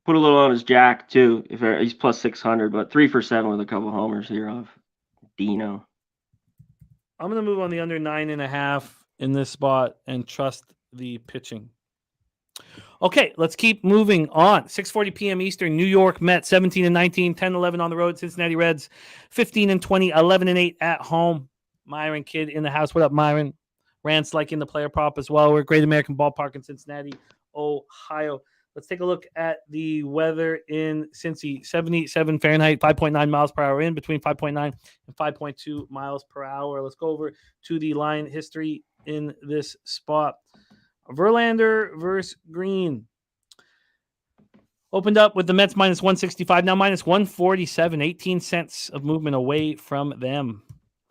[SPEAKER 3] Put a little on his jack too. If he's plus 600, but 3 for 7 with a couple homers here off Dino.
[SPEAKER 2] I'm going to move on the under 9.5 in this spot and trust the pitching. Okay, let's keep moving on. 6:40 p.m. Eastern, New York Mets 17 and 19, 10-11 on the road. Cincinnati Reds 15 and 20, 11 and 8 at home. Myron Kidd in the house. What up, Myron? Rance like in the player prop as well. We're at Great American Ballpark in Cincinnati, Ohio. Let's take a look at the weather in Cincy. 77 Fahrenheit, 5.9 miles per hour in, between 5.9 and 5.2 miles per hour. Let's go over to the line history in this spot. Verlander versus Green. Opened up with the Mets minus 165, now minus 147, 18 cents of movement away from them.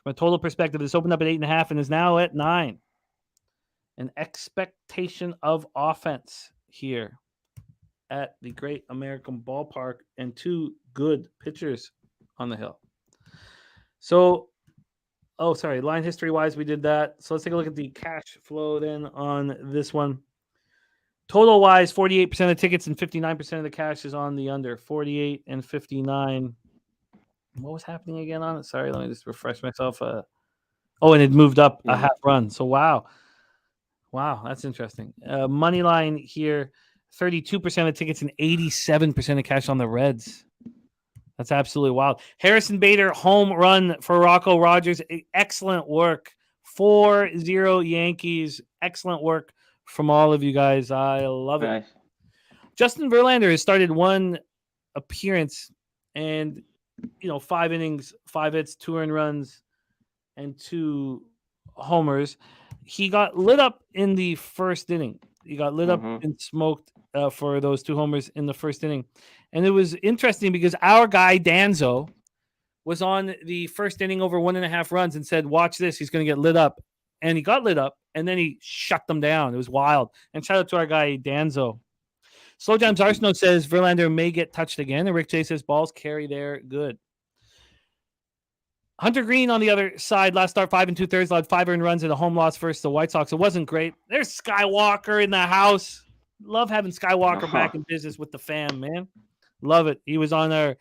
[SPEAKER 2] From a total perspective, this opened up at 8.5 and is now at 9. An expectation of offense here at the Great American Ballpark and 2 good pitchers on the hill. So, line history-wise, we did that. So let's take a look at the cash flow then on this one. Total-wise, 48% of tickets and 59% of the cash is on the under. 48 and 59. What was happening again on it? Sorry, let me just refresh myself. And it moved up a half run. So, wow, that's interesting. Money line here, 32% of tickets and 87% of cash on the Reds. That's absolutely wild. Harrison Bader, home run for Rocco Rogers. Excellent work. 4-0 Yankees. Excellent work from all of you guys. I love it.
[SPEAKER 3] Nice.
[SPEAKER 2] Justin Verlander has started 1 appearance and, 5 innings, 5 hits, 2 earned runs, and 2 homers. He got lit up in the first inning. He got lit up and smoked for those 2 homers in the first inning. And it was interesting because our guy, Danzo, was on the first inning over 1.5 runs and said, watch this, he's going to get lit up. And he got lit up, and then he shut them down. It was wild. And shout out to our guy, Danzo. Slow Times Arsenal says Verlander may get touched again. And Rick J says balls carry there. Good. Hunter Green on the other side, last start 5 2/3, allowed 5 earned runs and a home loss versus the White Sox. It wasn't great. There's Skywalker in the house. Love having Skywalker back in business with the fam, man. Love it. He was on our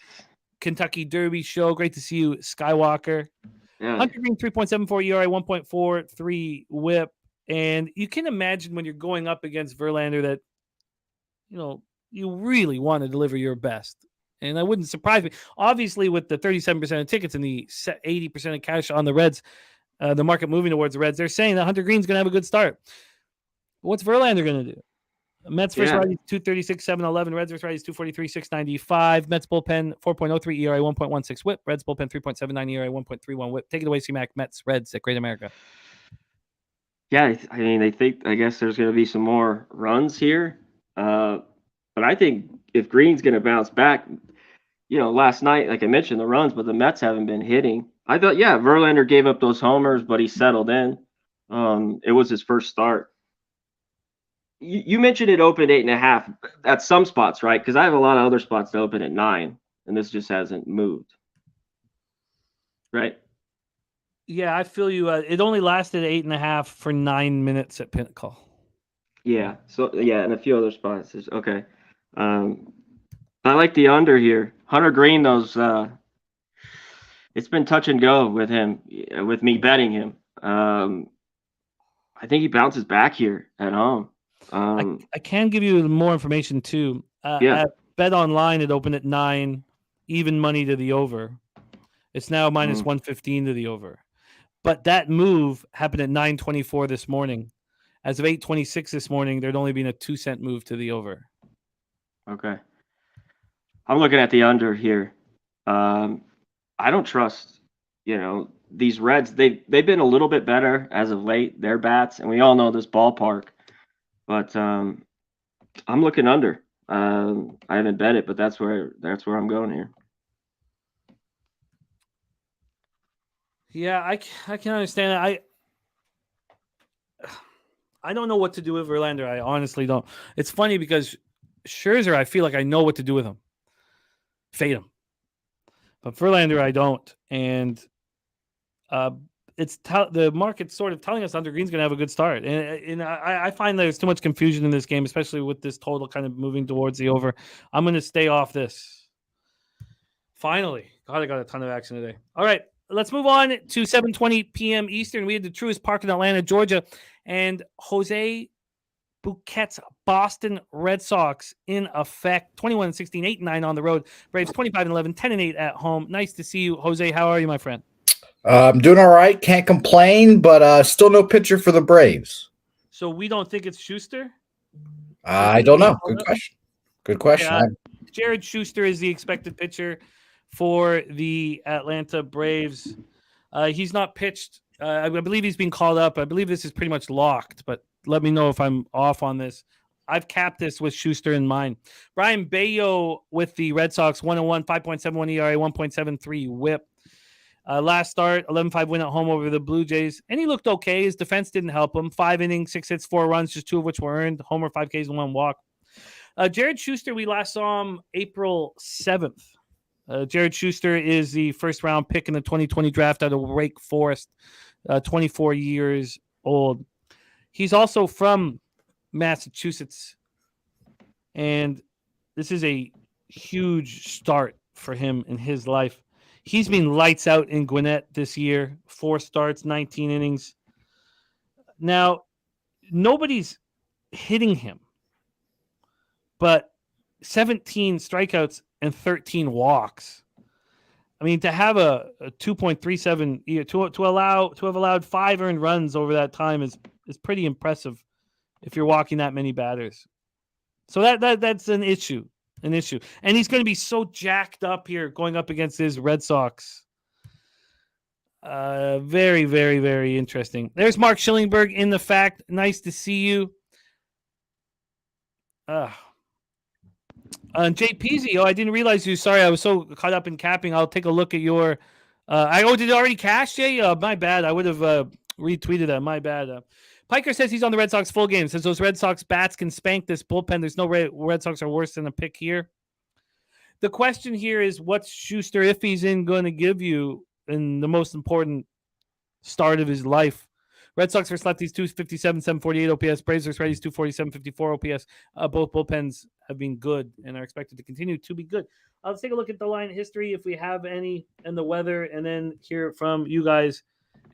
[SPEAKER 2] Kentucky Derby show. Great to see you, Skywalker.
[SPEAKER 3] Yeah.
[SPEAKER 2] Hunter Green, 3.74 ERA, 1.43 whip. And you can imagine when you're going up against Verlander that, you really want to deliver your best. And that wouldn't surprise me. Obviously, with the 37% of tickets and the 80% of cash on the Reds, the market moving towards the Reds, they're saying that Hunter Green's going to have a good start. But what's Verlander going to do? Mets versus Rockies 236, 711. Reds versus Rockies 243, 695. Mets bullpen 4.03 ERA, 1.16 WHIP. Reds bullpen 3.79 ERA, 1.31 WHIP. Take it away, C-Mac. Mets, Reds at Great America.
[SPEAKER 3] Yeah, I mean, I guess there's going to be some more runs here. But I think if Green's going to bounce back, last night, like I mentioned, the runs, but the Mets haven't been hitting. I thought, Verlander gave up those homers, but he settled in. It was his first start. You mentioned it opened 8.5 at some spots, right? Because I have a lot of other spots to open at 9, and this just hasn't moved. Right?
[SPEAKER 2] Yeah, I feel you. It only lasted 8.5 for 9 minutes at Pinnacle.
[SPEAKER 3] Yeah. So and a few other spots. Okay. I like the under here. Hunter Green, those. It's been touch and go with him, with me betting him. I think he bounces back here at home.
[SPEAKER 2] I can give you more information too. At Bet Online, it opened at 9, even money to the over. It's now minus 115 to the over. But that move happened at 9:24 this morning. As of 8:26 this morning, there'd only been a 2-cent move to the over.
[SPEAKER 3] Okay. I'm looking at the under here. I don't trust, these Reds. They've been a little bit better as of late, their bats, and we all know this ballpark. But I'm looking under. I haven't bet it, but that's where I'm going here.
[SPEAKER 2] Yeah, I can understand that. I don't know what to do with Verlander. I honestly don't. It's funny because Scherzer, I feel like I know what to do with him. Fade him. But Verlander, I don't. And the market's sort of telling us Hunter Green's going to have a good start. And I find there's too much confusion in this game, especially with this total kind of moving towards the over. I'm going to stay off this. Finally. God, I got a ton of action today. All right. Let's move on to 7:20 p.m. Eastern. We had the Truist Park in Atlanta, Georgia, and Jose Bouquet's Boston Red Sox in effect. 21-16, 8-9 on the road. Braves 25-11, 10-8 at home. Nice to see you, Jose. How are you, my friend?
[SPEAKER 4] I'm doing all right. Can't complain, but still no pitcher for the Braves.
[SPEAKER 2] So we don't think it's Schuster?
[SPEAKER 4] I don't know. Good question.
[SPEAKER 2] Yeah, Jared Schuster is the expected pitcher for the Atlanta Braves. He's not pitched. I believe he's been called up. I believe this is pretty much locked, but let me know if I'm off on this. I've capped this with Schuster in mind. Brian Bayo with the Red Sox, 101, 5.71 ERA, 1.73 WHIP. Last start, 11-5 win at home over the Blue Jays, and he looked okay. His defense didn't help him. 5 innings, 6 hits, 4 runs, just 2 of which were earned. Homer, 5 Ks, and 1 walk. Jared Schuster, we last saw him April 7th. Jared Schuster is the first-round pick in the 2020 draft out of Wake Forest, 24 years old. He's also from Massachusetts, and this is a huge start for him in his life. He's been lights out in Gwinnett this year, 4 starts, 19 innings. Now, nobody's hitting him, but 17 strikeouts and 13 walks. I mean, to have a 2.37 to have allowed 5 earned runs over that time is pretty impressive if you're walking that many batters. So that's an issue. And he's going to be so jacked up here going up against his Red Sox. Very, very, very interesting. There's Mark Schillingberg in the fact. Nice to see you. Jay Peasy, I didn't realize you. Sorry, I was so caught up in capping. I'll take a look at your. Did it already cash, Jay? My bad. I would have retweeted that. My bad. Piker says he's on the Red Sox full game. Says those Red Sox bats can spank this bullpen. There's no Red Sox are worse than a pick here. The question here is, what's Schuster, if he's in, going to give you in the most important start of his life? Red Sox versus lefties, 257, 748 OPS. Braves versus righties, 247, 54 OPS. Both bullpens have been good and are expected to continue to be good. Let's take a look at the line history if we have any, and the weather, and then hear from you guys.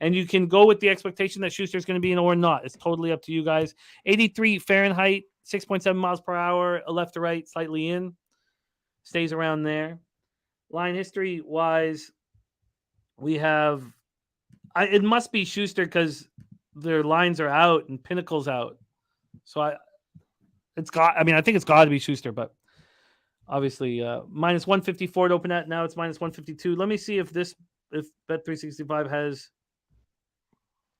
[SPEAKER 2] And you can go with the expectation that Schuster's going to be in or not. It's totally up to you guys. 83 Fahrenheit, 6.7 miles per hour, left to right, slightly in. Stays around there. Line history-wise, we have... it must be Schuster because their lines are out and Pinnacle's out. So I think it's got to be Schuster, but obviously minus 154 to open at. Now it's minus 152. Let me see if Bet365 has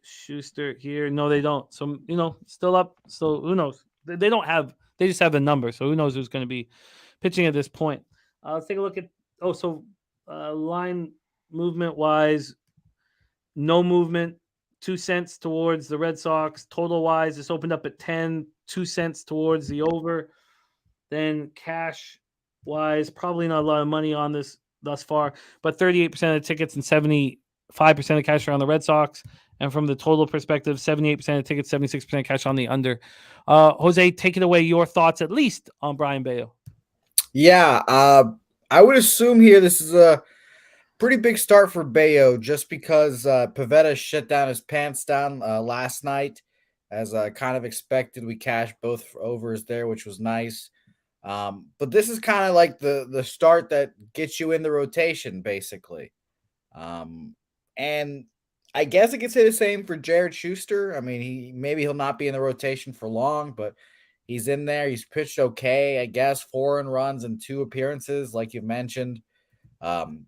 [SPEAKER 2] Schuster here. No, they don't. So, still up. So who knows? They don't have, they just have a number. So who knows who's going to be pitching at this point. Let's take a look at, line movement wise, no movement, 2 cents towards the Red Sox. Total wise, this opened up at 10, 2 cents towards the over. Then cash wise, probably not a lot of money on this thus far, but 38% of the tickets and 75% of cash are on the Red Sox. And from the total perspective, 78% of tickets, 76% cash on the under. Jose, take it away. Your thoughts, at least, on Brian Bayo.
[SPEAKER 4] Yeah, I would assume here this is a pretty big start for Bayo just because Pivetta shut down his pants down last night. As kind of expected, we cashed both overs there, which was nice. But this is kind of like the start that gets you in the rotation, basically. And I guess I could say the same for Jared Schuster. I mean, he'll not be in the rotation for long, but he's in there. He's pitched okay, I guess. 4 runs and 2 appearances, like you mentioned. One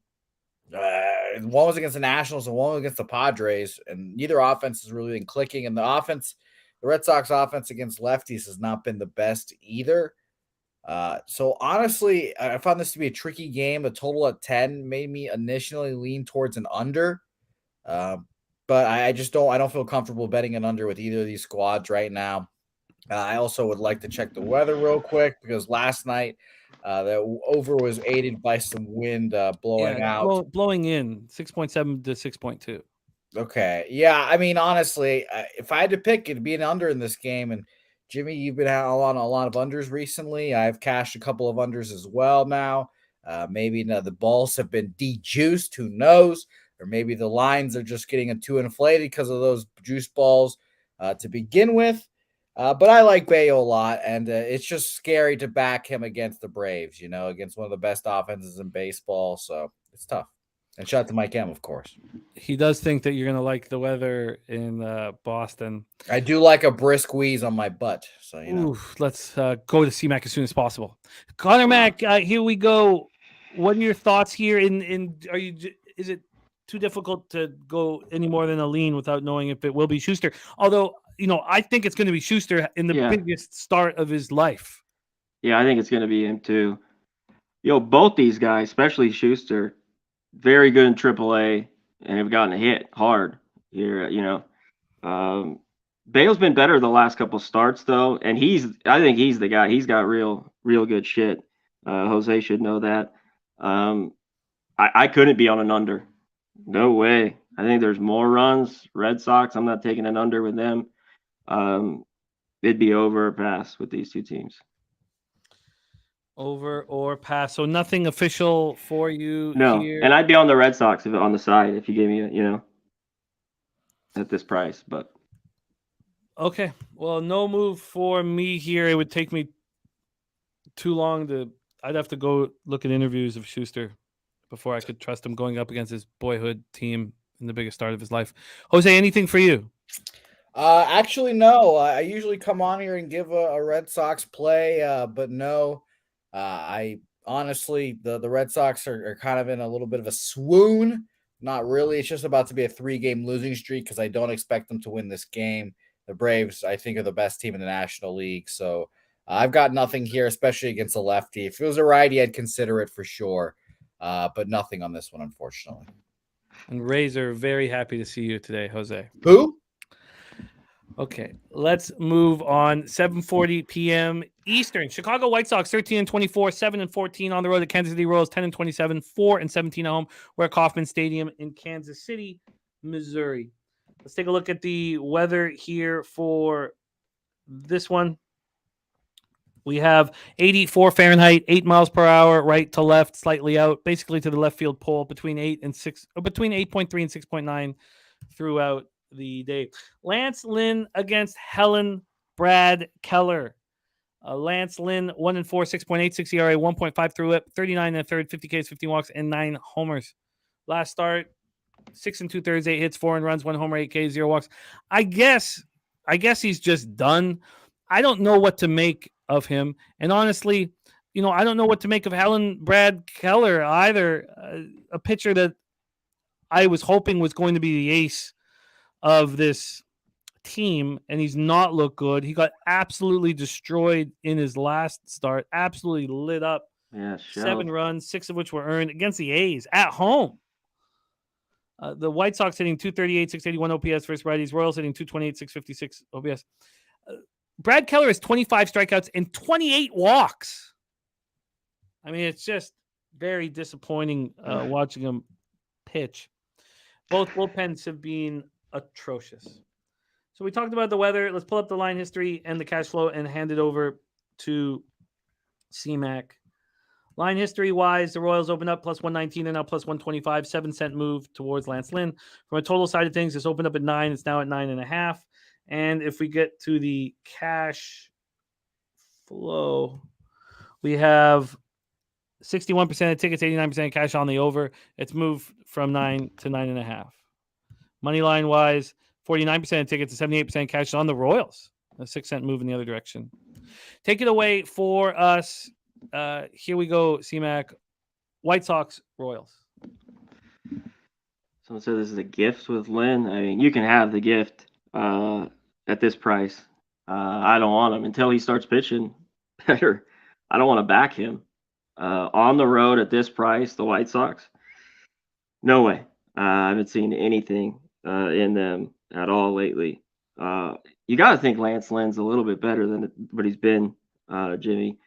[SPEAKER 4] was against the Nationals and one was against the Padres, and neither offense has really been clicking. And the Red Sox offense against lefties has not been the best either. So honestly, I found this to be a tricky game. The total at 10 made me initially lean towards an under. But I don't feel comfortable betting an under with either of these squads right now. I also would like to check the weather real quick because last night the over was aided by some wind blowing out.
[SPEAKER 2] Blowing in 6.7 to 6.2.
[SPEAKER 4] Okay. Yeah. I mean, honestly, if I had to pick, it'd be an under in this game. And Jimmy, you've been having a lot of unders recently. I've cashed a couple of unders as well now. Maybe the balls have been de-juiced. Who knows? Or maybe the lines are just getting too inflated because of those juice balls to begin with. But I like Bayo a lot, and it's just scary to back him against the Braves, against one of the best offenses in baseball. So it's tough. And shout out to Mike M, of course.
[SPEAKER 2] He does think that you're going to like the weather in Boston.
[SPEAKER 4] I do like a brisk wheeze on my butt. So,
[SPEAKER 2] let's go to CMAC as soon as possible. Conor Mac, here we go. What are your thoughts here? Is it too difficult to go any more than a lean without knowing if it will be Schuster? Although, I think it's going to be Schuster in the biggest start of his life.
[SPEAKER 3] Yeah, I think it's going to be him too. Both these guys, especially Schuster, very good in AAA and have gotten a hit hard here. Bale's been better the last couple starts though, and I think he's the guy. He's got real good shit. Jose should know that. I couldn't be on an under. No way. I think there's more runs. Red Sox, I'm not taking an under with them. It'd be over or pass with these two teams.
[SPEAKER 2] Over or pass. So nothing official for you here.
[SPEAKER 3] And I'd be on the Red Sox on the side if you gave me at this price. But
[SPEAKER 2] okay. Well, no move for me here. It would take me too long I'd have to go look at interviews of Schuster before I could trust him going up against his boyhood team in the biggest start of his life. Jose, anything for you?
[SPEAKER 4] Actually, no. I usually come on here and give a Red Sox play, but no. I honestly, the Red Sox are kind of in a little bit of a swoon. Not really. It's just about to be a 3-game losing streak because I don't expect them to win this game. The Braves, I think, are the best team in the National League. So I've got nothing here, especially against a lefty. If it was a righty, I'd consider it for sure. But nothing on this one, unfortunately.
[SPEAKER 2] And Rays are very happy to see you today, Jose.
[SPEAKER 4] Who?
[SPEAKER 2] Okay, let's move on. 7:40 p.m. Eastern. Chicago White Sox 13-24, 7-14 on the road at Kansas City Royals, 10-27, 4-17 at home. We're at Kauffman Stadium in Kansas City, Missouri. Let's take a look at the weather here for this one. We have 84 Fahrenheit, 8 miles per hour, right to left, slightly out, basically to the left field pole, between 8.3 and 6.9 throughout the day. Lance Lynn against Helen Brad Keller. Lance Lynn, 1-4, 6.86 ERA, 1.5 through it, 39 1/3, 50 Ks, 15 walks, and 9 homers. Last start, 6 2/3, 8 hits, 4 runs, 1 homer, 8 Ks, 0 walks. I guess he's just done. I don't know what to make of him. And honestly, I don't know what to make of Helen Brad Keller either. A pitcher that I was hoping was going to be the ace of this team, and he's not looked good. He got absolutely destroyed in his last start, absolutely lit up.
[SPEAKER 3] Yeah,
[SPEAKER 2] 7 runs, 6 of which were earned against the A's at home. The White Sox hitting 238, 681 OPS versus righties. Royals hitting 228, 656 OPS. Brad Keller has 25 strikeouts and 28 walks. I mean, it's just very disappointing watching him pitch. Both bullpens have been atrocious. So we talked about the weather. Let's pull up the line history and the cash flow and hand it over to CMAC. Line history-wise, the Royals opened up plus 119 and now plus 125, 7-cent move towards Lance Lynn. From a total side of things, it's opened up at 9. It's now at 9.5. And if we get to the cash flow, we have 61% of tickets, 89% of cash on the over. It's moved from 9 to 9.5. Money line-wise, 49% of tickets and 78% cash on the Royals. A 6-cent move in the other direction. Take it away for us. Here we go, CMAC. White Sox, Royals.
[SPEAKER 3] Someone said this is a gift with Lynn. I mean, you can have the gift at this price. I don't want him until he starts pitching better. I don't want to back him. On the road at this price, the White Sox, no way. I haven't seen anything in them at all lately. You got to think Lance Lynn's a little bit better than what he's been, Jimmy.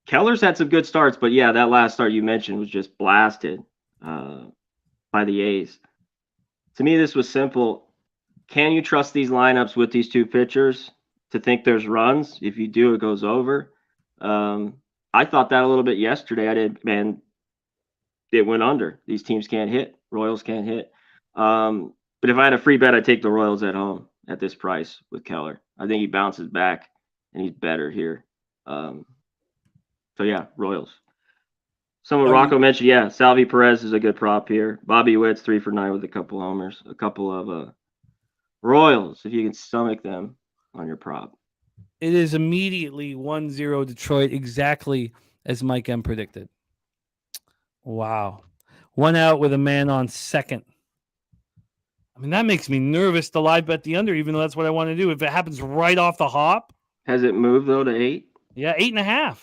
[SPEAKER 3] Keller's had some good starts, but yeah, that last start you mentioned was just blasted by the A's. To me, this was simple. Can you trust these lineups with these two pitchers to think there's runs? If you do, it goes over. I thought that a little bit yesterday. I did, man. It went under. These teams can't hit. Royals can't hit. But if I had a free bet, I'd take the Royals at home at this price with Keller. I think he bounces back and he's better here. So yeah, Royals. Someone Rocco mentioned, yeah, Salvi Perez is a good prop here. Bobby Witt's 3 for 9 with a couple homers. A couple of Royals, if you can stomach them on your prop.
[SPEAKER 2] It is immediately 1-0 Detroit, exactly as Mike M predicted. Wow. 1 out with a man on second. I mean, that makes me nervous to live bet the under, even though that's what I want to do. If it happens right off the hop.
[SPEAKER 3] Has it moved, though, to 8?
[SPEAKER 2] Yeah, 8.5.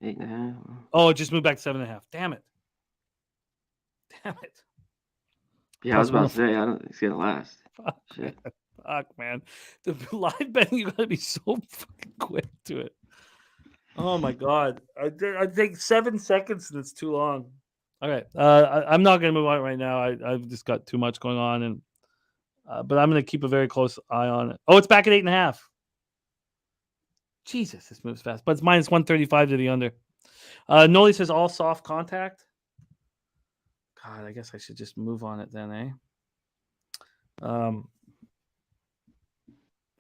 [SPEAKER 3] 8.5.
[SPEAKER 2] Oh, it just moved back to 7.5. Damn it.
[SPEAKER 3] Yeah, I was about to say, I don't think it's going to last.
[SPEAKER 2] Fuck, man. The live betting, you got to be so fucking quick to it. Oh, my God. I think 7 seconds, and it's too long. All right. I'm not going to move on right now. I've just got too much going on, and but I'm going to keep a very close eye on it. Oh, it's back at 8.5. Jesus, this moves fast. But it's minus 135 to the under. Noli says all soft contact. God, I guess I should just move on it then, eh?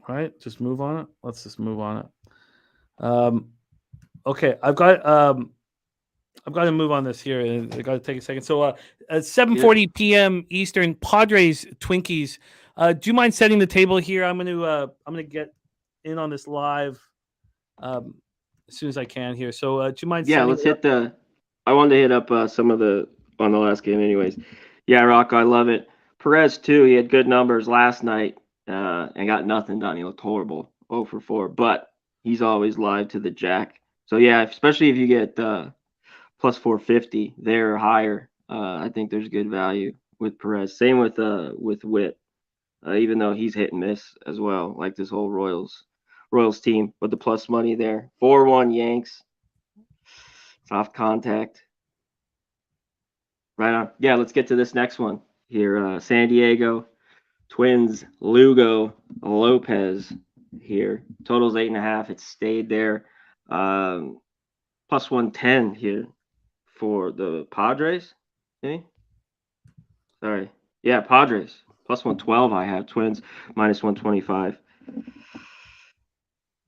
[SPEAKER 2] Right? Just move on it. Let's just move on it. Okay, I've got to move on this here. I got to take a second. So, at 7:40 p.m. Eastern, Padres Twinkies. Do you mind setting the table here? I'm gonna get in on this live as soon as I can here. So, do you mind?
[SPEAKER 3] Yeah, let's hit the. I wanted to hit up some of the on the last game, anyways. Yeah, Rocco, I love it. Perez too. He had good numbers last night and got nothing done. He looked horrible, 0 for 4. But he's always live to the jack. So yeah, especially if you get plus 450 there or higher, I think there's good value with Perez. Same with Witt, even though he's hit and miss as well, like this whole Royals team. But the plus money there, 4-1 Yanks, soft contact. Right on. Yeah, let's get to this next one here. San Diego Twins, Lugo Lopez here. Total's 8.5. It stayed there. Plus 110 here for the Padres. Maybe? Sorry. Yeah, Padres. Plus 112 I have. Twins minus 125.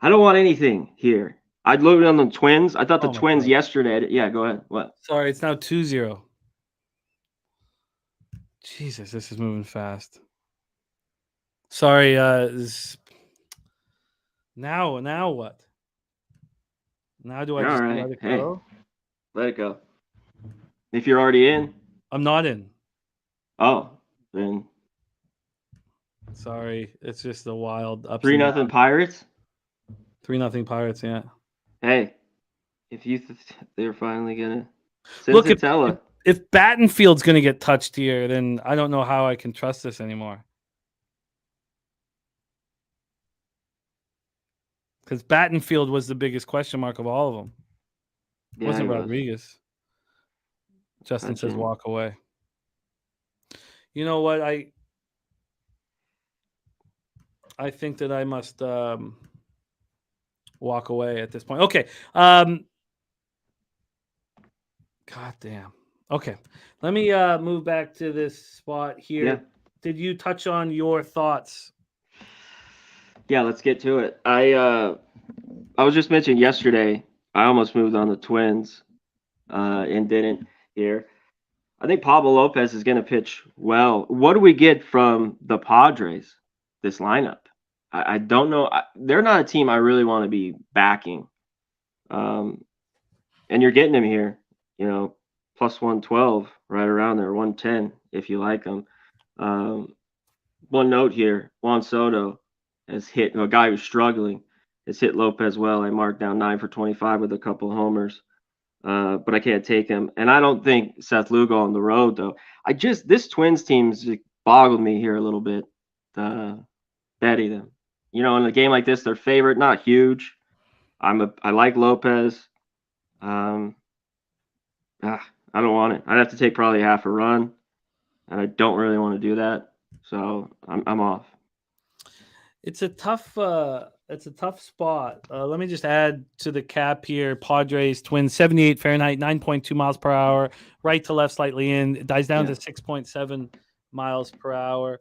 [SPEAKER 3] I don't want anything here. I'd look on the Twins. I thought the Twins yesterday. Yeah, go ahead. What?
[SPEAKER 2] Sorry, it's now 2-0. Jesus, this is moving fast. Sorry, now what? Now do I
[SPEAKER 3] All
[SPEAKER 2] just
[SPEAKER 3] right.
[SPEAKER 2] let it
[SPEAKER 3] Hey.
[SPEAKER 2] go?
[SPEAKER 3] Let it go. If you're already in,
[SPEAKER 2] I'm not in.
[SPEAKER 3] then
[SPEAKER 2] Sorry, it's just the wild ups
[SPEAKER 3] 3-0
[SPEAKER 2] and downs.
[SPEAKER 3] Pirates.
[SPEAKER 2] 3-0 Pirates. Yeah.
[SPEAKER 3] Hey, if you they're finally gonna
[SPEAKER 2] Look,
[SPEAKER 3] Senzatella.
[SPEAKER 2] if Battenfield's going to get touched here, then I don't know how I can trust this anymore. Because Battenfield was the biggest question mark of all of them. It wasn't
[SPEAKER 3] he was.
[SPEAKER 2] Rodriguez. Justin
[SPEAKER 3] Not
[SPEAKER 2] says
[SPEAKER 3] Jimmy.
[SPEAKER 2] walk away. You know what? I think that I must walk away at this point. Okay. God damn. Okay. Let me move back to this spot here.
[SPEAKER 3] Yeah.
[SPEAKER 2] Did you touch on your thoughts?
[SPEAKER 3] Yeah, let's get to it. I was just mentioning yesterday, I almost moved on the Twins and didn't here. I think Pablo Lopez is going to pitch well. What do we get from the Padres, this lineup? I don't know. They're not a team I really want to be backing. And you're getting them here, plus 112, right around there, 110 if you like them. One note here, Juan Soto has hit a guy who's struggling, has hit Lopez well. I marked down 9 for 25 with a couple homers. But I can't take him. And I don't think Seth Lugo on the road, though. This Twins team's boggled me here a little bit. Betting them. In a game like this, they're favorite, not huge. I like Lopez. I don't want it. I'd have to take probably half a run, and I don't really want to do that. So I'm off.
[SPEAKER 2] It's a tough spot. Let me just add to the cap here. Padres Twins 78 Fahrenheit, 9.2 miles per hour, right to left slightly in. It dies down to 6.7 miles per hour.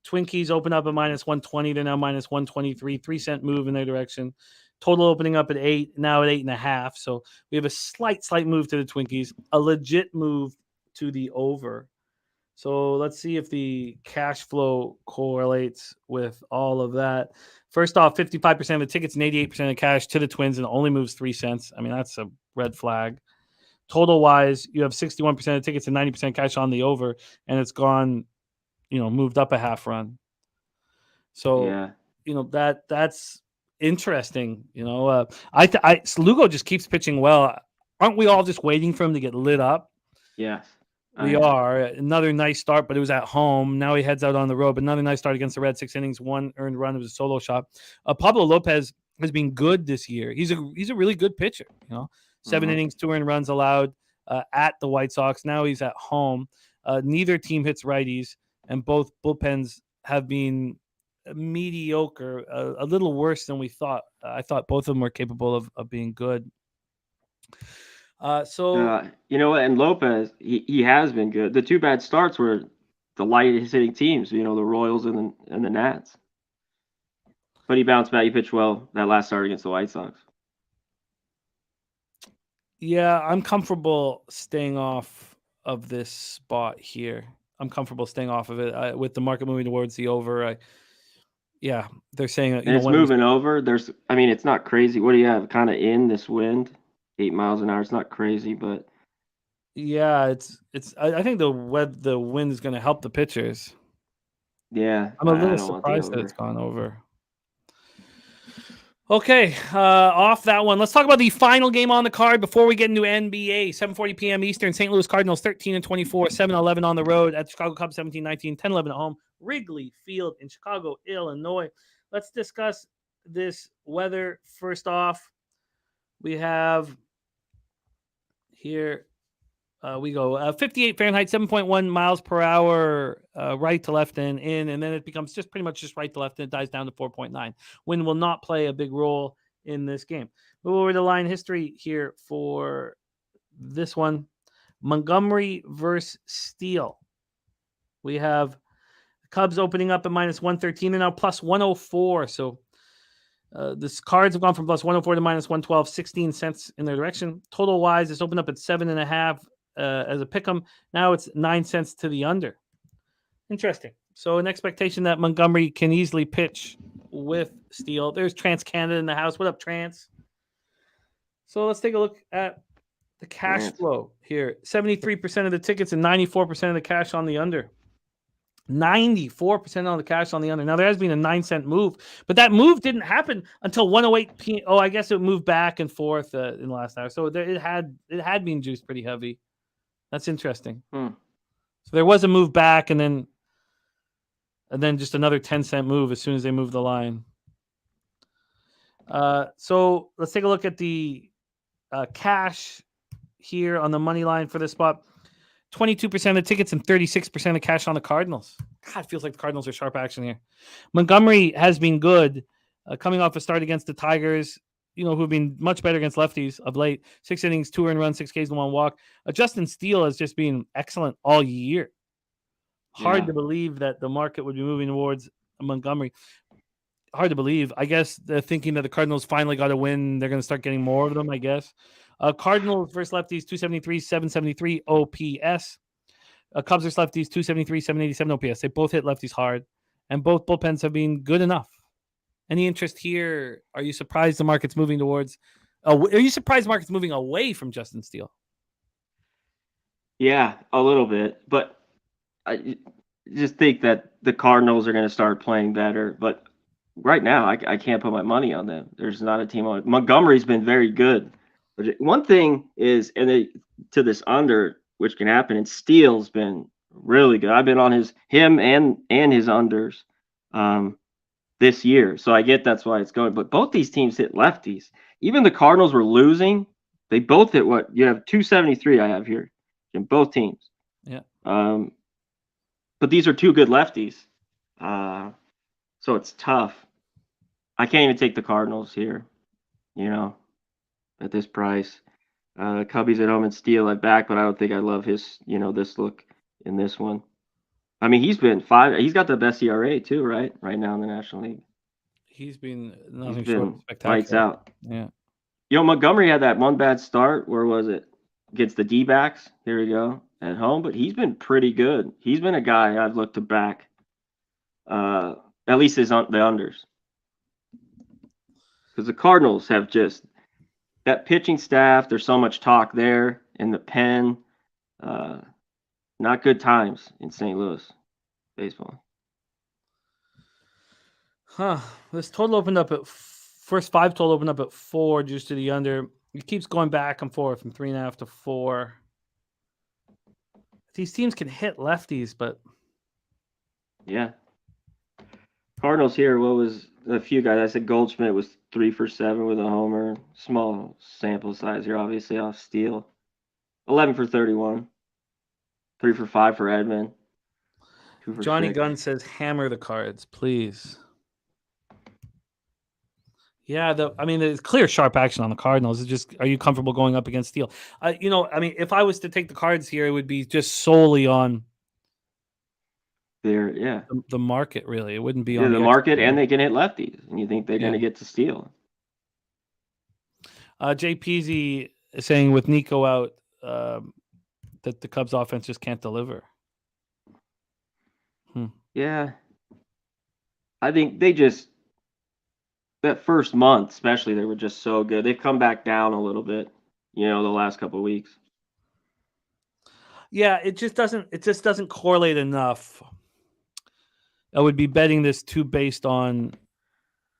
[SPEAKER 2] Twinkies open up at minus 120. They're now minus 123. 3-cent move in their direction. Total opening up at 8, now at 8.5. So we have a slight move to the Twinkies, a legit move to the over. So let's see if the cash flow correlates with all of that. First off, 55% of the tickets and 88% of cash to the Twins and only moves 3 cents. I mean, that's a red flag. Total wise, you have 61% of the tickets and 90% cash on the over, and it's gone, moved up a half run. So, that's interesting. Lugo just keeps pitching well. Aren't we all just waiting for him to get lit up?
[SPEAKER 3] Yes.
[SPEAKER 2] We are. Another nice start, but it was at home. Now he heads out on the road, but another nice start against the Reds. 6 innings, 1 earned run. It was a solo shot. Pablo Lopez has been good this year. He's a really good pitcher. 7 innings, 2 earned runs allowed at the White Sox. Now he's at home. Neither team hits righties, and both bullpens have been mediocre, a little worse than we thought. I thought both of them were capable of being good.
[SPEAKER 3] And Lopez, he has been good. The 2 bad starts were the lightest hitting teams, the Royals and the Nats. But he bounced back. He pitched well that last start against the White Sox.
[SPEAKER 2] Yeah, I'm comfortable staying off of this spot here. I'm comfortable staying off of it with the market moving towards the over. They're saying
[SPEAKER 3] it's moving over. It's not crazy. What do you have? Kind of in this wind, 8 miles an hour. It's not crazy, but
[SPEAKER 2] it's. I think the wind is going to help the pitchers.
[SPEAKER 3] Yeah,
[SPEAKER 2] I'm a little surprised that it's gone over. Okay, off that one. Let's talk about the final game on the card before we get into NBA. 7:40 p.m. Eastern. St. Louis Cardinals 13-24, 7-11 on the road at Chicago Cubs 17-19, 10-11 at home. Wrigley Field in Chicago, Illinois. Let's discuss this weather. First off, we have here. We go 58 Fahrenheit, 7.1 miles per hour, right to left and in, and then it becomes just pretty much just right to left, and it dies down to 4.9. Wind will not play a big role in this game. Move over to line history here for this one. Montgomery versus Steele. We have the Cubs opening up at minus 113 and now plus 104. So the Cards have gone from plus 104 to minus 112, 16 cents in their direction. Total wise, it's opened up at 7.5. As a pick'em. Now it's 9 cents to the under. Interesting. So an expectation that Montgomery can easily pitch with Steele. There's Trans Canada in the house. What up, Trans? So let's take a look at the cash
[SPEAKER 3] Yes.
[SPEAKER 2] flow here. 73% of the tickets and 94% of the cash on the under. 94% on the cash on the under. Now there has been a 9-cent move, but that move didn't happen until 1:08 p.m. Oh, I guess it moved back and forth in the last hour. So it had been juiced pretty heavy. That's interesting. So there was a move back, and then just another 10-cent move as soon as they moved the line. So let's take a look at the cash here on the money line for this spot. 22% of the tickets and 36% of cash on the Cardinals. God, it feels like the Cardinals are sharp action here. Montgomery has been good, coming off a start against the Tigers, who've been much better against lefties of late. 6 innings, 2 earned runs, 6 Ks and 1 walk. Justin Steele has just been excellent all year. Hard to believe that the market would be moving towards Montgomery. Hard to believe. I guess they're thinking that the Cardinals finally got a win. They're going to start getting more of them, I guess. Cardinals versus lefties, 273, 773 OPS. Cubs versus lefties, 273, 787 OPS. They both hit lefties hard, and both bullpens have been good enough. Any interest here? Are you surprised the market's moving towards? Are you surprised the market's moving away from Justin Steele?
[SPEAKER 3] Yeah, a little bit, but I just think that the Cardinals are going to start playing better. But right now, I can't put my money on them. There's not a team on it. Montgomery's been very good. But one thing is, to this under, which can happen, and Steele's been really good. I've been on him and his unders this year, so I get that's why it's going. But both these teams hit lefties. Even the Cardinals were losing. They both hit what you have 273. I have here in both teams.
[SPEAKER 2] Yeah.
[SPEAKER 3] But these are two good lefties, so it's tough. I can't even take the Cardinals here. At this price. Cubbies at home and Steele at back, but I don't think I love his, this look in this one. I mean, he's been 5. He's got the best ERA too, right now in the National League.
[SPEAKER 2] He's been nothing short of spectacular.
[SPEAKER 3] Lights out.
[SPEAKER 2] Yeah.
[SPEAKER 3] Montgomery had that one bad start. Where was it? Against the D-backs. Here we go. At home, but he's been pretty good. He's been a guy I've looked to back. At least the unders. Because the Cardinals have just that pitching staff, there's so much talk there in the pen. Not good times in St. Louis baseball.
[SPEAKER 2] This total opened up at first 5 total opened up at 4, juice to the under. It keeps going back and forth from 3.5 to 4. These teams can hit lefties, but
[SPEAKER 3] yeah. Cardinals here, what was a few guys? I said Goldschmidt was 3 for 7 with a homer. Small sample size here, obviously, off Steele. 11 for 31. 3 for 5 for Edmund. 2 for
[SPEAKER 2] Johnny
[SPEAKER 3] 6.
[SPEAKER 2] Gunn says, hammer the Cards, please. Yeah, there's clear sharp action on the Cardinals. It's just, are you comfortable going up against Steele? If I was to take the Cards here, it would be just solely on the market, really. It wouldn't be on
[SPEAKER 3] the market, and they can hit lefties, and you think they're going to get to Steele.
[SPEAKER 2] Jay Peasy is saying with Nico out that the Cubs offense just can't deliver.
[SPEAKER 3] Yeah. I think they just, that first month especially, they were just so good. They've come back down a little bit, the last couple of weeks.
[SPEAKER 2] Yeah, it just doesn't correlate enough. I would be betting this too based on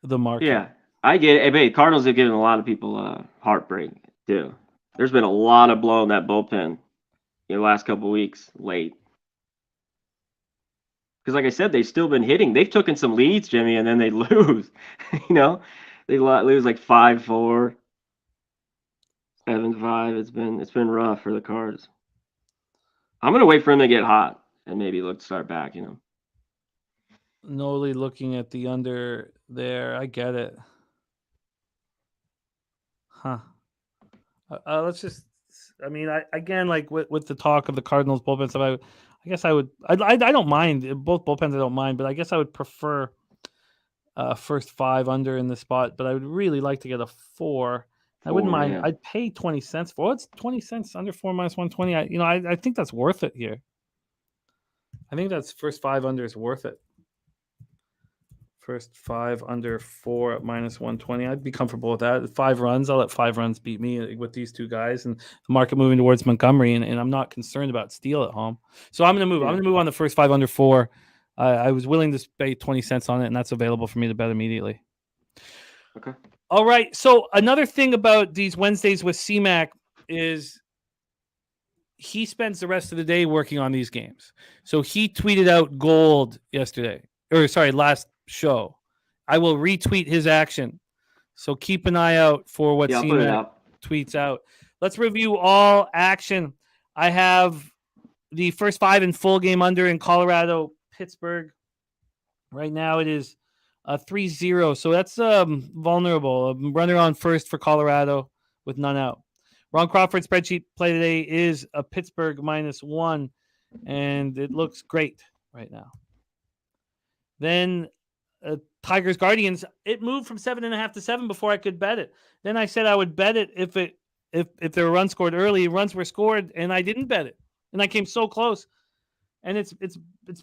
[SPEAKER 2] the market.
[SPEAKER 3] Yeah, I get it. Hey, Cardinals have given a lot of people heartbreak too. There's been a lot of blow in that bullpen the last couple of weeks late. Because like I said, they've still been hitting. They've taken some leads, Jimmy, and then they lose. They lose like 5-4, 7-5. It's been rough for the Cards. I'm gonna wait for them to get hot and maybe look to start back.
[SPEAKER 2] Noli looking at the under there. I get it. Let's just. I mean, again, like with the talk of the Cardinals bullpen stuff, I guess I would. I don't mind both bullpens. I don't mind, but I guess I would prefer first 5 under in the spot. But I would really like to get a 4. I wouldn't mind.
[SPEAKER 3] Yeah.
[SPEAKER 2] I'd pay 20 cents for it's 20 cents under 4 minus 120. I think that's worth it here. I think that's first 5 under is worth it First 5 under 4 at -120. I'd be comfortable with that. 5 runs. I'll let 5 runs beat me with these two guys, and the market moving towards Montgomery, and I'm not concerned about Steele at home. So I'm going to move. I'm going to move on the first 5 under 4. I was willing to pay 20 cents on it, and that's available for me to bet immediately.
[SPEAKER 3] Okay.
[SPEAKER 2] All right. So another thing about these Wednesdays with CMAC is he spends the rest of the day working on these games. So he tweeted out gold last show. I will retweet his action. So keep an eye out for what CMAC tweets out. Let's review all action. I have the first 5 in full game under in Colorado, Pittsburgh. Right now it is 3-0. So that's vulnerable. A runner on first for Colorado with none out. Ron Crawford's spreadsheet play today is a Pittsburgh -1, and it looks great right now. Then Tigers Guardians, it moved from 7.5 to 7 before I could bet it. Then I said I would bet it if there were runs scored early. Runs were scored, and I didn't bet it, and I came so close. And it's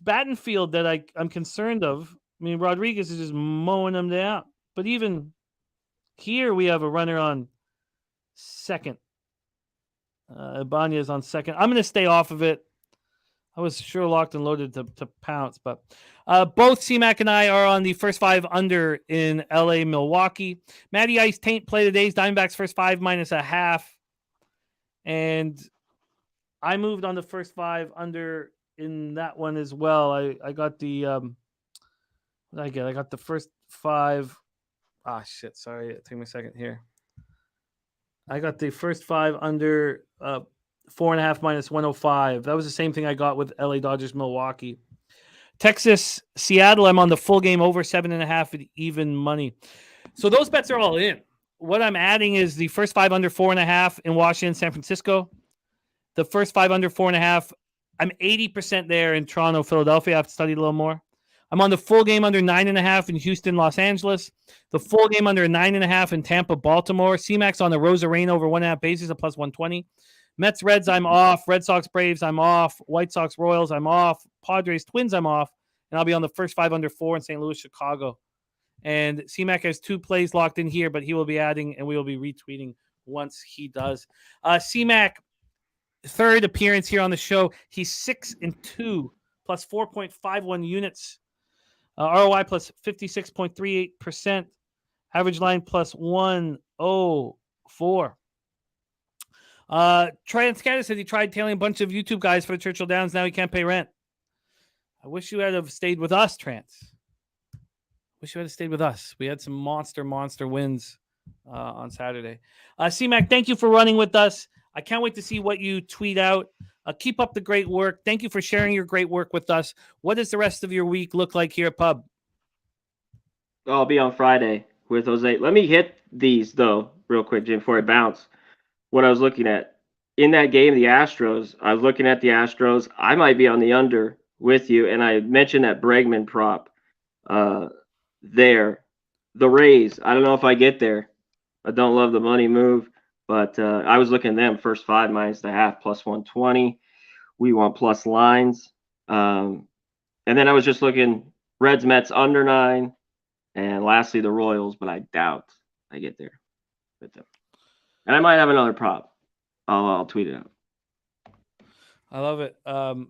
[SPEAKER 2] Battenfield that I'm concerned of. I mean, Rodriguez is just mowing them down. But even here, we have a runner on second. Ibanez on second. I'm going to stay off of it. I was sure locked and loaded to pounce, but both CMAC and I are on the first 5 under in LA, Milwaukee. Matty Ice Taint play today's Diamondbacks first 5 -0.5. And I moved on the first 5 under in that one as well. I got the what did I get? I got the first 5. Sorry, it took me a second here. I got the first 5 under 4.5 -105. That was the same thing I got with LA Dodgers Milwaukee. Texas Seattle, I'm on the full game over 7.5 at even money. So those bets are all in. What I'm adding is the first 5 under 4.5 in Washington, San Francisco. The first 5 under 4.5. I'm 80% there in Toronto, Philadelphia. I have to study a little more. I'm on the full game under 9.5 in Houston, Los Angeles. The full game under 9.5 in Tampa, Baltimore. CMAX on the Rosa Rain over 1.5 bases at +120. Mets, Reds, I'm off. Red Sox, Braves, I'm off. White Sox, Royals, I'm off. Padres, Twins, I'm off. And I'll be on the first 5 under 4 in St. Louis, Chicago. And CMAC has 2 plays locked in here, but he will be adding, and we will be retweeting once he does. CMAC, third appearance here on the show. He's 6-2, plus 4.51 units. ROI plus 56.38%. Average line plus 104. Transcanada said he tried tailing a bunch of YouTube guys for the Churchill Downs. Now he can't pay rent. I wish you had have stayed with us, Trans. Wish you had stayed with us. We had some monster wins on Saturday. CMAC, thank you for running with us. I can't wait to see what you tweet out. Keep up the great work. Thank you for sharing your great work with us. What does the rest of your week look like here at Pub?
[SPEAKER 3] I'll be on Friday with Jose. Let me hit these, though, real quick, Jim, before I bounce. What I was looking at. In that game, the Astros, I was looking at the Astros. I might be on the under with you, and I mentioned that Bregman prop there. The Rays, I don't know if I get there. I don't love the money move. But I was looking at them first 5 -0.5 plus 120. We want plus lines. And then I was just looking Reds, Mets under 9. And lastly, the Royals, but I doubt I get there with them. And I might have another prop. I'll tweet it out.
[SPEAKER 2] I love it.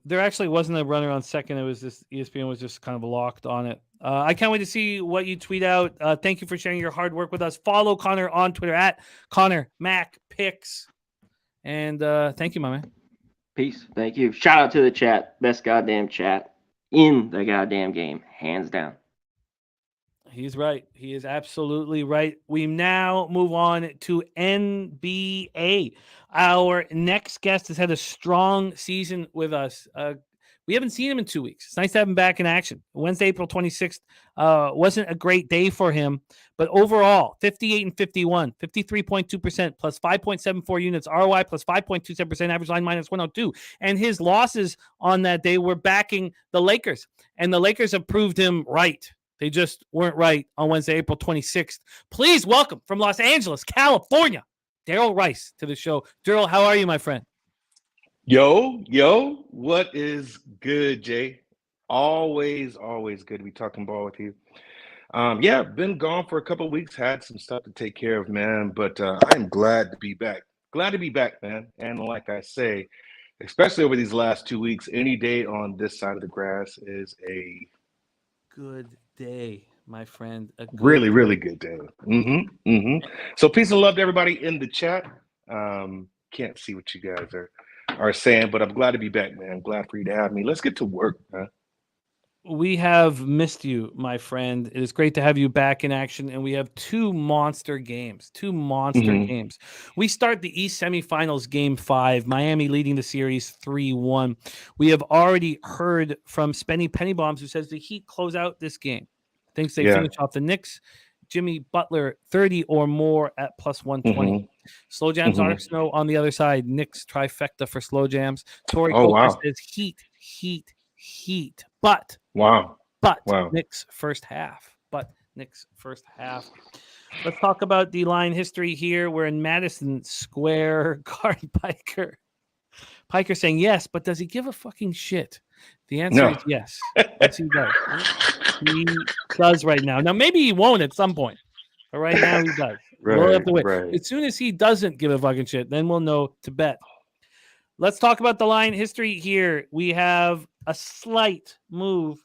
[SPEAKER 2] There actually wasn't a runner on second. It was just ESPN was just kind of locked on it. I can't wait to see what you tweet out. Thank you for sharing your hard work with us. Follow Connor on Twitter at Conor Mac Picks. And thank you, my man.
[SPEAKER 3] Peace. Thank you. Shout out to the chat. Best goddamn chat in the goddamn game. Hands down.
[SPEAKER 2] He's right. He is absolutely right. We now move on to NBA. Our next guest has had a strong season with us. We haven't seen him in 2 weeks. It's nice to have him back in action. Wednesday, April 26th wasn't a great day for him, but overall, 58-51, 53.2%, plus 5.74 units, ROI plus 5.27%, average line minus 102. And his losses on that day were backing the Lakers, and the Lakers have proved him right. They just weren't right on Wednesday, April 26th. Please welcome from Los Angeles, California, Darryl Rice to the show. Derl, how are you, my friend?
[SPEAKER 5] Yo, what is good, Jay? Always good to be talking ball with you. Yeah, been gone for a couple of weeks, had some stuff to take care of, man, but I'm glad to be back. Glad to be back, man. And like I say, especially over these last 2 weeks, any day on this side of the grass is a
[SPEAKER 2] Good day, my friend. A good
[SPEAKER 5] really,
[SPEAKER 2] day.
[SPEAKER 5] really good day. So peace and love to everybody in the chat. Can't see what you guys are saying, but I'm glad to be back, man. Glad for you to have me. Let's get to work, man.
[SPEAKER 2] We have missed you, my friend. It is great to have you back in action, and we have two monster games. Games. We start the East semifinals, Game 5. Miami leading the series 3-1. We have already heard from Spenny Pennybombs, who says the Heat close out this game. Thinks they finish off the Knicks. Jimmy Butler 30 or more at plus 120. Slow Jams Arsenault on the other side. Knicks trifecta for Slow Jams. Tori Coker says Heat. But Knicks first half. Let's talk about the line history here. We're in Madison Square Garden. Piker saying yes, but does he give a fucking shit? The answer is yes. Yes, he does. He does right now. Now, maybe he won't at some point, but right now he does. We'll have to wait. As soon as he doesn't give a fucking shit, then we'll know to bet. Let's talk about the line history here. We have a slight move.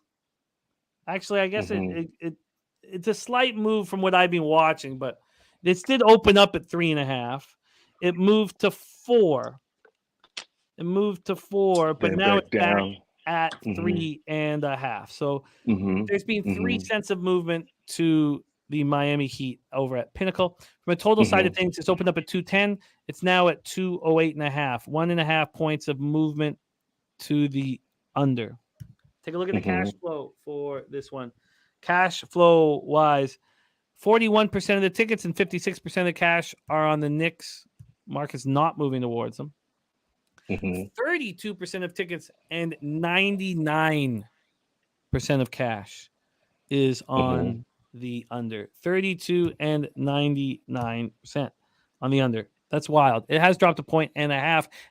[SPEAKER 2] Actually, I guess it's a slight move from what I've been watching, but this did open up at 3.5. It moved to 4. But now it's back at 3.5. So there's been 3 cents of movement to the Miami Heat over at Pinnacle. From a total side of things, it's opened up at 210. It's now at 208.5. 1.5 points of movement to the under. Take a look at the cash flow for this one. Cash flow wise, 41% of the tickets and 56% of the cash are on the Knicks. Market's not moving towards them. 32% of tickets and 99% of cash is on the under. 32 and 99% on the under. That's wild. It has dropped 1.5 points,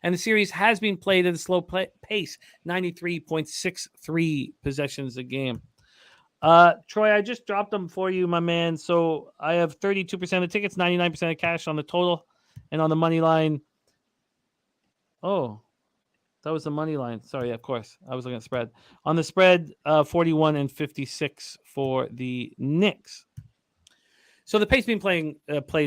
[SPEAKER 2] and the series has been played at a slow pace, 93.63 possessions a game. Troy, I just dropped them for you, my man. So I have 32% of tickets, 99% of cash on the total, and on the money line. Oh, that was the money line. Sorry, of course. I was looking at spread. On the spread, 41 and 56 for the Knicks. So the pace being played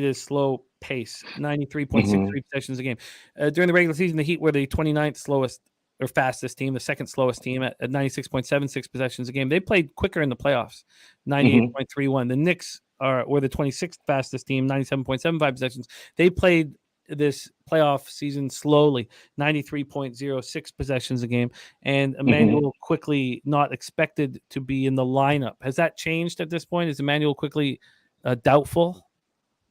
[SPEAKER 2] at slow pace, 93.63 possessions a game. During the regular season, the Heat were the 29th slowest or fastest team, the second slowest team at 96.76 possessions a game. They played quicker in the playoffs, 98.31. The Knicks were the 26th fastest team, 97.75 possessions. They played this playoff season slowly, 93.06 possessions a game. And Emmanuel Quickly not expected to be in the lineup. Has that changed at this point? Is Emmanuel Quickly doubtful?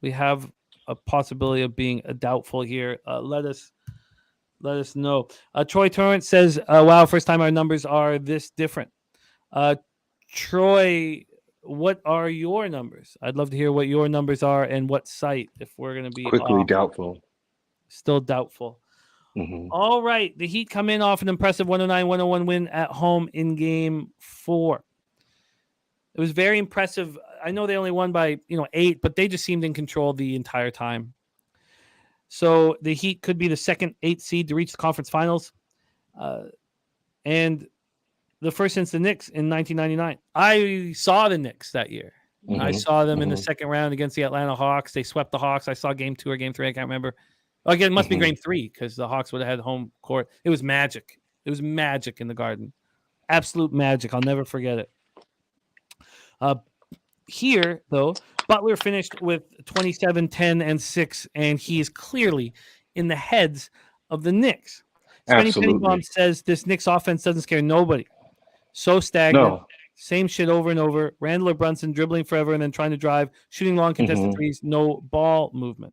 [SPEAKER 2] We have a possibility of being a doubtful here. Let us know. Troy Torrance says, wow, first time our numbers are this different. Troy, what are your numbers? I'd love to hear what your numbers are and what site, if we're going to be
[SPEAKER 5] Quickly
[SPEAKER 2] off.
[SPEAKER 5] doubtful.
[SPEAKER 2] Still doubtful. All right. The Heat come in off an impressive 109-101 win at home in Game 4. It was very impressive. I know they only won by 8, but they just seemed in control the entire time. So the Heat could be the second 8th seed to reach the conference finals. And the first since the Knicks in 1999. I saw the Knicks that year. I saw them in the second round against the Atlanta Hawks. They swept the Hawks. I saw Game 2 or Game 3. I can't remember. Again, it must be Game 3 because the Hawks would have had home court. It was magic. It was magic in the Garden. Absolute magic. I'll never forget it. Here, though, Butler finished with 27, 10, and 6, and he is clearly in the heads of the Knicks. Spenny Pennybomb says this Knicks offense doesn't scare nobody. So stagnant. No. Same shit over and over. Randall or Brunson dribbling forever and then trying to drive, shooting long contested threes, no ball movement.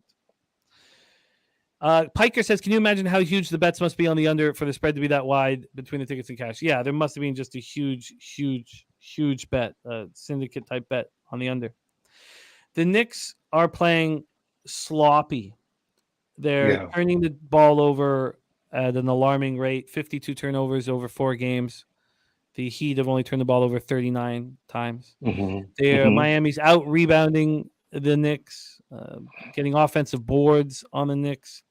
[SPEAKER 2] Piker says, can you imagine how huge the bets must be on the under for the spread to be that wide between the tickets and cash? Yeah, there must have been just a huge bet, syndicate type bet on the under. The Knicks are playing sloppy. They're turning the ball over at an alarming rate, 52 turnovers over 4 games. The Heat have only turned the ball over 39 times.
[SPEAKER 5] Mm-hmm.
[SPEAKER 2] Miami's out rebounding the Knicks, getting offensive boards on the Knicks.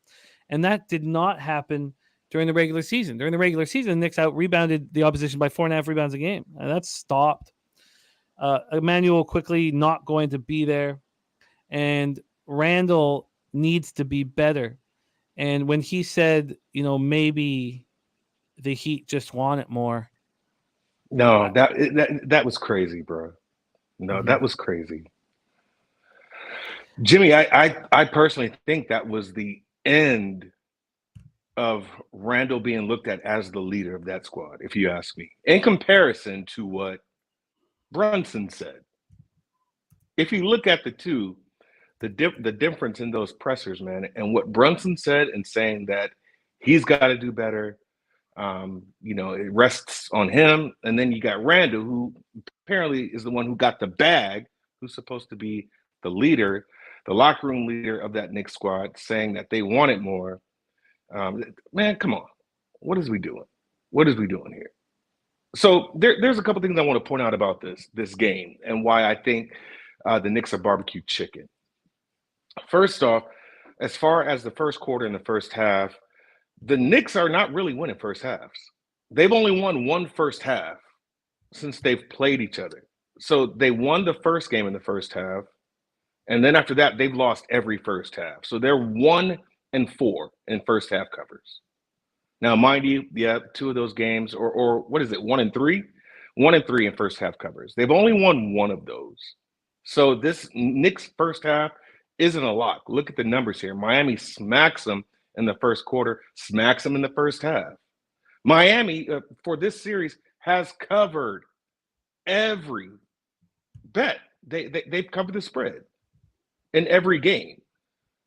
[SPEAKER 2] And that did not happen during the regular season. During the regular season, the Knicks out rebounded the opposition by 4.5 rebounds a game. And that's stopped. Emmanuel quickly not going to be there. And Randall needs to be better. And when he said, maybe the Heat just want it more.
[SPEAKER 5] No, that was crazy, bro. No, that was crazy. Jimmy, I personally think that was the end of Randall being looked at as the leader of that squad, if you ask me, in comparison to what Brunson said. If you look at the two, the difference in those pressers, man, and what Brunson said and saying that he's got to do better, it rests on him. And then you got Randall, who apparently is the one who got the bag, who's supposed to be the leader, the locker room leader of that Knicks squad, saying that they want it more. Man, come on. What is we doing? What is we doing here? So there's a couple things I want to point out about this game and why I think the Knicks are barbecue chicken. First off, as far as the first quarter and the first half, the Knicks are not really winning first halves. They've only won one first half since they've played each other. So they won the first game in the first half, and then after that, they've lost every first half. So they're 1-4 in first half covers. Now, mind you, two of those games, or what is it, 1-3? 1-3 in first half covers. They've only won one of those. So this Knicks first half isn't a lock. Look at the numbers here. Miami smacks them in the first quarter, smacks them in the first half. Miami, for this series, has covered every bet. They've covered the spread in every game.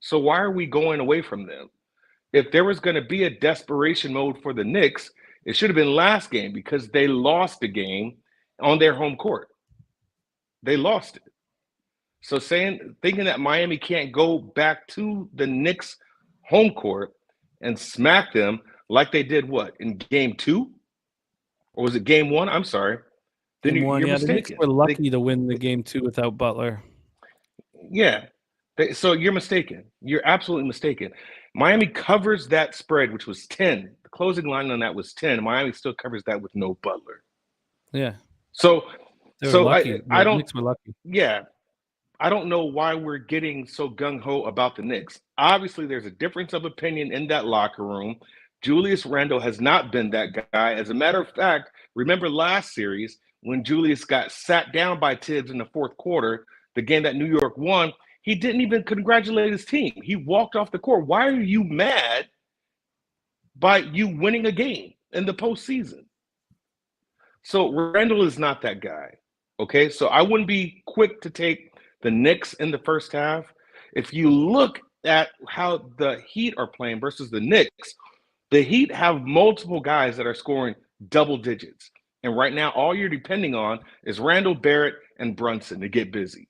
[SPEAKER 5] So why are we going away from them? If there was going to be a desperation mode for the Knicks, it should have been last game because they lost the game on their home court. They lost it. So thinking that Miami can't go back to the Knicks home court and smack them like they did in game 2? Or was it game 1? I'm sorry. Then you're mistaken.
[SPEAKER 2] The Knicks were lucky to win the game 2 without Butler.
[SPEAKER 5] Yeah. So you're mistaken. You're absolutely mistaken. Miami covers that spread, which was 10. The closing line on that was 10. Miami still covers that with no Butler.
[SPEAKER 2] Yeah.
[SPEAKER 5] So
[SPEAKER 2] lucky.
[SPEAKER 5] I don't.
[SPEAKER 2] Knicks were lucky.
[SPEAKER 5] Yeah. I don't know why we're getting so gung-ho about the Knicks. Obviously, there's a difference of opinion in that locker room. Julius Randle has not been that guy. As a matter of fact, remember last series when Julius got sat down by Tibbs in the fourth quarter, the game that New York won, he didn't even congratulate his team. He walked off the court. Why are you mad by you winning a game in the postseason? So Randle is not that guy, okay? So I wouldn't be quick to take the Knicks in the first half. If you look at how the Heat are playing versus the Knicks, the Heat have multiple guys that are scoring double digits. And right now, all you're depending on is Randall, Barrett, and Brunson to get busy.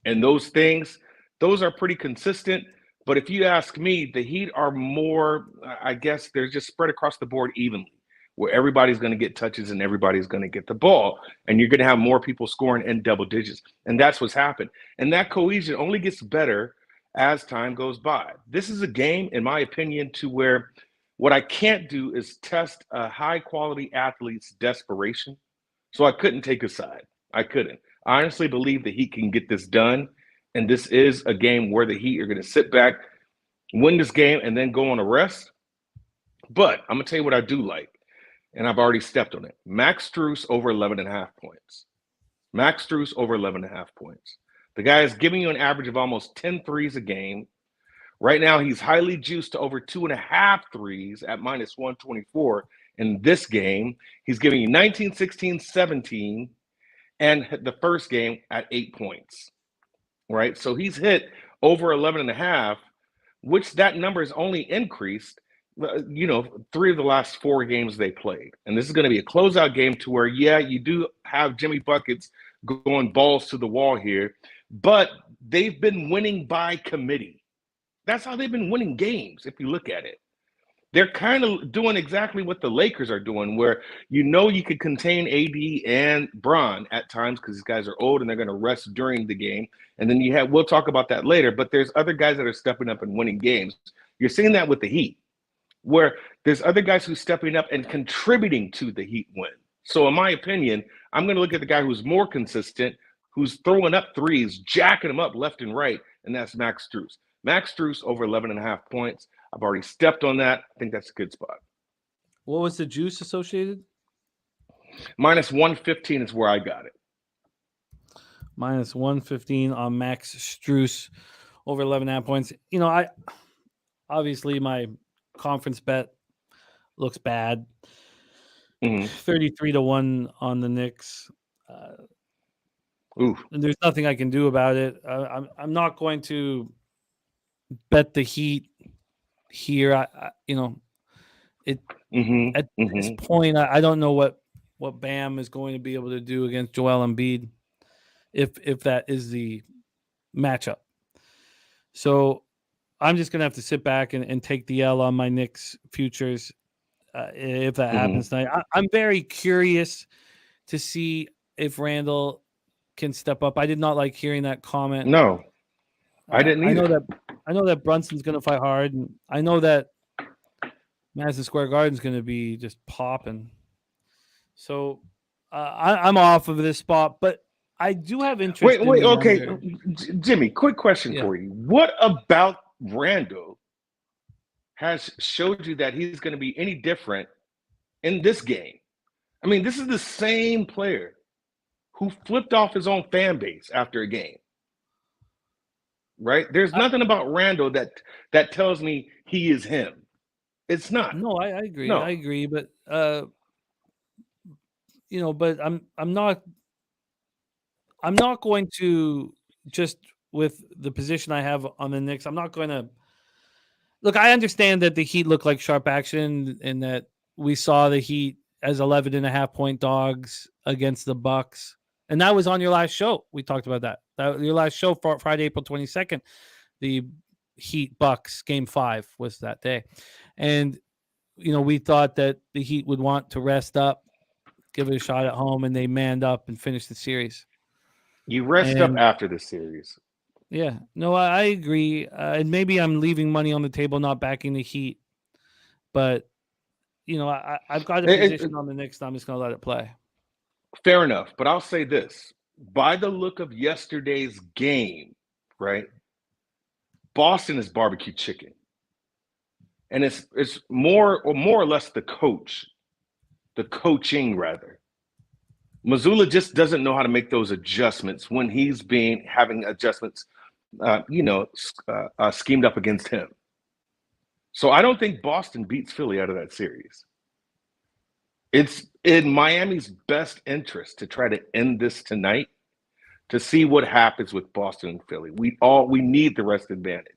[SPEAKER 5] And those are pretty consistent. But if you ask me, the Heat are more, I guess, they're just spread across the board evenly, where everybody's going to get touches and everybody's going to get the ball. And you're going to have more people scoring in double digits. And that's what's happened. And that cohesion only gets better as time goes by. This is a game, in my opinion, to where what I can't do is test a high-quality athlete's desperation. So I couldn't take a side. I couldn't. I honestly believe the Heat can get this done. And this is a game where the Heat are going to sit back, win this game, and then go on a rest. But I'm going to tell you what I do like. And I've already stepped on it. Max Strus over 11.5 points. Max Strus over 11.5 points. The guy is giving you an average of almost 10 threes a game. Right now, he's highly juiced to over 2.5 threes at minus 124 in this game. He's giving you 19, 16, 17, and the first game at 8 points. Right? So he's hit over 11.5, which that number has only increased 3 of the last 4 games they played. And this is going to be a closeout game to where, you do have Jimmy Buckets going balls to the wall here, but they've been winning by committee. That's how they've been winning games, if you look at it. they're kind of doing exactly what the Lakers are doing, where you could contain AD and Bron at times because these guys are old and they're going to rest during the game. And then we'll talk about that later, but there's other guys that are stepping up and winning games. You're seeing that with the Heat, where there's other guys who's stepping up and contributing to the Heat win. So in my opinion, I'm going to look at the guy who's more consistent, who's throwing up threes, jacking them up left and right, and that's Max Strus. Max Strus over 11.5 points. I've already stepped on that. I think that's a good spot.
[SPEAKER 2] What was the juice associated?
[SPEAKER 5] Minus 115 is where I got it.
[SPEAKER 2] Minus 115 on Max Strus over 11.5 points. I obviously my conference bet looks bad. 33-1 on the Knicks. And there's nothing I can do about it. I'm not going to bet the Heat here. At this point, I don't know what Bam is going to be able to do against Joel Embiid if that is the matchup. So I'm just going to have to sit back and take the L on my Knicks futures if that happens tonight. I'm very curious to see if Randall can step up. I did not like hearing that comment.
[SPEAKER 5] No, I didn't either.
[SPEAKER 2] I know that Brunson's going to fight hard, and I know that Madison Square Garden's going to be just popping. So I'm off of this spot, but I do have interest.
[SPEAKER 5] Wait, okay, Jimmy. Quick question for you. What about Randall has showed you that he's going to be any different in this game? I mean, this is the same player who flipped off his own fan base after a game. Right? There's nothing about Randall that tells me he is him. It's not.
[SPEAKER 2] No, I agree.
[SPEAKER 5] No.
[SPEAKER 2] I agree, but but I'm not going to, just with the position I have on the Knicks, I'm not going to look. I understand that the Heat look like sharp action and that we saw the Heat as 11.5 point dogs against the Bucks. And that was on your last show. We talked about that. Your last show, for Friday, April 22nd, the Heat Bucks game 5 was that day. And, we thought that the Heat would want to rest up, give it a shot at home, and they manned up and finished the series.
[SPEAKER 5] You rest up after the series.
[SPEAKER 2] Yeah. No, I agree. And maybe I'm leaving money on the table, not backing the Heat. But, I've got a position on the Knicks, and I'm just going to let it play.
[SPEAKER 5] Fair enough, but I'll say this. By the look of yesterday's game, right, Boston is barbecue chicken. And it's more or less the coaching rather. Mazzulla just doesn't know how to make those adjustments when he's having adjustments, schemed up against him. So I don't think Boston beats Philly out of that series. It's in Miami's best interest to try to end this tonight, to see what happens with Boston and Philly. We need the rest advantage.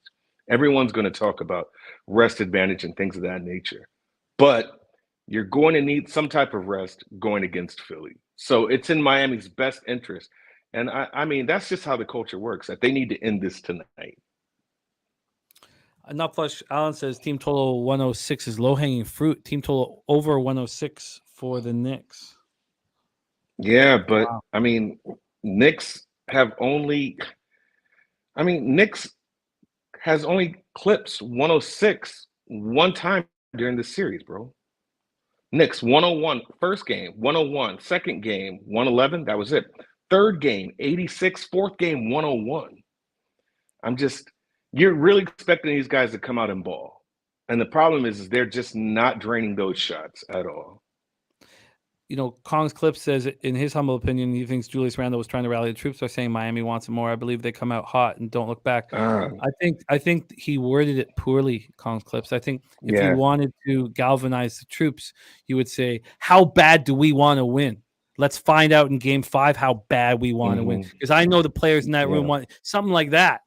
[SPEAKER 5] Everyone's going to talk about rest advantage and things of that nature. But you're going to need some type of rest going against Philly. So it's in Miami's best interest. And I mean, that's just how the culture works, that they need to end this tonight.
[SPEAKER 2] Not Flush Allen says team total 106 is low-hanging fruit. Team total over 106 for the Knicks.
[SPEAKER 5] Yeah, but wow. I mean, Knicks has only clipped 106 one time during the series, bro. Knicks 101 first game, 101 second game, 111. That was it. Third game 86. Fourth game 101. You're really expecting these guys to come out and ball. And the problem is they're just not draining those shots at all.
[SPEAKER 2] Kong's Clip says, in his humble opinion, he thinks Julius Randle was trying to rally the troops by saying Miami wants him more. I believe they come out hot and don't look back. I think he worded it poorly, Kong's Clips. I think if you wanted to galvanize the troops, you would say, how bad do we want to win? Let's find out in game 5 how bad we want to win. Because I know the players in that room want something like that.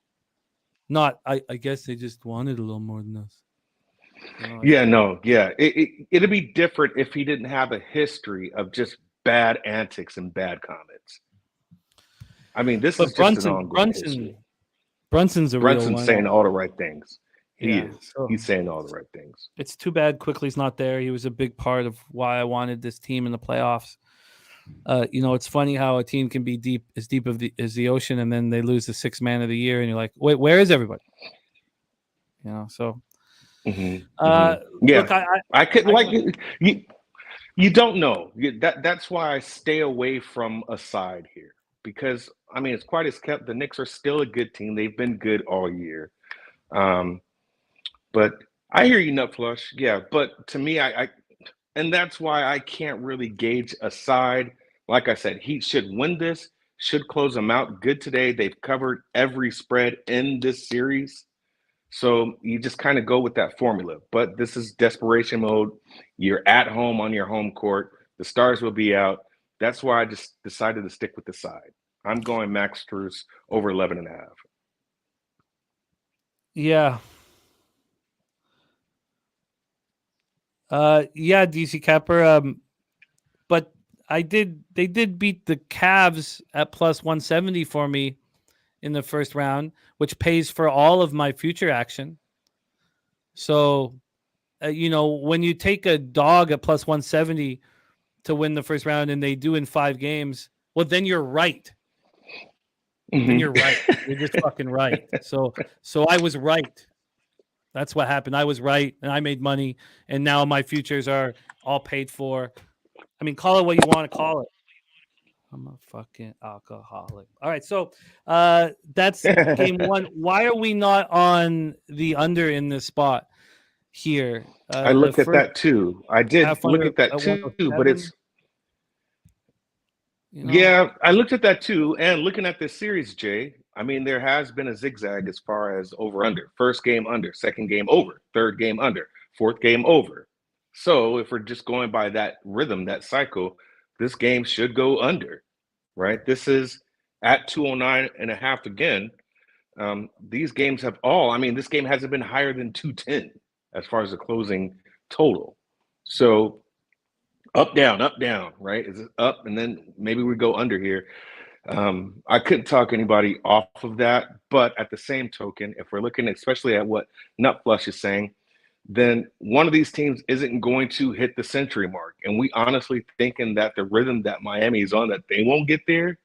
[SPEAKER 2] Not, I guess they just wanted a little more than us. It'd be different if he didn't have a history of just bad antics and bad comments. I mean, this is just an ongoing history. Brunson's a real one.
[SPEAKER 5] saying all the right things. He
[SPEAKER 2] Yeah,
[SPEAKER 5] is.
[SPEAKER 2] so
[SPEAKER 5] He's saying all the right things.
[SPEAKER 2] it's too bad Quickly's not there. He was a big part of why I wanted this team in the playoffs. It's funny how a team can be deep as the ocean, and then they lose the sixth man of the year, and you're like, wait, where is everybody? So
[SPEAKER 5] Yeah,
[SPEAKER 2] look,
[SPEAKER 5] I could you don't know. That's why I stay away from a side here, because I mean, it's quite as kept. The Knicks are still a good team. They've been good all year. But I hear you, Nut Flush. Yeah, but to me, and that's why I can't really gauge a side. Like I said, Heat should win this, should close them out good today. They've covered every spread in this series. So you just kind of go with that formula. But this is desperation mode. You're at home on your home court. The stars will be out. That's why I just decided to stick with the side. I'm going Max Strus over 11.5.
[SPEAKER 2] Yeah. DC Capper. But they did beat the Cavs at plus 170 for me in the first round, which pays for all of my future action. So, when you take a dog at plus 170 to win the first round and they do in 5 games, well, then you're right. Then you're right. You're just fucking right. So I was right. That's what happened. I was right, and I made money, and now my futures are all paid for. I mean, call it what you want to call it. I'm a fucking alcoholic. All right, so that's game 1. Why are we not on the under in this spot here?
[SPEAKER 5] I looked at that too. I did look at that too, but it's yeah, I looked at that too. And looking at this series, Jay, I mean, there has been a zigzag as far as over under. First game under, second game over, third game under, fourth game over. So if we're just going by that rhythm, that cycle, this game should go under, right? This is at 209.5 again. These games have this game hasn't been higher than 210 as far as the closing total. So up, down, right? Is it up? And then maybe we go under here. I couldn't talk anybody off of that. But at the same token, if we're looking especially at what Nut Flush is saying, then one of these teams isn't going to hit the century mark. And we honestly thinking that the rhythm that Miami is on, that they won't get there.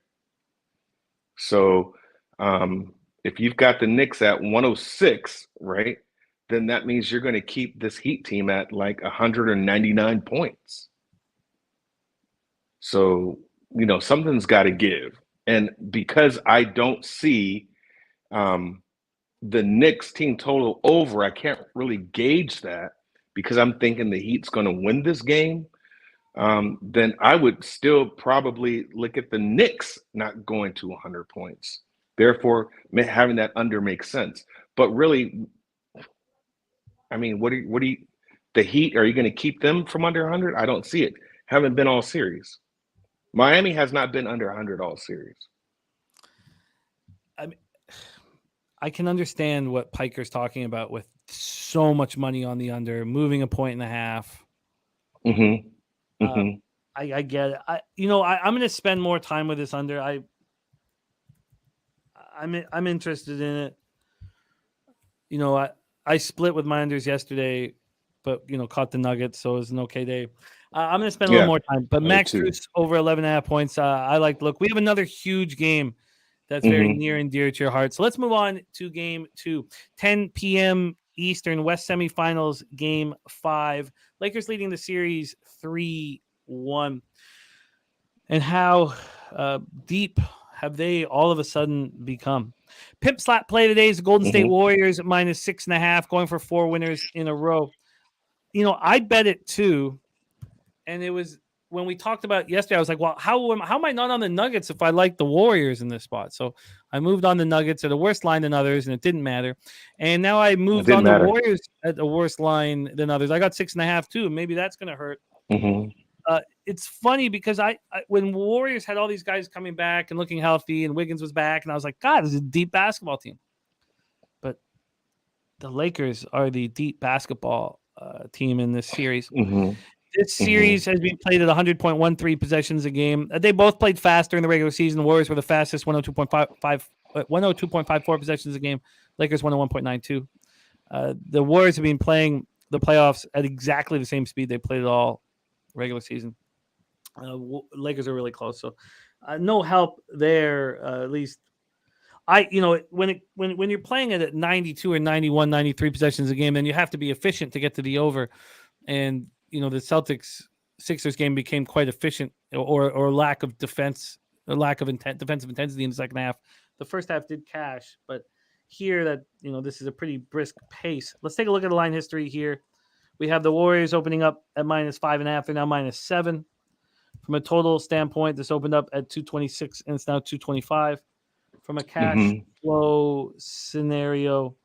[SPEAKER 5] So if you've got the Knicks at 106, right, then that means you're going to keep this Heat team at like 199 points. So, something's got to give. And because I don't see the Knicks team total over, I can't really gauge that because I'm thinking the Heat's going to win this game. Then I would still probably look at the Knicks not going to 100 points. Therefore, having that under makes sense. But really, I mean, what do you the Heat, are you going to keep them from under 100? I don't see it. Haven't been all series. Miami has not been under 100 all series.
[SPEAKER 2] I can understand what Piker's talking about with so much money on the under, moving 1.5 points. I get it. I'm going to spend more time with this under. I'm interested in it. I split with my unders yesterday, but caught the Nuggets, so it was an okay day. I'm going to spend a little more time. But Max Strus over 11.5 points. I like the look. We have another huge game that's very near and dear to your heart. So let's move on to game 2. 10 p.m. Eastern, West Semifinals, game 5. Lakers leading the series 3-1. And how deep have they all of a sudden become? Pimp slap play today is the Golden State Warriors at minus 6.5, going for 4 winners in a row. I bet it too. And it was when we talked about it yesterday, I was like, well, how am I not on the Nuggets if I like the Warriors in this spot? So I moved on the Nuggets at a worse line than others, and it didn't matter. And now I moved on the Warriors at a worse line than others. I got 6.5 too. Maybe that's going to hurt. It's funny because I when Warriors had all these guys coming back and looking healthy, and Wiggins was back, and I was like, God, this is a deep basketball team. But the Lakers are the deep basketball team in this series. This series has been played at 100.13 possessions a game. They both played faster in the regular season. The Warriors were the fastest, 102.54 possessions a game. Lakers 101.92. The Warriors have been playing the playoffs at exactly the same speed they played it all regular season. Lakers are really close, so no help there. At least when you're playing it at 92 or 91, 93 possessions a game, then you have to be efficient to get to the over. And the Celtics Sixers game became quite efficient, or lack of defense, or lack of defensive intensity in the second half. The first half did cash, but here that this is a pretty brisk pace. Let's take a look at the line history here. We have the Warriors opening up at -5.5. They're now -7. From a total standpoint, this opened up at 226 and it's now 225. From a cash flow scenario,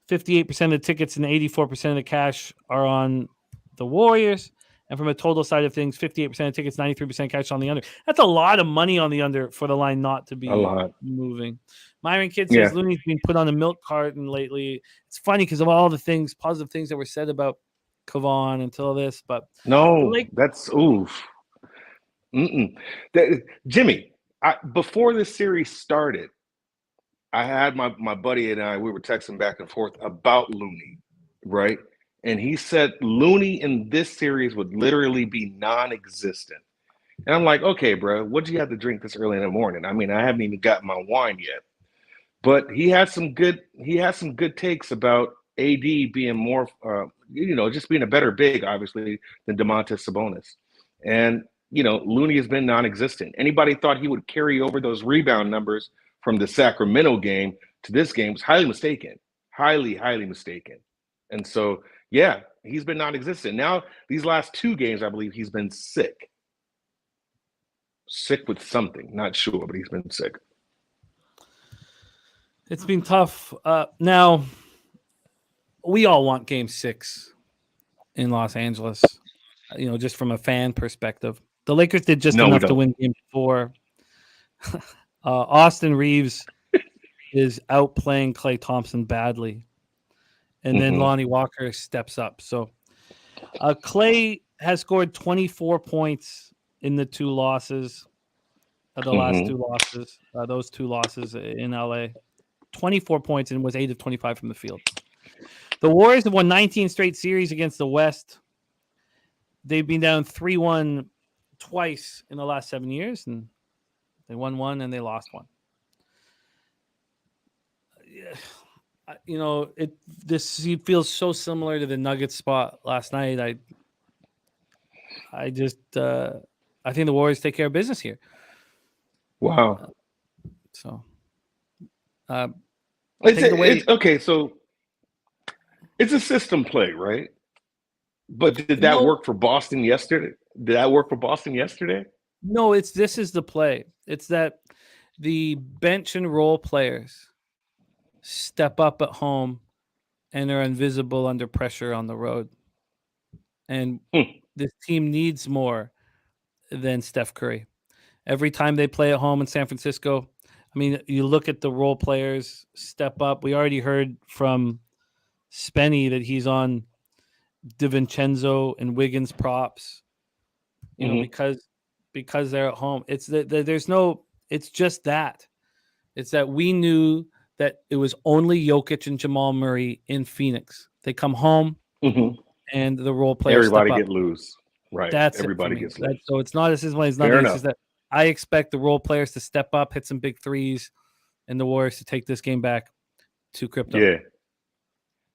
[SPEAKER 2] 58% of the tickets and 84% of the cash are on the Warriors. And from a total side of things, 58% of tickets, 93% cash on the under. That's a lot of money on the under for the line not to be moving. Myron Kidd says Looney's been put on a milk carton lately. It's funny because of all the positive things that were said about Kevon until this. But
[SPEAKER 5] no, that's oof. Jimmy, before this series started, I had my buddy and I, we were texting back and forth about Looney, right? And he said Looney in this series would literally be non-existent. And I'm like, okay, bro, what do you have to drink this early in the morning? I mean, I haven't even gotten my wine yet. But he has some good takes about AD being more, just being a better big, obviously, than Domantas Sabonis. And Looney has been non-existent. Anybody thought he would carry over those rebound numbers from the Sacramento game to this game was highly mistaken. Highly, highly mistaken. And so, yeah, he's been non-existent. Now, these last two games, I believe he's been sick. Sick with something. Not sure, but he's been sick.
[SPEAKER 2] It's been tough. Now, we all want Game 6 in Los Angeles, just from a fan perspective. The Lakers did just enough to win Game 4. Austin Reeves is outplaying Klay Thompson badly. And then Lonnie Walker steps up. So Klay has scored 24 points in the two losses, the last two losses, those two losses in LA. 24 points and was 8 of 25 from the field. The Warriors have won 19 straight series against the West. They've been down 3-1 twice in the last 7 years, and they won one and they lost one. This feels so similar to the Nuggets spot last night. I think the Warriors take care of business here.
[SPEAKER 5] Wow.
[SPEAKER 2] Okay,
[SPEAKER 5] so it's a system play, right? But did that work for Boston yesterday?
[SPEAKER 2] No, this is the play. It's that the bench and role players step up at home and are invisible under pressure on the road. And this team needs more than Steph Curry. Every time they play at home in San Francisco, I mean, you look at the role players step up. We already heard from Spenny that he's on DiVincenzo and Wiggins props, because they're at home. It's just that. It's that we knew that it was only Jokic and Jamal Murray in Phoenix. They come home and the role players
[SPEAKER 5] everybody
[SPEAKER 2] step
[SPEAKER 5] get
[SPEAKER 2] up.
[SPEAKER 5] loose. Right.
[SPEAKER 2] That's
[SPEAKER 5] everybody gets loose.
[SPEAKER 2] So it's not as simple as nothing. It's just that I expect the role players to step up, hit some big threes, and the Warriors to take this game back to crypto.
[SPEAKER 5] Yeah.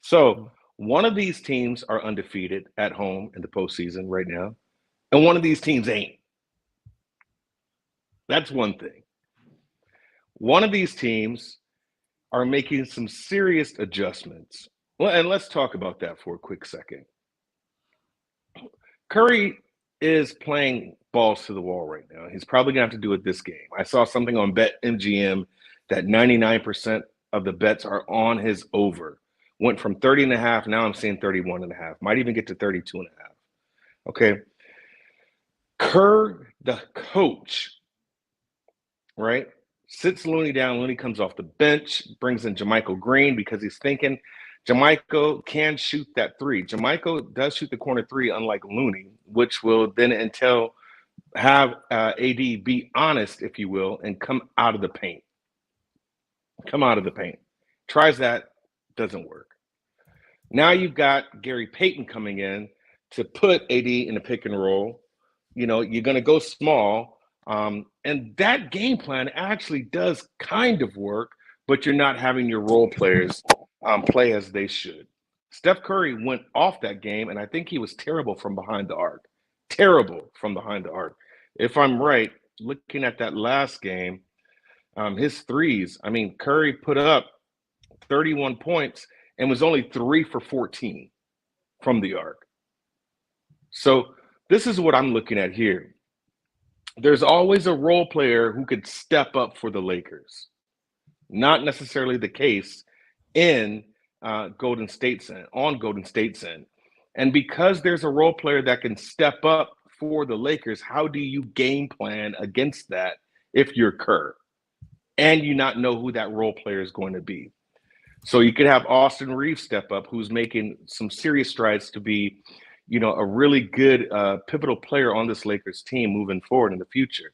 [SPEAKER 5] So one of these teams are undefeated at home in the postseason right now, and one of these teams ain't. That's one thing. One of these teams are making some serious adjustments. Well, and let's talk about that for a quick second. Curry is playing balls to the wall right now. He's probably going to have to do it this game. I saw something on BetMGM that 99% of the bets are on his over. Went from 30.5, now I'm seeing 31.5. Might even get to 32.5. Okay. Kerr, the coach, right, sits Looney down. Looney comes off the bench, brings in Jermichael Green because he's thinking Jermichael can shoot that three. Jermichael does shoot the corner three, unlike Looney, which will then have AD be honest, if you will, and come out of the paint. Tries that, doesn't work. Now you've got Gary Payton coming in to put AD in a pick and roll. You know, you're going to go small. And that game plan actually does kind of work, but you're not having your role players play as they should. Steph Curry went off that game, and I think he was terrible from behind the arc. Terrible from behind the arc. If I'm right, looking at that last game, his threes, I mean, Curry put up 31 points and was only 3 for 14 from the arc. So this is what I'm looking at here. There's always a role player who could step up for the Lakers. Not necessarily the case in Golden State's end, on Golden State's end. And because there's a role player that can step up for the Lakers, how do you game plan against that if you're Kerr and you not know who that role player is going to be? So you could have Austin Reeves step up, who's making some serious strides to be, you know, a really good pivotal player on this Lakers team moving forward in the future.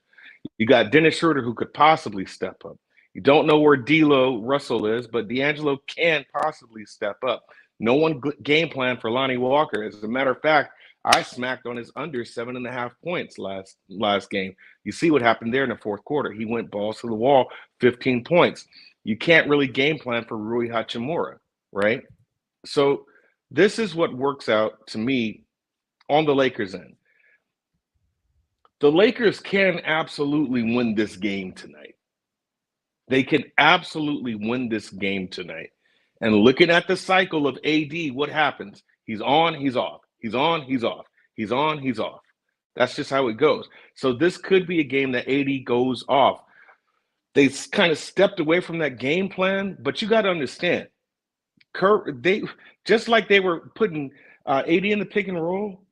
[SPEAKER 5] You got Dennis Schroeder, who could possibly step up. You don't know where D'Lo Russell is, but D'Angelo can possibly step up. No one game plan for Lonnie Walker. As a matter of fact, I smacked on his under 7.5 points last game. You see what happened there in the fourth quarter. He went balls to the wall, 15 points. You can't really game plan for Rui Hachimura, right? So this is what works out to me on the Lakers end. The Lakers can absolutely win this game tonight. They can absolutely win this game tonight. And looking at the cycle of AD, what happens? He's on, he's off. He's on, he's off. He's on, he's off. That's just how it goes. So this could be a game that AD goes off. They kind of stepped away from that game plan, but you got to understand, they just like they were putting AD in the pick and roll,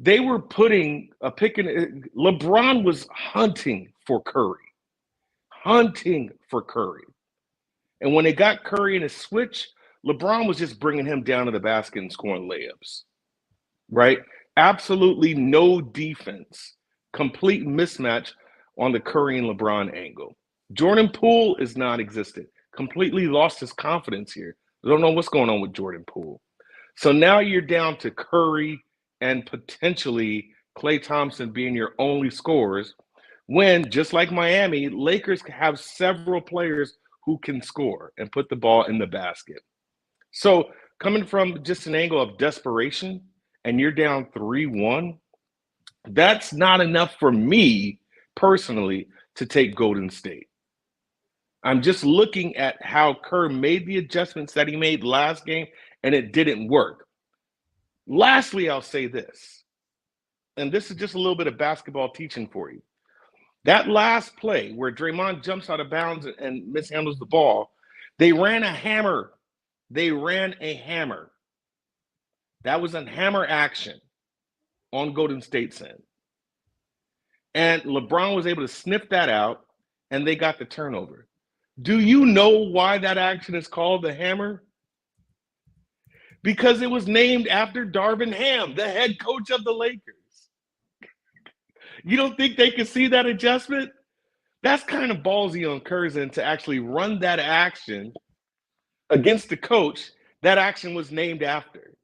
[SPEAKER 5] they were putting a pick and LeBron was hunting for Curry. And when they got Curry in a switch, LeBron was just bringing him down to the basket and scoring layups, right? Absolutely no defense, complete mismatch on the Curry and LeBron angle. Jordan Poole is non-existent, completely lost his confidence here. I don't know what's going on with Jordan Poole. So now you're down to Curry and potentially Klay Thompson being your only scorers when, just like Miami, Lakers have several players who can score and put the ball in the basket. So coming from just an angle of desperation and you're down 3-1, that's not enough for me personally to take Golden State. I'm just looking at how Kerr made the adjustments that he made last game, and it didn't work. Lastly, I'll say this, and this is just a little bit of basketball teaching for you. That last play where Draymond jumps out of bounds and mishandles the ball, they ran a hammer. That was a hammer action on Golden State's end. And LeBron was able to sniff that out, and they got the turnover. Do you know why that action is called the hammer? Because it was named after Darvin Ham, the head coach of the Lakers. You don't think they could see that adjustment? That's kind of ballsy on Kerr's end to actually run that action against the coach that action was named after.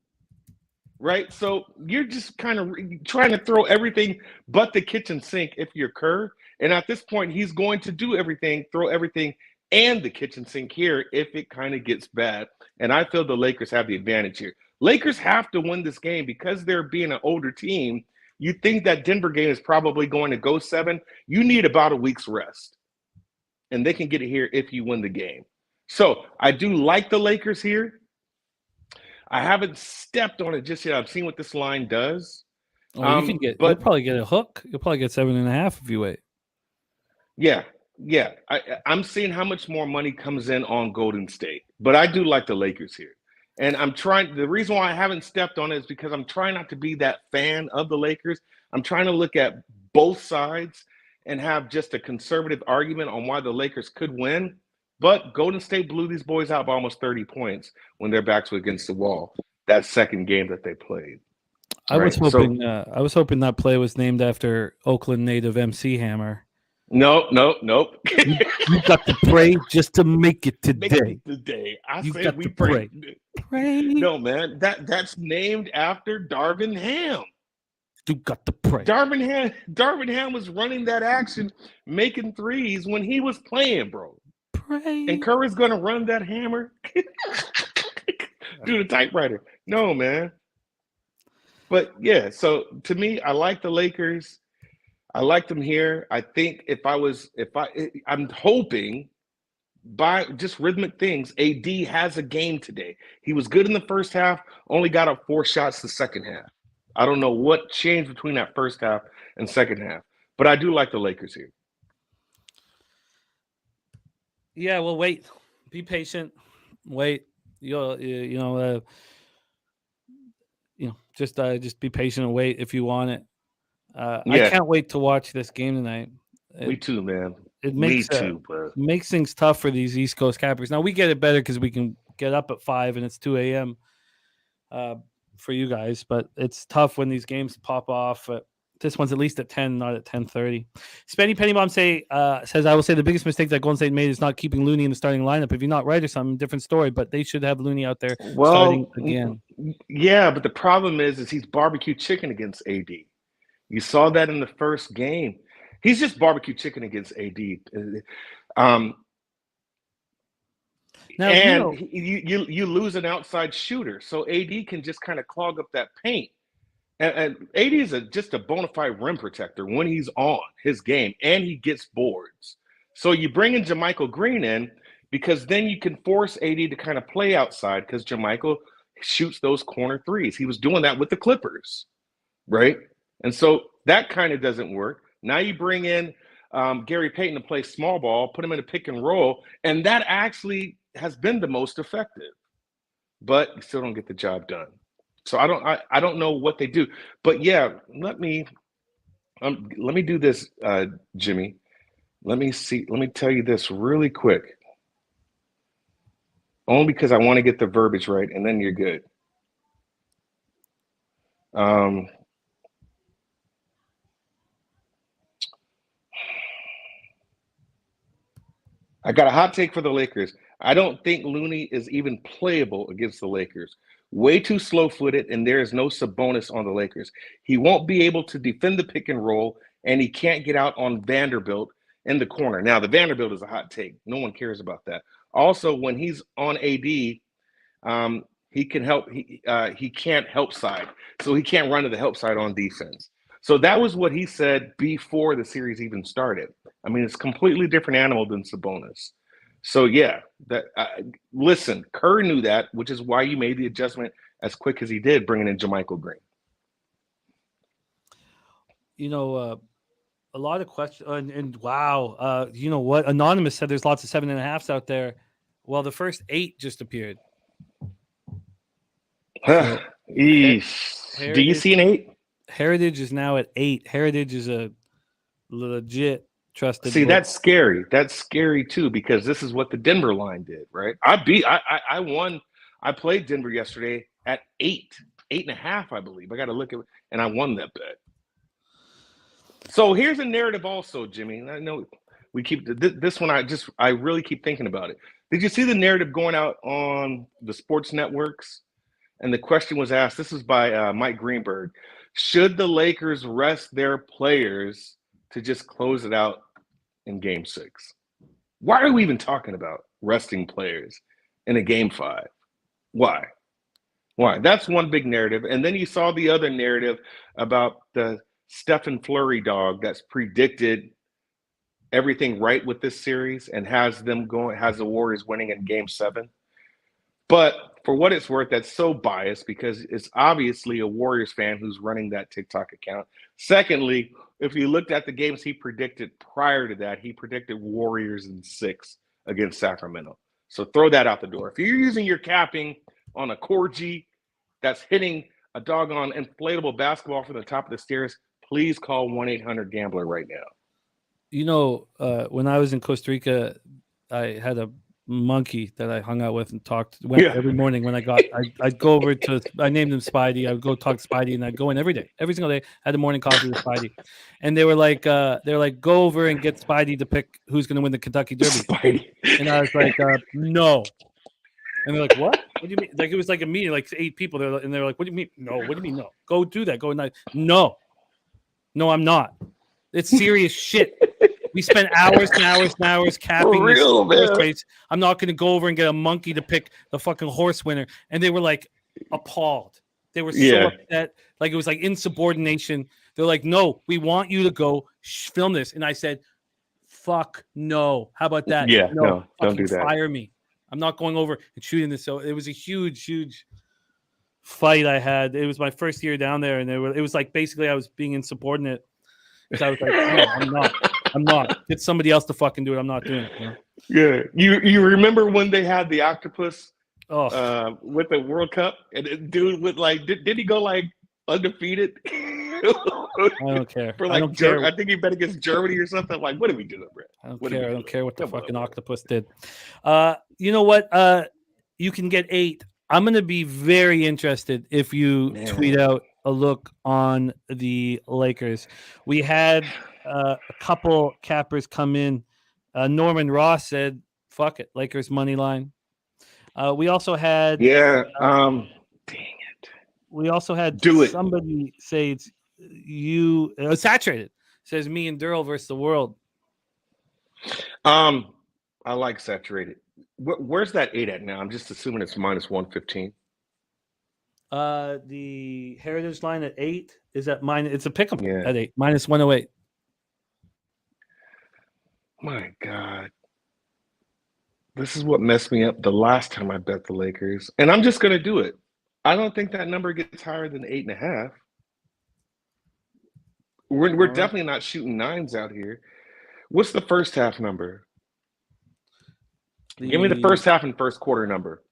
[SPEAKER 5] Right? So you're just kind of trying to throw everything but the kitchen sink if you're Kerr. And at this point, he's going to do everything, throw everything and the kitchen sink here if it kind of gets bad. And I feel the Lakers have the advantage here. Lakers have to win this game because they're being an older team. You think that Denver game is probably going to go 7. You need about a week's rest. And they can get it here if you win the game. So I do like the Lakers here. I haven't stepped on it just yet. I've seen what this line does.
[SPEAKER 2] Oh, you'll probably get a hook. You'll probably get 7.5 if you wait.
[SPEAKER 5] Yeah. I'm seeing how much more money comes in on Golden State, but I do like the Lakers here. And the reason why I haven't stepped on it is because I'm trying not to be that fan of the Lakers. I'm trying to look at both sides and have just a conservative argument on why the Lakers could win. But Golden State blew these boys out by almost 30 points when their backs were against the wall that second game that they played.
[SPEAKER 2] I was hoping that play was named after Oakland native MC Hammer.
[SPEAKER 5] Nope.
[SPEAKER 2] You got to pray just to make it today.
[SPEAKER 5] I
[SPEAKER 2] You
[SPEAKER 5] said
[SPEAKER 2] got
[SPEAKER 5] we
[SPEAKER 2] to
[SPEAKER 5] pray.
[SPEAKER 2] Pray.
[SPEAKER 5] No, man, that's named after Darvin Ham.
[SPEAKER 2] You got to pray.
[SPEAKER 5] Darvin Ham was running that action, making threes when he was playing, bro.
[SPEAKER 2] Pray.
[SPEAKER 5] And Curry's gonna run that hammer. Do the typewriter. No, man. But yeah, so to me, I like the Lakers. I like them here. I think I'm hoping by just rhythmic things, AD has a game today. He was good in the first half, only got up 4 shots the second half. I don't know what changed between that first half and second half, but I do like the Lakers here.
[SPEAKER 2] Yeah, well, wait. Be patient. Wait. Just be patient and wait if you want it. I can't wait to watch this game tonight.
[SPEAKER 5] Me too, man.
[SPEAKER 2] It makes things tough for these East Coast Cappers. Now we get it better because we can get up at 5 and it's 2 a.m. For you guys, but it's tough when these games pop off. This one's at least at 10, not at 10:30. Spenny Pennybomb says, I will say the biggest mistake that Golden State made is not keeping Looney in the starting lineup. If you're not right or something, different story, but they should have Looney out there starting again.
[SPEAKER 5] Yeah, but the problem is he's barbecue chicken against AD. You saw that in the first game. He's just barbecue chicken against AD. Now, you lose an outside shooter, so AD can just kind of clog up that paint. And AD is just a bona fide rim protector when he's on his game, and he gets boards. So you bring in JaMychal Green in because then you can force AD to kind of play outside because JaMychal shoots those corner threes. He was doing that with the Clippers, right? And so that kind of doesn't work. Now you bring in Gary Payton to play small ball, put him in a pick and roll, and that actually has been the most effective. But you still don't get the job done. So I don't know what they do. But yeah, let me do this, Jimmy. Let me tell you this really quick. Only because I want to get the verbiage right, and then you're good. I got a hot take for the Lakers. I don't think Looney is even playable against the Lakers. Way too slow-footed, and there is no Sabonis on the Lakers. He won't be able to defend the pick and roll, and he can't get out on Vanderbilt in the corner. Now, the Vanderbilt is a hot take. No one cares about that. Also, when he's on AD, he can help. He can't help side, so he can't run to the help side on defense. So that was what he said before the series even started. I mean, it's a completely different animal than Sabonis. So yeah, listen, Kerr knew that, which is why you made the adjustment as quick as he did, bringing in JaMychal Green.
[SPEAKER 2] A lot of questions, and wow, you know what? Anonymous said there's lots of 7.5s out there. Well, the first 8 just appeared.
[SPEAKER 5] So, do you see an 8?
[SPEAKER 2] Heritage is now at 8. Heritage is a legit trusted.
[SPEAKER 5] See, that's scary. That's scary too, because this is what the Denver line did, right? I won. I played Denver yesterday at 8.5, I believe. I got to look at it, and I won that bet. So here's a narrative also, Jimmy. And I know we keep this one. I really keep thinking about it. Did you see the narrative going out on the sports networks? And the question was asked. This is by Mike Greenberg. Should the Lakers rest their players to just close it out in Game 6? Why are we even talking about resting players in a Game 5? Why? That's one big narrative. And then you saw the other narrative about the Stephen Fleury dog that's predicted everything right with this series and has the Warriors winning in Game 7. But for what it's worth, that's so biased because it's obviously a Warriors fan who's running that TikTok account. Secondly, if you looked at the games he predicted prior to that, he predicted Warriors in 6 against Sacramento. So throw that out the door. If you're using your capping on a Corgi that's hitting a doggone inflatable basketball from the top of the stairs, please call 1-800-GAMBLER right now.
[SPEAKER 2] When I was in Costa Rica, I had a monkey that I hung out with and went every morning when I'd go over to, I named him Spidey. I would go talk to Spidey and I'd go in every day, every single day. I had a morning coffee with Spidey. And they were like, go over and get Spidey to pick who's going to win the Kentucky Derby.
[SPEAKER 5] Spidey.
[SPEAKER 2] And I was like, no. And they're like, what? What do you mean? Like, it was like a meeting, like 8 people there. And they were like, what do you mean? No, what do you mean? No, go do that. Go and no, I'm not. It's serious shit. We spent hours and hours and hours capping this horse race. I'm not going to go over and get a monkey to pick the fucking horse winner. And they were like appalled. They were so upset. Like it was like insubordination. They're like, no, we want you to go film this. And I said, fuck no. How about that?
[SPEAKER 5] Yeah, no, don't do that.
[SPEAKER 2] Fire me. I'm not going over and shooting this. So it was a huge, huge fight I had. It was my first year down there. And it was like basically I was being insubordinate. Because I was like, no, I'm not. Get somebody else to fucking do it. I'm not doing it.
[SPEAKER 5] Yeah. You remember when they had the octopus with the World Cup? And the dude with like, did he go like undefeated?
[SPEAKER 2] I don't care.
[SPEAKER 5] For like, I don't care. I think he bet against Germany or something. Like, what are we doing, bro?
[SPEAKER 2] I don't care what the fucking octopus did. You know what? You can get 8. I'm going to be very interested if you tweet out a look on the Lakers. We had a couple cappers come in. Norman Ross said, fuck it, Lakers money line. We also had
[SPEAKER 5] dang it.
[SPEAKER 2] We also had somebody say it's saturated. Says me and Derl versus the world.
[SPEAKER 5] I like saturated. Where's that 8 at now? I'm just assuming it's minus 115.
[SPEAKER 2] The Heritage line at 8 is at minus. It's a pick'em at 8, minus 108.
[SPEAKER 5] My God, this is what messed me up the last time I bet the Lakers, and I'm just gonna do it. I don't think that number gets higher than 8.5. We're definitely not shooting 9s out here. What's the first half number? Give me the first half and first quarter number.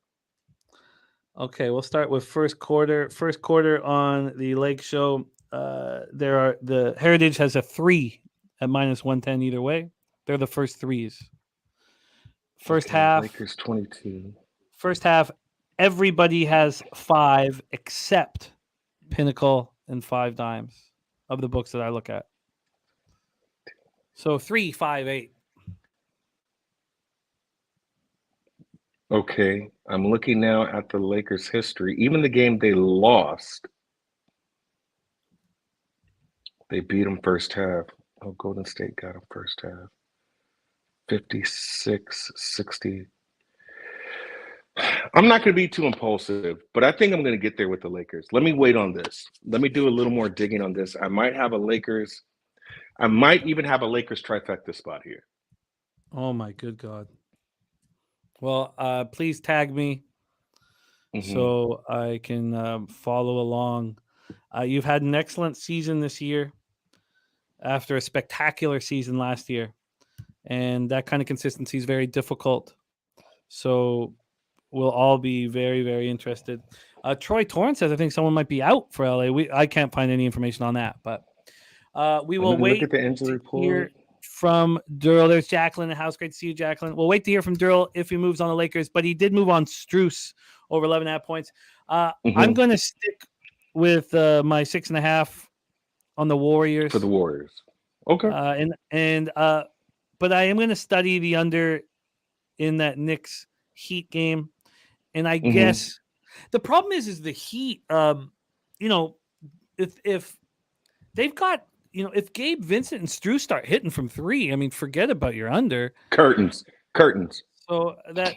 [SPEAKER 2] Okay, we'll start with first quarter. First quarter on the Lake Show. The Heritage has a 3 at minus 110 either way. They're the first 3s. First half.
[SPEAKER 5] Lakers 22.
[SPEAKER 2] First half, everybody has 5 except Pinnacle and 5 Dimes of the books that I look at. So 3, 5, 8.
[SPEAKER 5] Okay, I'm looking now at the Lakers' history. Even the game they lost, they beat them first half. Oh, Golden State got them first half. 56-60. I'm not going to be too impulsive, but I think I'm going to get there with the Lakers. Let me wait on this. Let me do a little more digging on this. I might even have a Lakers trifecta spot here.
[SPEAKER 2] Oh, my good God. Well, please tag me so I can follow along. You've had an excellent season this year after a spectacular season last year. And that kind of consistency is very difficult. So we'll all be very, very interested. Troy Torrance says, I think someone might be out for LA. I can't find any information on that, but we will wait
[SPEAKER 5] look at the injury report.
[SPEAKER 2] Hear from Derl. There's Jacqueline in the house. Great to see you, Jacqueline. We'll wait to hear from Derl if he moves on the Lakers, but he did move on Strus over 11.5 points. I'm going to stick with my 6.5 on the Warriors.
[SPEAKER 5] For the Warriors. Okay.
[SPEAKER 2] But I am going to study the under in that Knicks Heat game. And I guess the problem is the Heat, if they've got, if Gabe Vincent and Strus start hitting from 3, I mean, forget about your under.
[SPEAKER 5] Curtains.
[SPEAKER 2] So that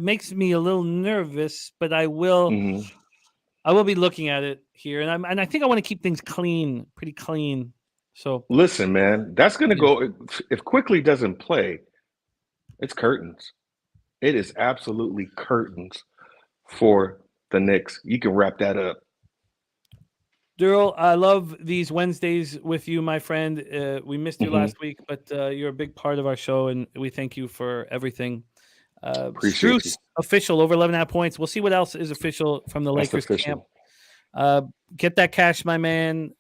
[SPEAKER 2] makes me a little nervous, but I will be looking at it here. And I think I want to keep things clean, pretty clean. So
[SPEAKER 5] listen, man, that's going to go. If Quickly doesn't play, it's curtains. It is absolutely curtains for the Knicks. You can wrap that up.
[SPEAKER 2] Derl, I love these Wednesdays with you, my friend. We missed you last week, but you're a big part of our show, and we thank you for everything.
[SPEAKER 5] Appreciate
[SPEAKER 2] Strus official over 11.5 points. We'll see what else is official from the Lakers camp. Get that cash, my man.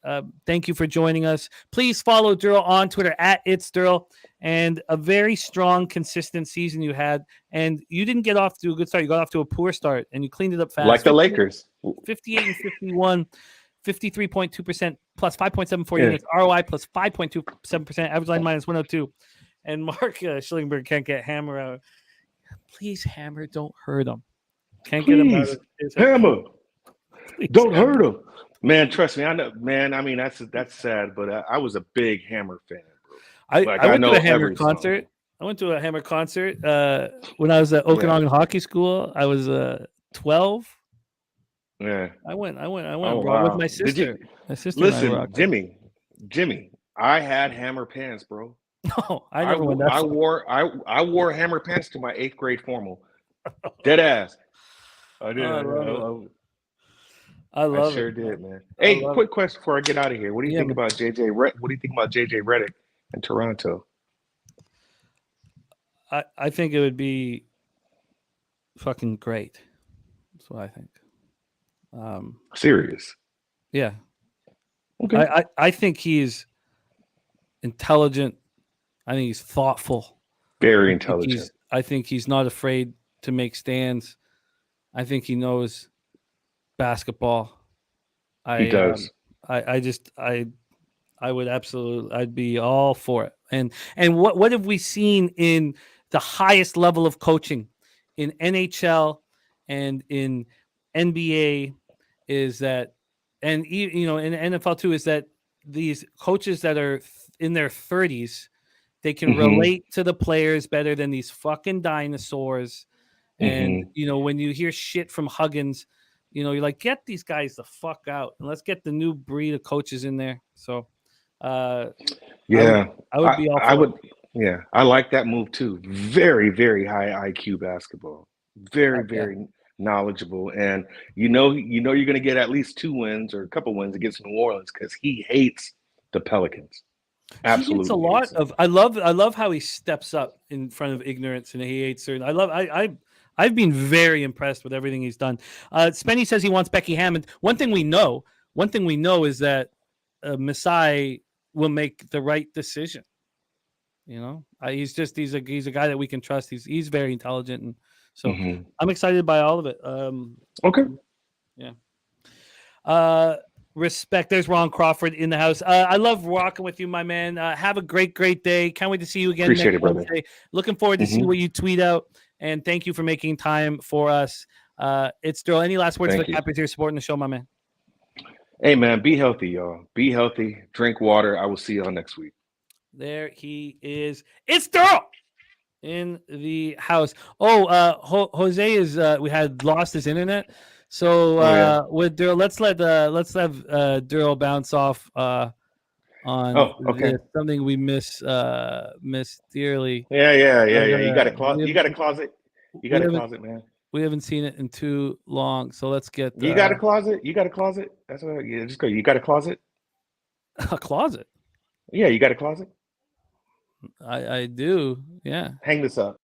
[SPEAKER 2] Thank you for joining us. Please follow Derl on Twitter at It's Derl. And a very strong, consistent season you had. And you didn't get off to a good start. You got off to a poor start, and you cleaned it up fast.
[SPEAKER 5] Like the Lakers.
[SPEAKER 2] 58 and 51, 53.2% plus 5.74 units, ROI plus 5.27%, average line minus 102. And Mark Schillingberg can't get Hammer out. Please, Hammer, don't hurt him. Can't get him out of his head.
[SPEAKER 5] Hammer.
[SPEAKER 2] Please,
[SPEAKER 5] Don't
[SPEAKER 2] Hammer.
[SPEAKER 5] hurt him. Man, trust me. I know, man. I mean, that's sad, but I was a big Hammer fan, bro.
[SPEAKER 2] I went to a Hammer
[SPEAKER 5] every song.
[SPEAKER 2] concert. I went to a Hammer concert when I was at Okanagan Hockey School. I was 12.
[SPEAKER 5] Yeah.
[SPEAKER 2] I went
[SPEAKER 5] Oh,
[SPEAKER 2] bro,
[SPEAKER 5] wow.
[SPEAKER 2] with my
[SPEAKER 5] Did
[SPEAKER 2] sister.
[SPEAKER 5] you-
[SPEAKER 2] My sister and I
[SPEAKER 5] Listen,
[SPEAKER 2] rocked.
[SPEAKER 5] Jimmy, I had Hammer pants, bro.
[SPEAKER 2] No, I never went that
[SPEAKER 5] I
[SPEAKER 2] far.
[SPEAKER 5] wore Hammer pants to my 8th grade formal. Dead ass. I did.
[SPEAKER 2] I love
[SPEAKER 5] sure
[SPEAKER 2] it.
[SPEAKER 5] did, man. Hey,
[SPEAKER 2] love
[SPEAKER 5] quick question before I get out of here. What do you think about JJ? What do you think about JJ Redick in Toronto?
[SPEAKER 2] I think it would be fucking great. That's what I think.
[SPEAKER 5] Serious.
[SPEAKER 2] Yeah.
[SPEAKER 5] Okay.
[SPEAKER 2] I think he's intelligent. I think he's thoughtful.
[SPEAKER 5] Very intelligent.
[SPEAKER 2] I think he's not afraid to make stands. I think he knows basketball.
[SPEAKER 5] He does.
[SPEAKER 2] I would absolutely. I'd be all for it. And what have we seen in the highest level of coaching in NHL and in NBA is that, and you know, in NFL too, is that these coaches that are in their 30s, they can relate to the players better than these fucking dinosaurs. And you know, when you hear shit from Huggins, you know, you're like, get these guys the fuck out and let's get the new breed of coaches in there. So, I would be all for it.
[SPEAKER 5] Yeah, I like that move too. Very, very high IQ basketball. Very knowledgeable, and you know you're going to get at least 2 wins or a couple wins against New Orleans because he hates the Pelicans. Absolutely,
[SPEAKER 2] he gets a lot of. I love how he steps up in front of ignorance and he hates certain. I've been very impressed with everything he's done. Spenny says he wants Becky Hammond. One thing we know is that Masai will make the right decision. You know, he's a guy that we can trust. He's very intelligent, and so I'm excited by all of it.
[SPEAKER 5] Okay.
[SPEAKER 2] Yeah. Respect. There's Ron Crawford in the house. I love rocking with you, my man. Have a great day. Can't wait to see you again.
[SPEAKER 5] Appreciate
[SPEAKER 2] next
[SPEAKER 5] it, brother.
[SPEAKER 2] Wednesday. Looking forward to see what you tweet out. And thank you for making time for us. It's Derl. Any last words for the Cappies here supporting the show, my man?
[SPEAKER 5] Hey, man, be healthy, y'all. Be healthy. Drink water. I will see y'all next week.
[SPEAKER 2] There he is. It's Derl in the house. Oh, Jose is. We had lost his internet, so with Derl, let's have Derl bounce off on something we miss dearly.
[SPEAKER 5] Yeah. You got a closet. You got a closet. You got a closet, man.
[SPEAKER 2] We haven't seen it in too long, so let's get.
[SPEAKER 5] You got a closet. You got a closet. That's what. Yeah, just go. You got a closet.
[SPEAKER 2] A closet.
[SPEAKER 5] Yeah, you got a closet.
[SPEAKER 2] I do. Yeah.
[SPEAKER 5] Hang this up.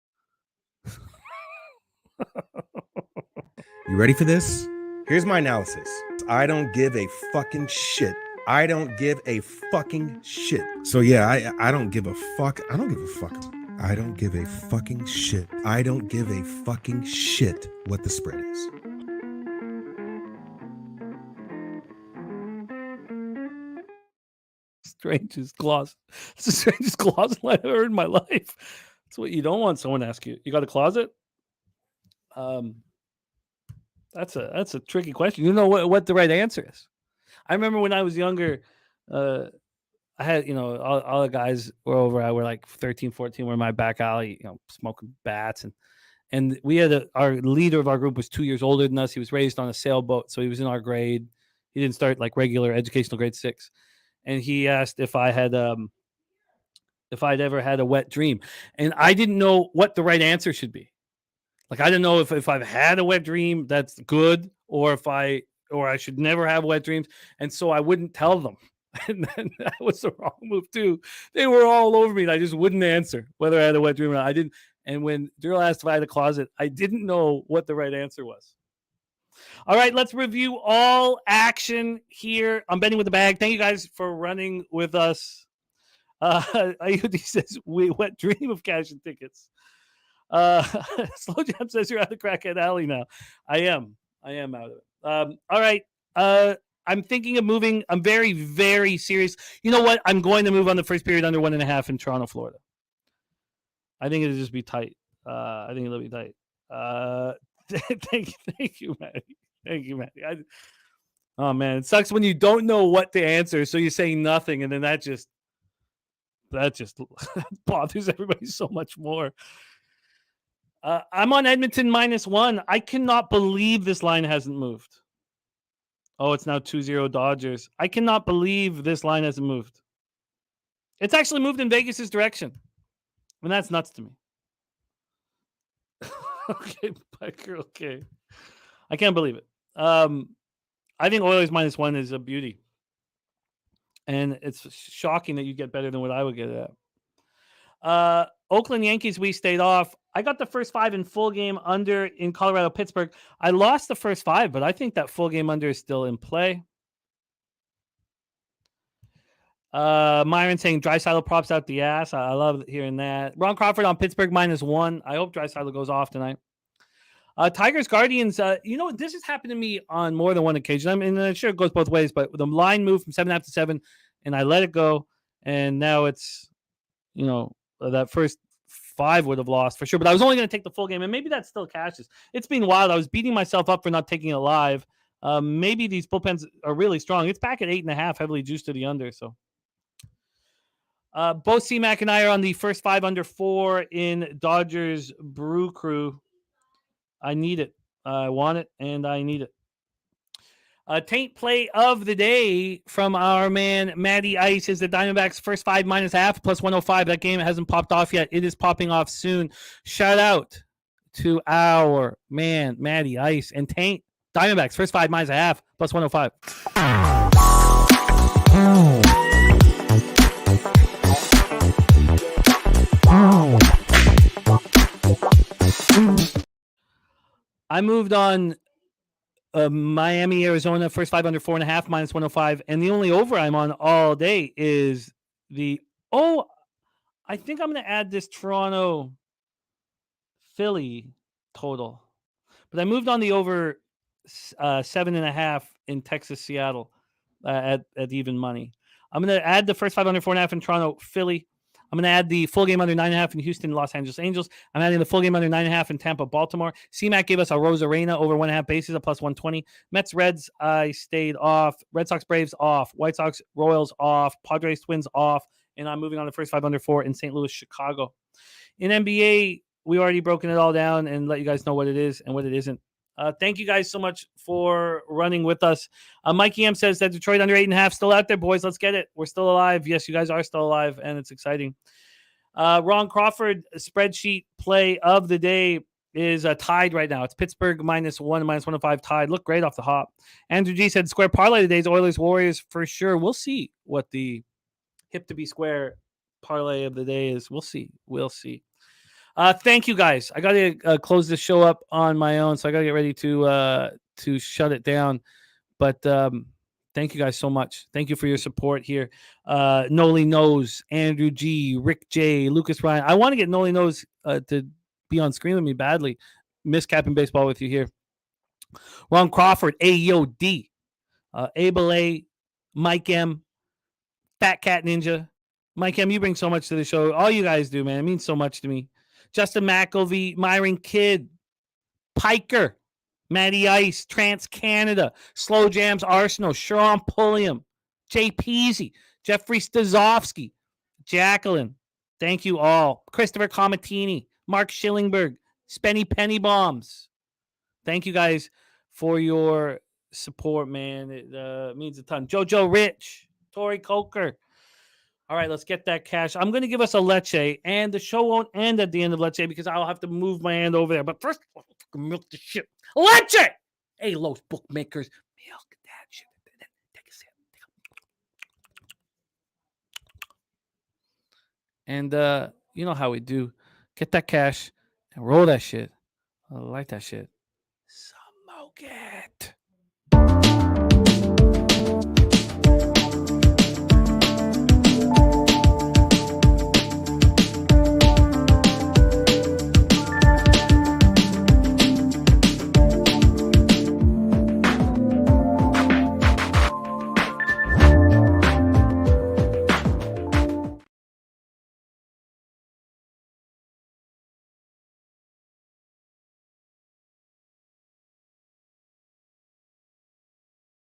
[SPEAKER 6] You ready for this? Here's my analysis. I don't give a fucking shit. I don't give a fucking shit. So yeah, I don't give a fuck. I don't give a fuck. I don't give a fucking shit. I don't give a fucking shit what the spread is.
[SPEAKER 2] Strangest closet. It's the strangest closet I've ever heard in my life. That's what you don't want someone to ask you. You got a closet? That's a tricky question. You know what the right answer is. I remember when I was younger, I had, you know, all the guys were over. I were like 13, 14, were in my back alley, you know, smoking bats. And we had our leader of our group was 2 years older than us. He was raised on a sailboat. So he was in our grade. He didn't start like regular educational grade 6. And he asked if I'd ever had a wet dream. And I didn't know what the right answer should be. Like, I didn't know if I've had a wet dream, that's good, or I should never have wet dreams. And so I wouldn't tell them. And then that was the wrong move too. They were all over me and I just wouldn't answer whether I had a wet dream or not. I didn't. And when Derl asked if I had a closet, I didn't know what the right answer was. All right, let's review all action here. I'm betting with the bag. Thank you guys for running with us. Ayudi says, what dream of cash and tickets. Slow Jam says you're out of Crackhead Alley now. I am out of it. All right. I'm thinking of moving. I'm very, very serious. You know what? I'm going to move on the first period under 1.5 in Toronto, Florida. I think it'll just be tight. I think it'll be tight. Thank you, Matty. Thank you, Matty. Oh man, it sucks when you don't know what to answer, so you're saying nothing, and then that just bothers everybody so much more. I'm on Edmonton -1. I cannot believe this line hasn't moved. Oh, it's now 2-0 Dodgers. I cannot believe this line hasn't moved. It's actually moved in Vegas's direction. And that's nuts to me. Okay, Piker, okay. I can't believe it. I think Oilers -1 is a beauty. And it's shocking that you get better than what I would get at. Oakland Yankees, we stayed off. I got the first 5 in full game under in Colorado, Pittsburgh. I lost the first 5, but I think that full game under is still in play. Myron saying Draisaitl props out the ass. I love hearing that. Ron Crawford on Pittsburgh -1. I hope Draisaitl goes off tonight. Tigers Guardians. This has happened to me on more than one occasion. I mean, I'm sure it goes both ways, but the line moved from 7.5 to 7, and I let it go, and now it's, that first 5 would have lost for sure, but I was only going to take the full game, and maybe that still cashes. It's been wild. I was beating myself up for not taking it live. Maybe these bullpens are really strong. It's back at 8.5, heavily juiced to the under. So both C-Mac and I are on the first 5 under 4 in Dodgers Brew Crew. I need it. I want it, and I need it. Taint play of the day from our man Matty Ice is the Diamondbacks first 5 -0.5 plus 105. That game hasn't popped off yet. It is popping off soon. Shout out to our man Matty Ice and Taint. Diamondbacks first 5 -0.5 plus 105. I moved on Miami, Arizona, first 5 under 4.5 -105. And the only over I'm on all day is I think I'm going to add this Toronto Philly total. But I moved on the over 7.5 in Texas, Seattle at even money. I'm going to add the first 5 under 4.5 in Toronto, Philly. I'm going to add the full game under 9.5 in Houston, Los Angeles Angels. I'm adding the full game under 9.5 in Tampa, Baltimore. C-Mac gave us a Rosarena over 1.5 bases, a plus 120. Mets, Reds, I stayed off. Red Sox, Braves, off. White Sox, Royals, off. Padres, Twins, off. And I'm moving on to the first 5 under 4 in St. Louis, Chicago. In NBA, we already broken it all down and let you guys know what it is and what it isn't. Thank you guys so much for running with us. Mikey M says that Detroit under 8.5 still out there, boys. Let's get it. We're still alive. Yes, you guys are still alive, and it's exciting. Ron Crawford spreadsheet play of the day is tied right now. It's Pittsburgh -1 and -105 tied. Look great off the hop. Andrew G said square parlay today is Oilers Warriors for sure. We'll see what the hip to be square parlay of the day is. We'll see. Thank you guys. I got to close this show up on my own, so I got to get ready to shut it down. But thank you guys so much. Thank you for your support here. Noli Knows, Andrew G, Rick J, Lucas Ryan. I want to get Noli Knows to be on screen with me badly. Miss Captain Baseball with you here. Ron Crawford, AOD, Abel A, Mike M, Fat Cat Ninja. Mike M, you bring so much to the show. All you guys do, man. It means so much to me. Justin McElvey, Myron Kidd, Piker, Matty Ice, Trans Canada, Slow Jams Arsenal, Sean Pulliam, Jay Peasy, Jeffrey Stazowski, Jacqueline. Thank you all. Christopher Comatini, Mark Schillingberg, Spenny Penny Bombs. Thank you guys for your support, man. It means a ton. Jojo Rich, Tori Coker. All right, let's get that cash. I'm going to give us a leche, and the show won't end at the end of leche because I'll have to move my hand over there. But first, I'll milk the shit. Leche! Hey, Los bookmakers, milk that shit. Take a sip. And you know how we do. Get that cash and roll that shit. I like that shit. Smoke. it.